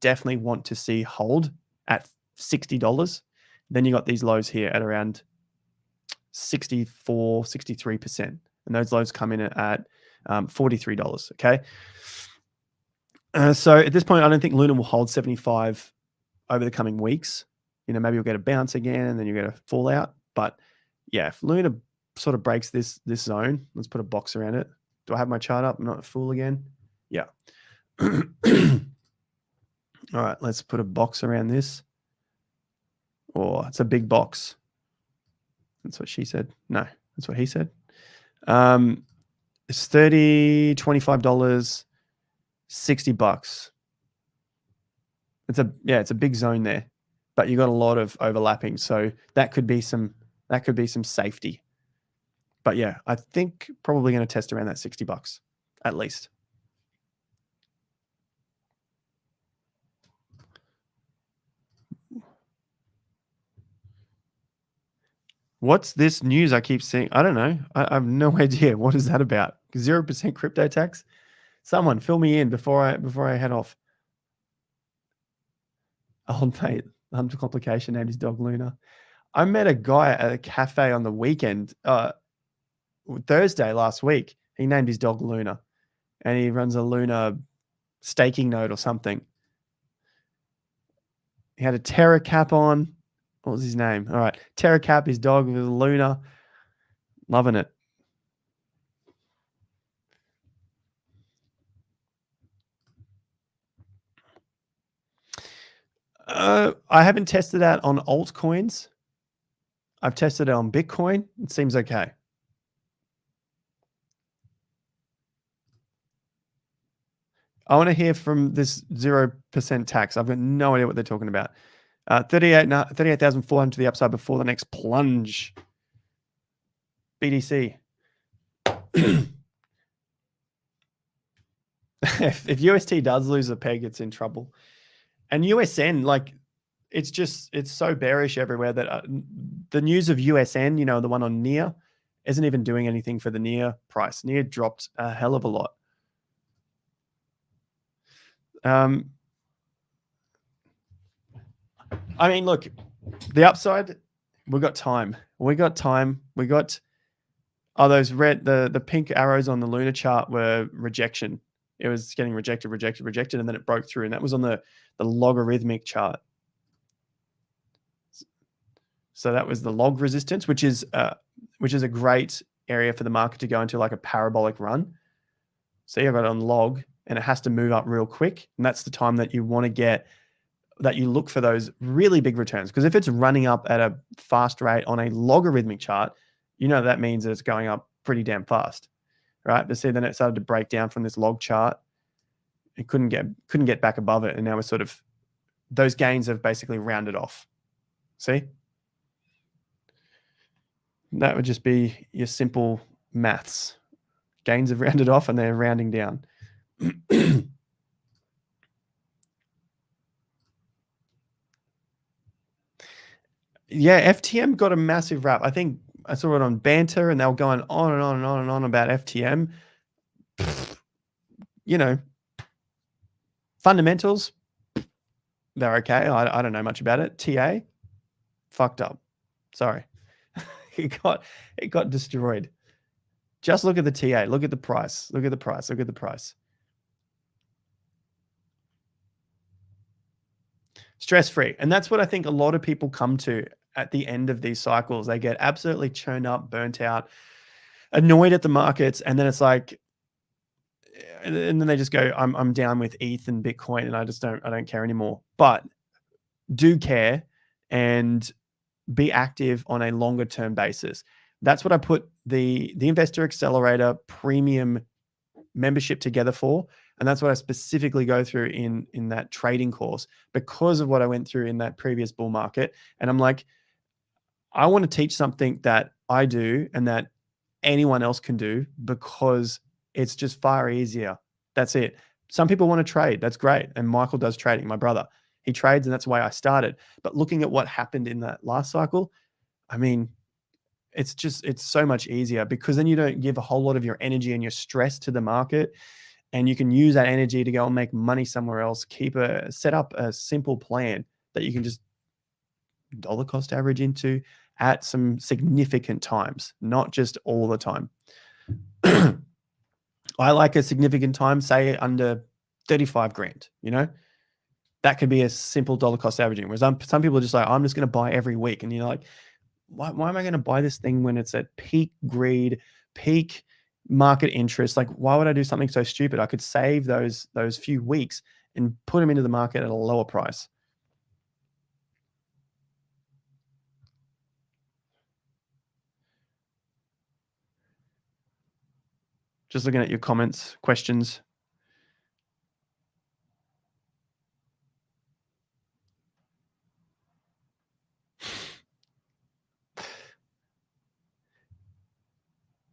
A: definitely want to see hold at $60. Then you got these lows here at around 64, 63%. And those lows come in at $43. Okay. So at this point, I don't think Luna will hold 75 over the coming weeks. Maybe you'll get a bounce again and then you get a fallout. But yeah, if Luna sort of breaks this zone, let's put a box around it. Do I have my chart up? I'm not a fool again. Yeah. All right, let's put a box around this. Oh, it's a big box. That's what she said. No, that's what he said. It's $30, $25, $60. It's a big zone there, but you got a lot of overlapping. So that could be some safety. But yeah, I think probably going to test around that $60 at least. What's this news I keep seeing? I don't know. I have no idea. What is that about? 0% crypto tax? Someone fill me in before I head off. Old mate, under complication, named his dog Luna. I met a guy at a cafe on the weekend, Thursday last week. He named his dog Luna, and he runs a Luna staking node or something. He had a Terra cap on. What was his name? All right. Terra cap, his dog with Luna. Loving it. I haven't tested that on altcoins. I've tested it on Bitcoin. It seems okay. I want to hear from this 0% tax. I've got no idea what they're talking about. 38,400 to the upside before the next plunge. BDC. if UST does lose a peg, it's in trouble. And USN, like, it's so bearish everywhere that the news of USN, the one on near, isn't even doing anything for the near price. Near dropped a hell of a lot. I mean, look, the upside, we got time. We got those red, the pink arrows on the lunar chart were rejection. It was getting rejected, and then it broke through, and that was on the logarithmic chart. So that was the log resistance, which is a great area for the market to go into, like a parabolic run. So you've got it on log, and it has to move up real quick, and that's the time that you want to get, that you look for those really big returns. Because if it's running up at a fast rate on a logarithmic chart, that means that it's going up pretty damn fast, right? But see, then it started to break down from this log chart. It couldn't get back above it, and now we're sort of, those gains have basically rounded off. See? That would just be your simple maths. Gains have rounded off and they're rounding down. Yeah, FTM got a massive rap. I think I saw it on Banter, and they were going on and on and on and on about FTM. Fundamentals, they're okay. I don't know much about it. TA, fucked up. Sorry. It got destroyed. Just look at the TA. Look at the price. Look at the price. Look at the price. Stress-free. And that's what I think a lot of people come to at the end of these cycles. They get absolutely churned up, burnt out, annoyed at the markets, and then it's like, and then they just go, I'm down with ETH and Bitcoin, and I don't care anymore. But do care and be active on a longer term basis. That's what I put the Investor Accelerator Premium membership together for. And that's what I specifically go through in that trading course, because of what I went through in that previous bull market. And I'm like, I want to teach something that I do and that anyone else can do, because it's just far easier. That's it. Some people want to trade. That's great. And Michael does trading, my brother. He trades, and that's why I started. But looking at what happened in that last cycle, I mean, it's so much easier, because then you don't give a whole lot of your energy and your stress to the market, and you can use that energy to go and make money somewhere else. Set up a simple plan that you can just dollar cost average into at some significant times, not just all the time. I like a significant time, say under 35 grand, that could be a simple dollar cost averaging. Whereas some people are just like, I'm just going to buy every week. And you're like, why am I going to buy this thing when it's at peak greed, peak market interest? Like, why would I do something so stupid? I could save those few weeks and put them into the market at a lower price. Just looking at your comments, questions.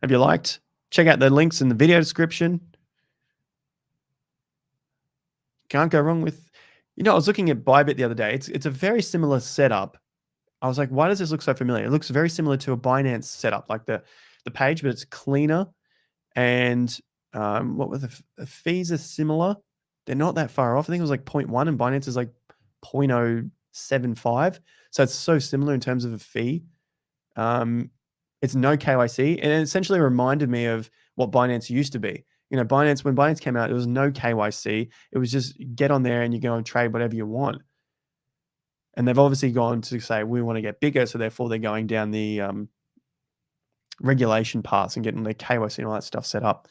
A: Have you liked? Check out the links in the video description. Can't go wrong with, I was looking at Bybit the other day. It's a very similar setup. I was like, why does this look so familiar? It looks very similar to a Binance setup, like the page, but it's cleaner. And what were the fees are similar. They're not that far off. I think it was like 0.1 and Binance is like 0.075. So it's so similar in terms of a fee. It's no KYC, and it essentially reminded me of what Binance used to be. Binance, when Binance came out, it was no KYC. It was just get on there and you go and trade whatever you want. And they've obviously gone to say, we want to get bigger. So therefore they're going down the regulation paths and getting their KYC and all that stuff set up.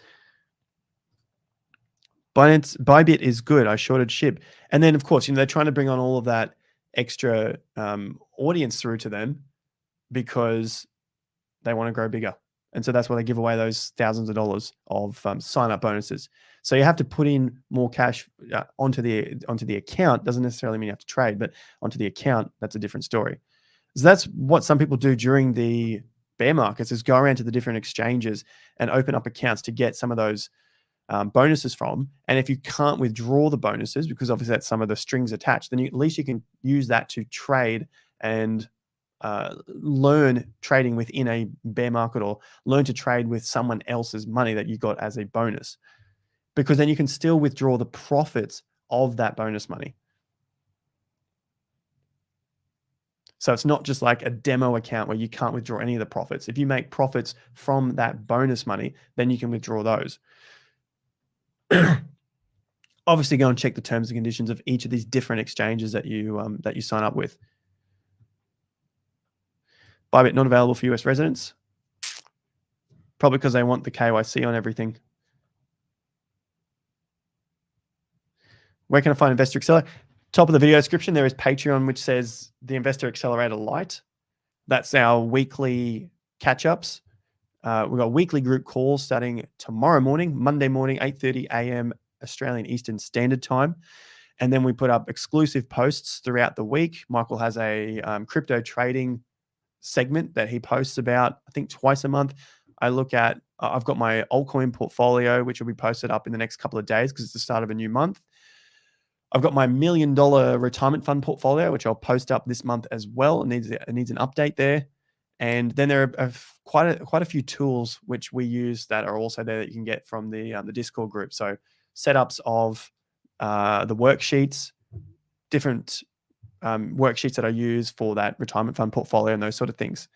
A: Bybit is good. I shorted SHIB. And then, of course, they're trying to bring on all of that extra audience through to them, because they want to grow bigger. And so that's why they give away those thousands of dollars of sign-up bonuses. So you have to put in more cash onto the account. Doesn't necessarily mean you have to trade, but onto the account, that's a different story. So that's what some people do during the bear markets, is go around to the different exchanges and open up accounts to get some of those bonuses from. And if you can't withdraw the bonuses, because obviously that's some of the strings attached, then at least you can use that to trade and learn trading within a bear market, or learn to trade with someone else's money that you got as a bonus, because then you can still withdraw the profits of that bonus money. So it's not just like a demo account where you can't withdraw any of the profits. If you make profits from that bonus money, then you can withdraw those. Obviously, go and check the terms and conditions of each of these different exchanges that you sign up with. Bybit not available for US residents, probably because they want the KYC on everything. Where can I find Investor Accelerator? Top of the video description, there is Patreon, which says the Investor Accelerator Lite. That's our weekly catch-ups. We've got weekly group calls starting tomorrow morning, Monday morning, 8:30 a.m. Australian Eastern Standard Time. And then we put up exclusive posts throughout the week. Michael has a crypto trading segment that he posts about, I think, twice a month. I look at, I've got my altcoin portfolio, which will be posted up in the next couple of days because it's the start of a new month. I've got my $1 million retirement fund portfolio, which I'll post up this month as well. It needs an update there. And then there are quite a few tools which we use that are also there that you can get from the Discord group. So setups of the worksheets, different worksheets that I use for that retirement fund portfolio and those sort of things.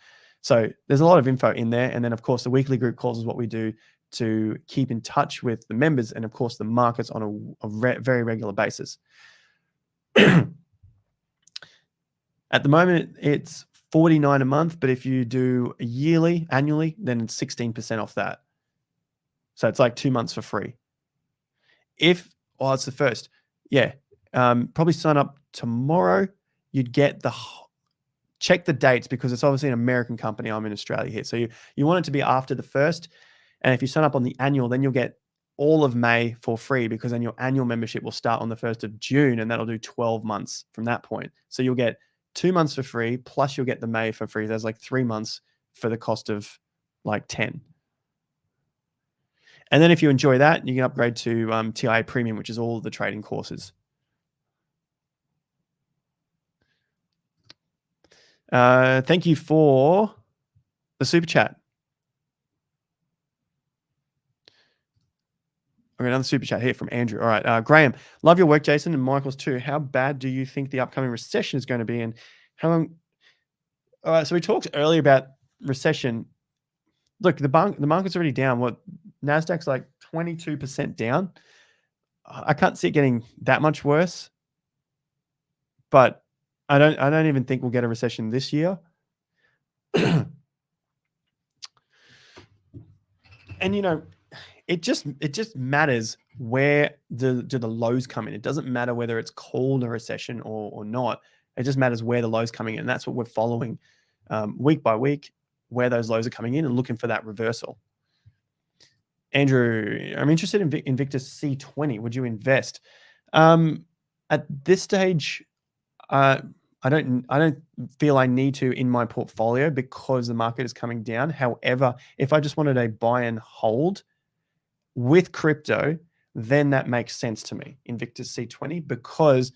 A: So there's a lot of info in there. And then, of course, the weekly group calls is what we do to keep in touch with the members and, of course, the markets on a very regular basis. At the moment, it's $49 a month, but if you do annually, then it's 16% off that. So it's like 2 months for free. It's the first. Yeah. Probably sign up tomorrow. You'd get check the dates, because it's obviously an American company. I'm in Australia here. So you want it to be after the 1st. And if you sign up on the annual, then you'll get all of May for free, because then your annual membership will start on the 1st of June, and that'll do 12 months from that point. So you'll get 2 months for free, plus you'll get the May for free. There's like 3 months for the cost of like 10. And then if you enjoy that, you can upgrade to TIA Premium, which is all the trading courses. Thank you for the super chat. I've got another super chat here from Andrew. All right. Graham, love your work, Jason, and Michael's too. How bad do you think the upcoming recession is going to be, and how long? All right. So we talked earlier about recession. Look, the market's already down. What, NASDAQ's like 22% down. I can't see it getting that much worse, but I don't even think we'll get a recession this year. And it just matters where do the lows come in. It doesn't matter whether it's called a recession or not. It just matters where the lows coming in. And that's what we're following week by week, where those lows are coming in and looking for that reversal. Andrew, I'm interested in Invictus C20. Would you invest? At this stage, I don't feel I need to in my portfolio because the market is coming down. However, if I just wanted a buy and hold with crypto, then that makes sense to me, Invictus C20, because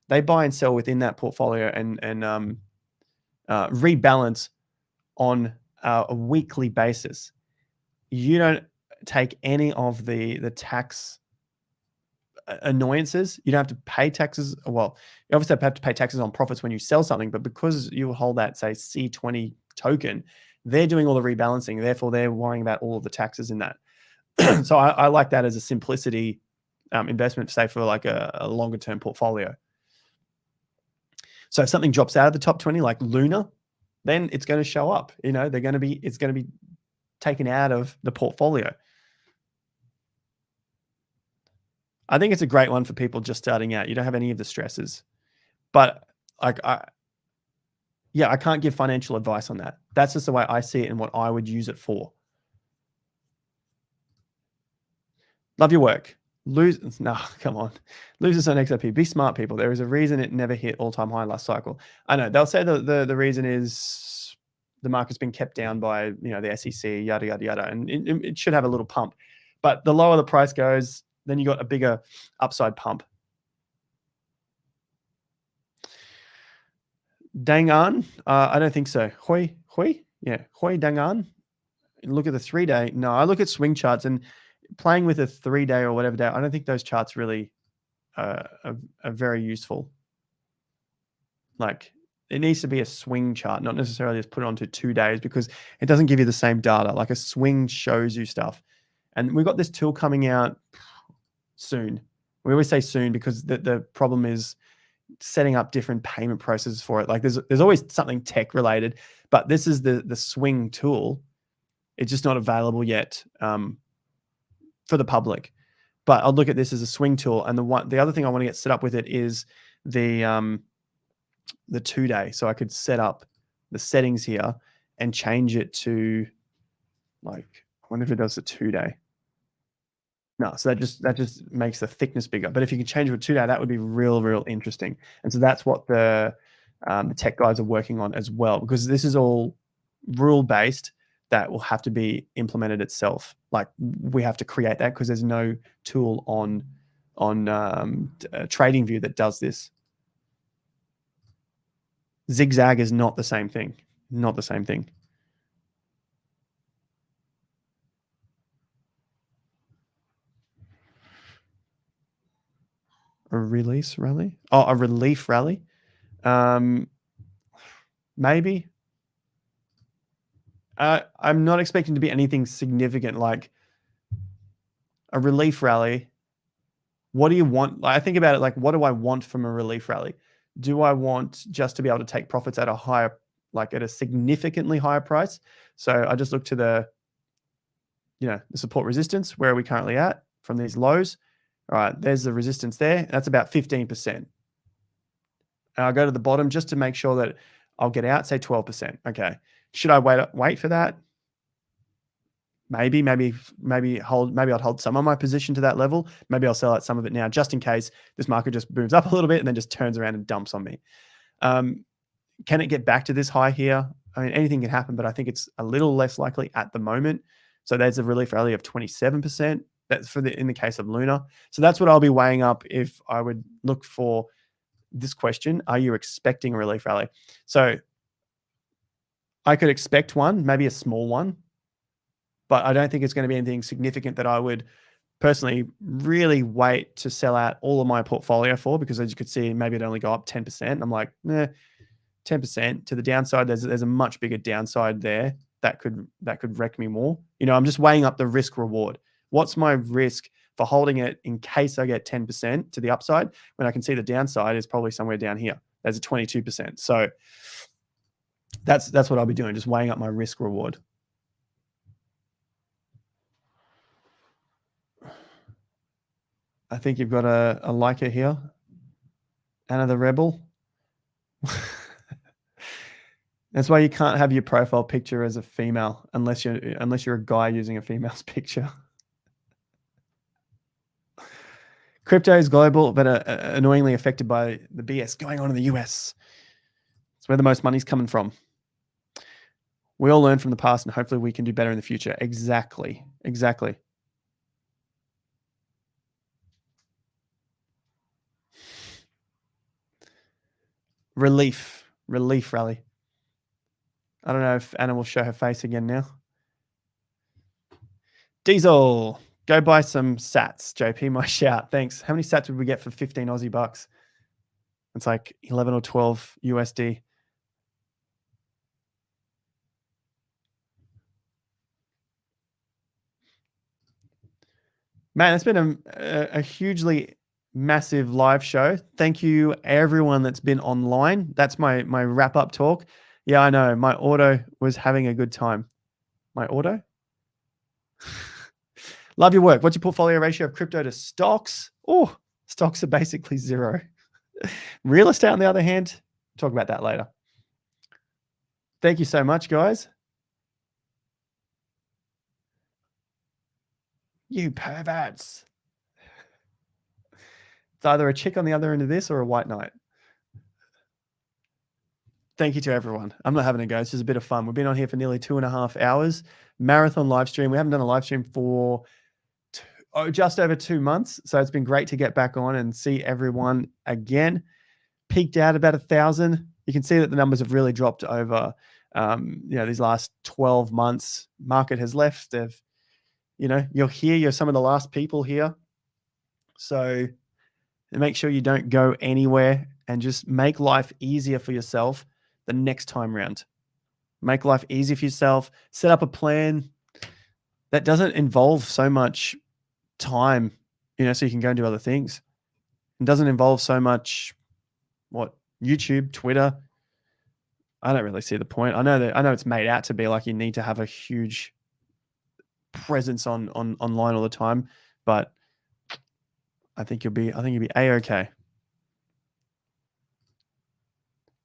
A: they buy and sell within that portfolio and rebalance on a weekly basis. You don't take any of the tax annoyances. You don't have to pay taxes. Well, you obviously have to pay taxes on profits when you sell something, but because you hold that, say, C20 token, they're doing all the rebalancing. Therefore, they're worrying about all of the taxes in that. So I like that as a simplicity investment, say, for like a longer term portfolio. So if something drops out of the top 20, like Luna, then it's going to show up. It's going to be taken out of the portfolio. I think it's a great one for people just starting out. You don't have any of the stresses, but I can't give financial advice on that. That's just the way I see it and what I would use it for. Love your work. No, come on. Losers on XRP. Be smart, people. There is a reason it never hit all-time high last cycle. I know they'll say the reason is the market's been kept down by the SEC, yada yada yada, and it should have a little pump. But the lower the price goes, then you got a bigger upside pump. Dangan, I don't think so. Hoi, yeah, Hoi Dangan. Look at the 3-day. No, I look at swing charts, and playing with a 3-day or whatever day, I don't think those charts really are very useful. Like, it needs to be a swing chart, not necessarily just put it onto 2 days, because it doesn't give you the same data. Like, a swing shows you stuff. And we've got this tool coming out soon. We always say soon because the problem is setting up different payment processes for it. Like, there's always something tech related, but this is the swing tool. It's just not available yet for the public. But I'll look at this as a swing tool. And the other thing I want to get set up with it is the 2-day. So I could set up the settings here and change it to, like, I wonder if it does the 2-day. No, so that just makes the thickness bigger. But if you can change it to 2-day, that would be real interesting. And so that's what the tech guys are working on as well, because this is all rule based that will have to be implemented itself. Like, we have to create that because there's no tool on TradingView that does this. Zigzag is not the same thing. Not the same thing. A release rally? Oh, a relief rally? Maybe. I'm not expecting to be anything significant, like a relief rally. What do you want? I think about it like, what do I want from a relief rally? Do I want just to be able to take profits at a higher, like at a significantly higher price? So I just look to the support resistance. Where are we currently at from these lows? All right, there's the resistance there. That's about 15%. And I'll go to the bottom just to make sure that I'll get out, say 12%. Okay. Should I wait for that? Maybe I'd hold some of my position to that level. Maybe I'll sell out some of it now, just in case this market just moves up a little bit and then just turns around and dumps on me. Can it get back to this high here? I mean, anything can happen, but I think it's a little less likely at the moment. So there's a relief rally of 27%. That's in the case of Luna. So that's what I'll be weighing up if I would look for this question. Are you expecting a relief rally? So I could expect one, maybe a small one, but I don't think it's going to be anything significant that I would personally really wait to sell out all of my portfolio for, because as you could see, maybe it'd only go up 10%. I'm like, 10% to the downside. There's a much bigger downside there that could wreck me more. I'm just weighing up the risk reward. What's my risk for holding it in case I get 10% to the upside, when I can see the downside is probably somewhere down here. There's a 22%. So that's what I'll be doing, just weighing up my risk reward. I think you've got a liker here. Anna the Rebel. That's why you can't have your profile picture as a female unless you're a guy using a female's picture. Crypto is global, but annoyingly affected by the BS going on in the US. It's where the most money's coming from. We all learn from the past, and hopefully we can do better in the future. Exactly. Relief rally. I don't know if Anna will show her face again now. Diesel, go buy some sats. JP, my shout. Thanks. How many sats would we get for 15 Aussie bucks? It's like 11 or 12 USD. Man, it's been a hugely massive live show. Thank you, everyone that's been online. That's my wrap-up talk. Yeah, I know. My auto was having a good time. My auto? Love your work. What's your portfolio ratio of crypto to stocks? Oh, stocks are basically zero. Real estate, on the other hand, talk about that later. Thank you so much, guys. You perverts. It's either a chick on the other end of this or a white knight. Thank you to everyone. I'm not having a go. It's just a bit of fun. We've been on here for nearly 2.5 hours. Marathon live stream. We haven't done a live stream for just over 2 months. So it's been great to get back on and see everyone again. Peaked out about 1,000. You can see that the numbers have really dropped over, these last 12 months. Market has left. You're here. You're some of the last people here. So make sure you don't go anywhere and just make life easier for yourself the next time round. Make life easy for yourself. Set up a plan that doesn't involve so much time, so you can go and do other things. It doesn't involve so much YouTube, Twitter. I don't really see the point. I know it's made out to be like you need to have a huge presence on online all the time, but I think you'll be A-okay.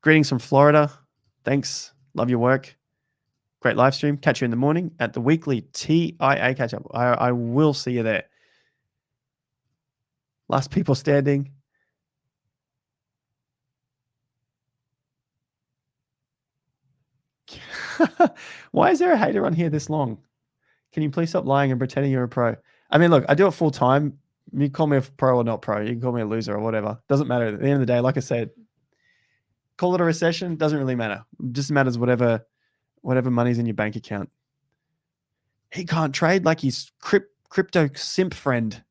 A: Greetings from Florida. Thanks. Love your work. Great live stream. Catch you in the morning at the weekly TIA catch up. I will see you there. Last people standing. Why is there a hater on here this long? Can you please stop lying and pretending you're a pro? I mean, look, I do it full time. You call me a pro or not pro. You can call me a loser or whatever. Doesn't matter. At the end of the day, like I said, call it a recession. Doesn't really matter. It just matters whatever money's in your bank account. He can't trade like he's crypto simp friend.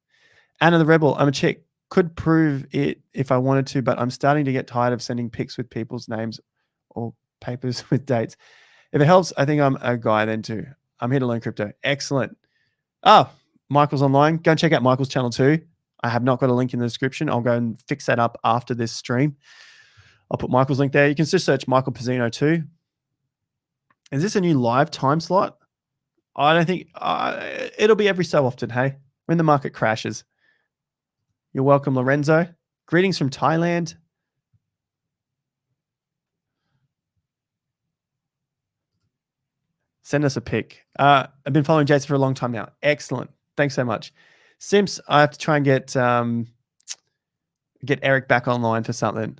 A: Anna the Rebel, I'm a chick. Could prove it if I wanted to, but I'm starting to get tired of sending pics with people's names or papers with dates. If it helps, I think I'm a guy then too. I'm here to learn crypto. Excellent. Oh, Michael's online. Go and check out Michael's channel too. I have not got a link in the description. I'll go and fix that up after this stream. I'll put Michael's link there. You can just search Michael Pizzino too. Is this a new live time slot? I don't think it'll be every so often, hey, when the market crashes. You're welcome, Lorenzo. Greetings from Thailand. Send us a pic. I've been following Jason for a long time now. Excellent. Thanks so much. Simps, I have to try and get Eric back online for something.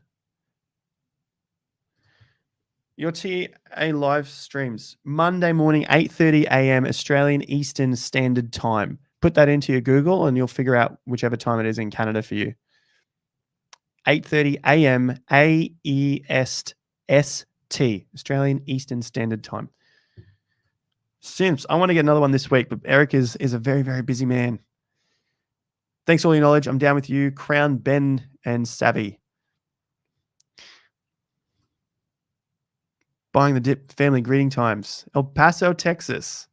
A: Your TA live streams Monday morning, 8:30 a.m. Australian Eastern Standard Time. Put that into your Google and you'll figure out whichever time it is in Canada for you. 8:30 a.m. AEST, Australian Eastern Standard Time. Simps, I want to get another one this week, but Eric is a very, very busy man. Thanks for all your knowledge. I'm down with you. Crown, Ben, and Savvy. Buying the dip, family greeting times. El Paso, Texas.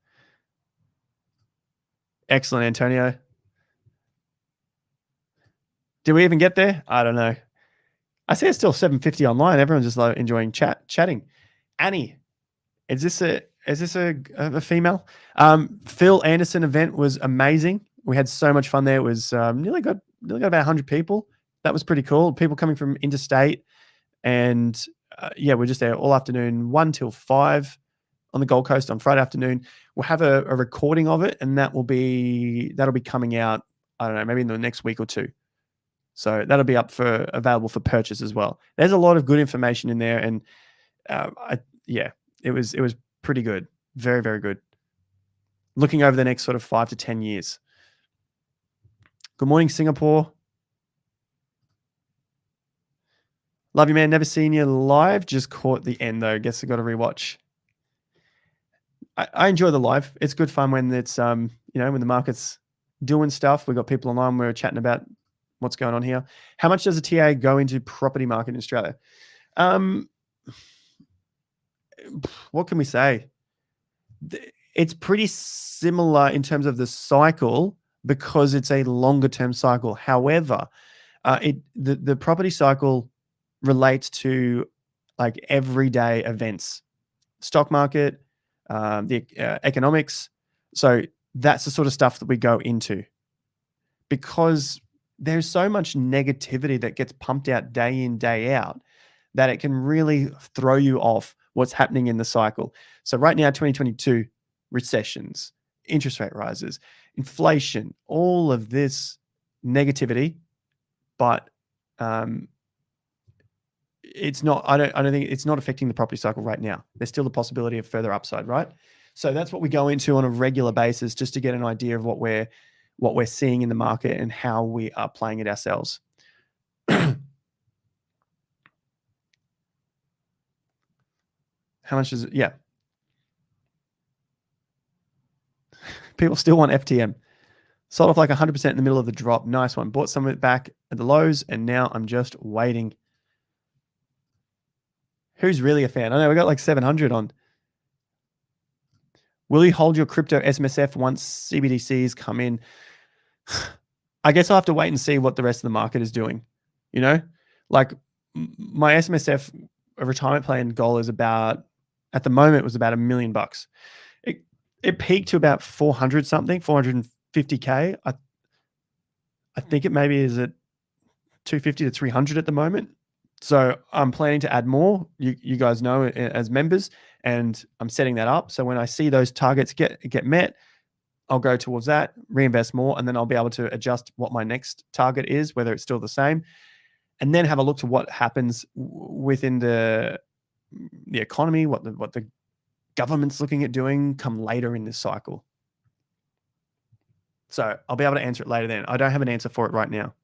A: Excellent, Antonio. Did we even get there? I don't know. I see it's still 7:50 online. Everyone's just like enjoying chatting. Annie, is this a female? Phil Anderson event was amazing. We had so much fun there. It was nearly got about 100 people. That was pretty cool. People coming from interstate, and we're just there all afternoon, 1 till 5 on the Gold Coast on Friday afternoon. We'll have a recording of it, and that'll be coming out. I don't know, maybe in the next week or two. So that'll be available for purchase as well. There's a lot of good information in there, and it was pretty good, very, very good. Looking over the next sort of 5 to 10 years. Good morning, Singapore. Love you, man. Never seen you live. Just caught the end though. Guess I got to rewatch. I enjoy the live. It's good fun when it's when the market's doing stuff. We've got people online. We're chatting about what's going on here. How much does a TA go into property market in Australia? What can we say? It's pretty similar in terms of the cycle because it's a longer term cycle. However, the property cycle relates to like everyday events, stock market, the economics. So that's the sort of stuff that we go into because there's so much negativity that gets pumped out day in, day out that it can really throw you off what's happening in the cycle. So right now, 2022, recessions, interest rate rises, inflation, all of this negativity, but it's not, I don't think it's not affecting the property cycle right now. There's still the possibility of further upside, right? So that's what we go into on a regular basis just to get an idea of what we're what we're seeing in the market and how we are playing it ourselves. How much is it? Yeah. People still want FTM. Sold off like 100% in the middle of the drop. Nice one. Bought some of it back at the lows, and now I'm just waiting. Who's really a fan? I know we got like 700 on. Will you hold your crypto SMSF once CBDCs come in? I guess I'll have to wait and see what the rest of the market is doing. You know, like my SMSF retirement plan goal is about, at the moment, was about $1 million. It peaked to about 400 something, 450K. I think it maybe is at 250 to 300 at the moment. So I'm planning to add more. You guys know as members, and I'm setting that up. So when I see those targets get met, I'll go towards that, reinvest more, and then I'll be able to adjust what my next target is, whether it's still the same, and then have a look to what happens within the economy, what the government's looking at doing come later in this cycle. So I'll be able to answer it later then. I don't have an answer for it right now.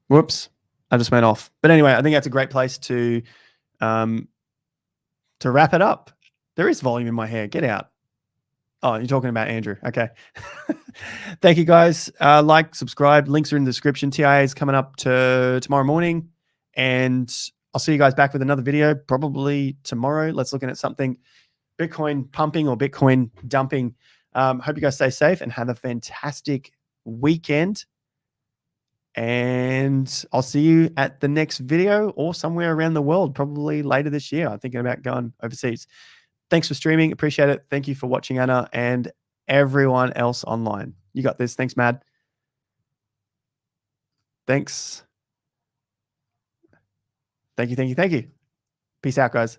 A: Whoops, I just went off. But anyway, I think that's a great place to wrap it up. There is volume in my hair. Get out. Oh, you're talking about Andrew. Okay. Thank you, guys. Like, subscribe. Links are in the description. TIA is coming up to tomorrow morning. And I'll see you guys back with another video probably tomorrow. Let's look at something Bitcoin pumping or Bitcoin dumping. Hope you guys stay safe and have a fantastic weekend. And I'll see you at the next video or somewhere around the world, probably later this year. I'm thinking about going overseas. Thanks for streaming. Appreciate it. Thank you for watching, Anna, and everyone else online. You got this. Thanks, Mad. Thanks. Thank you. Peace out, guys.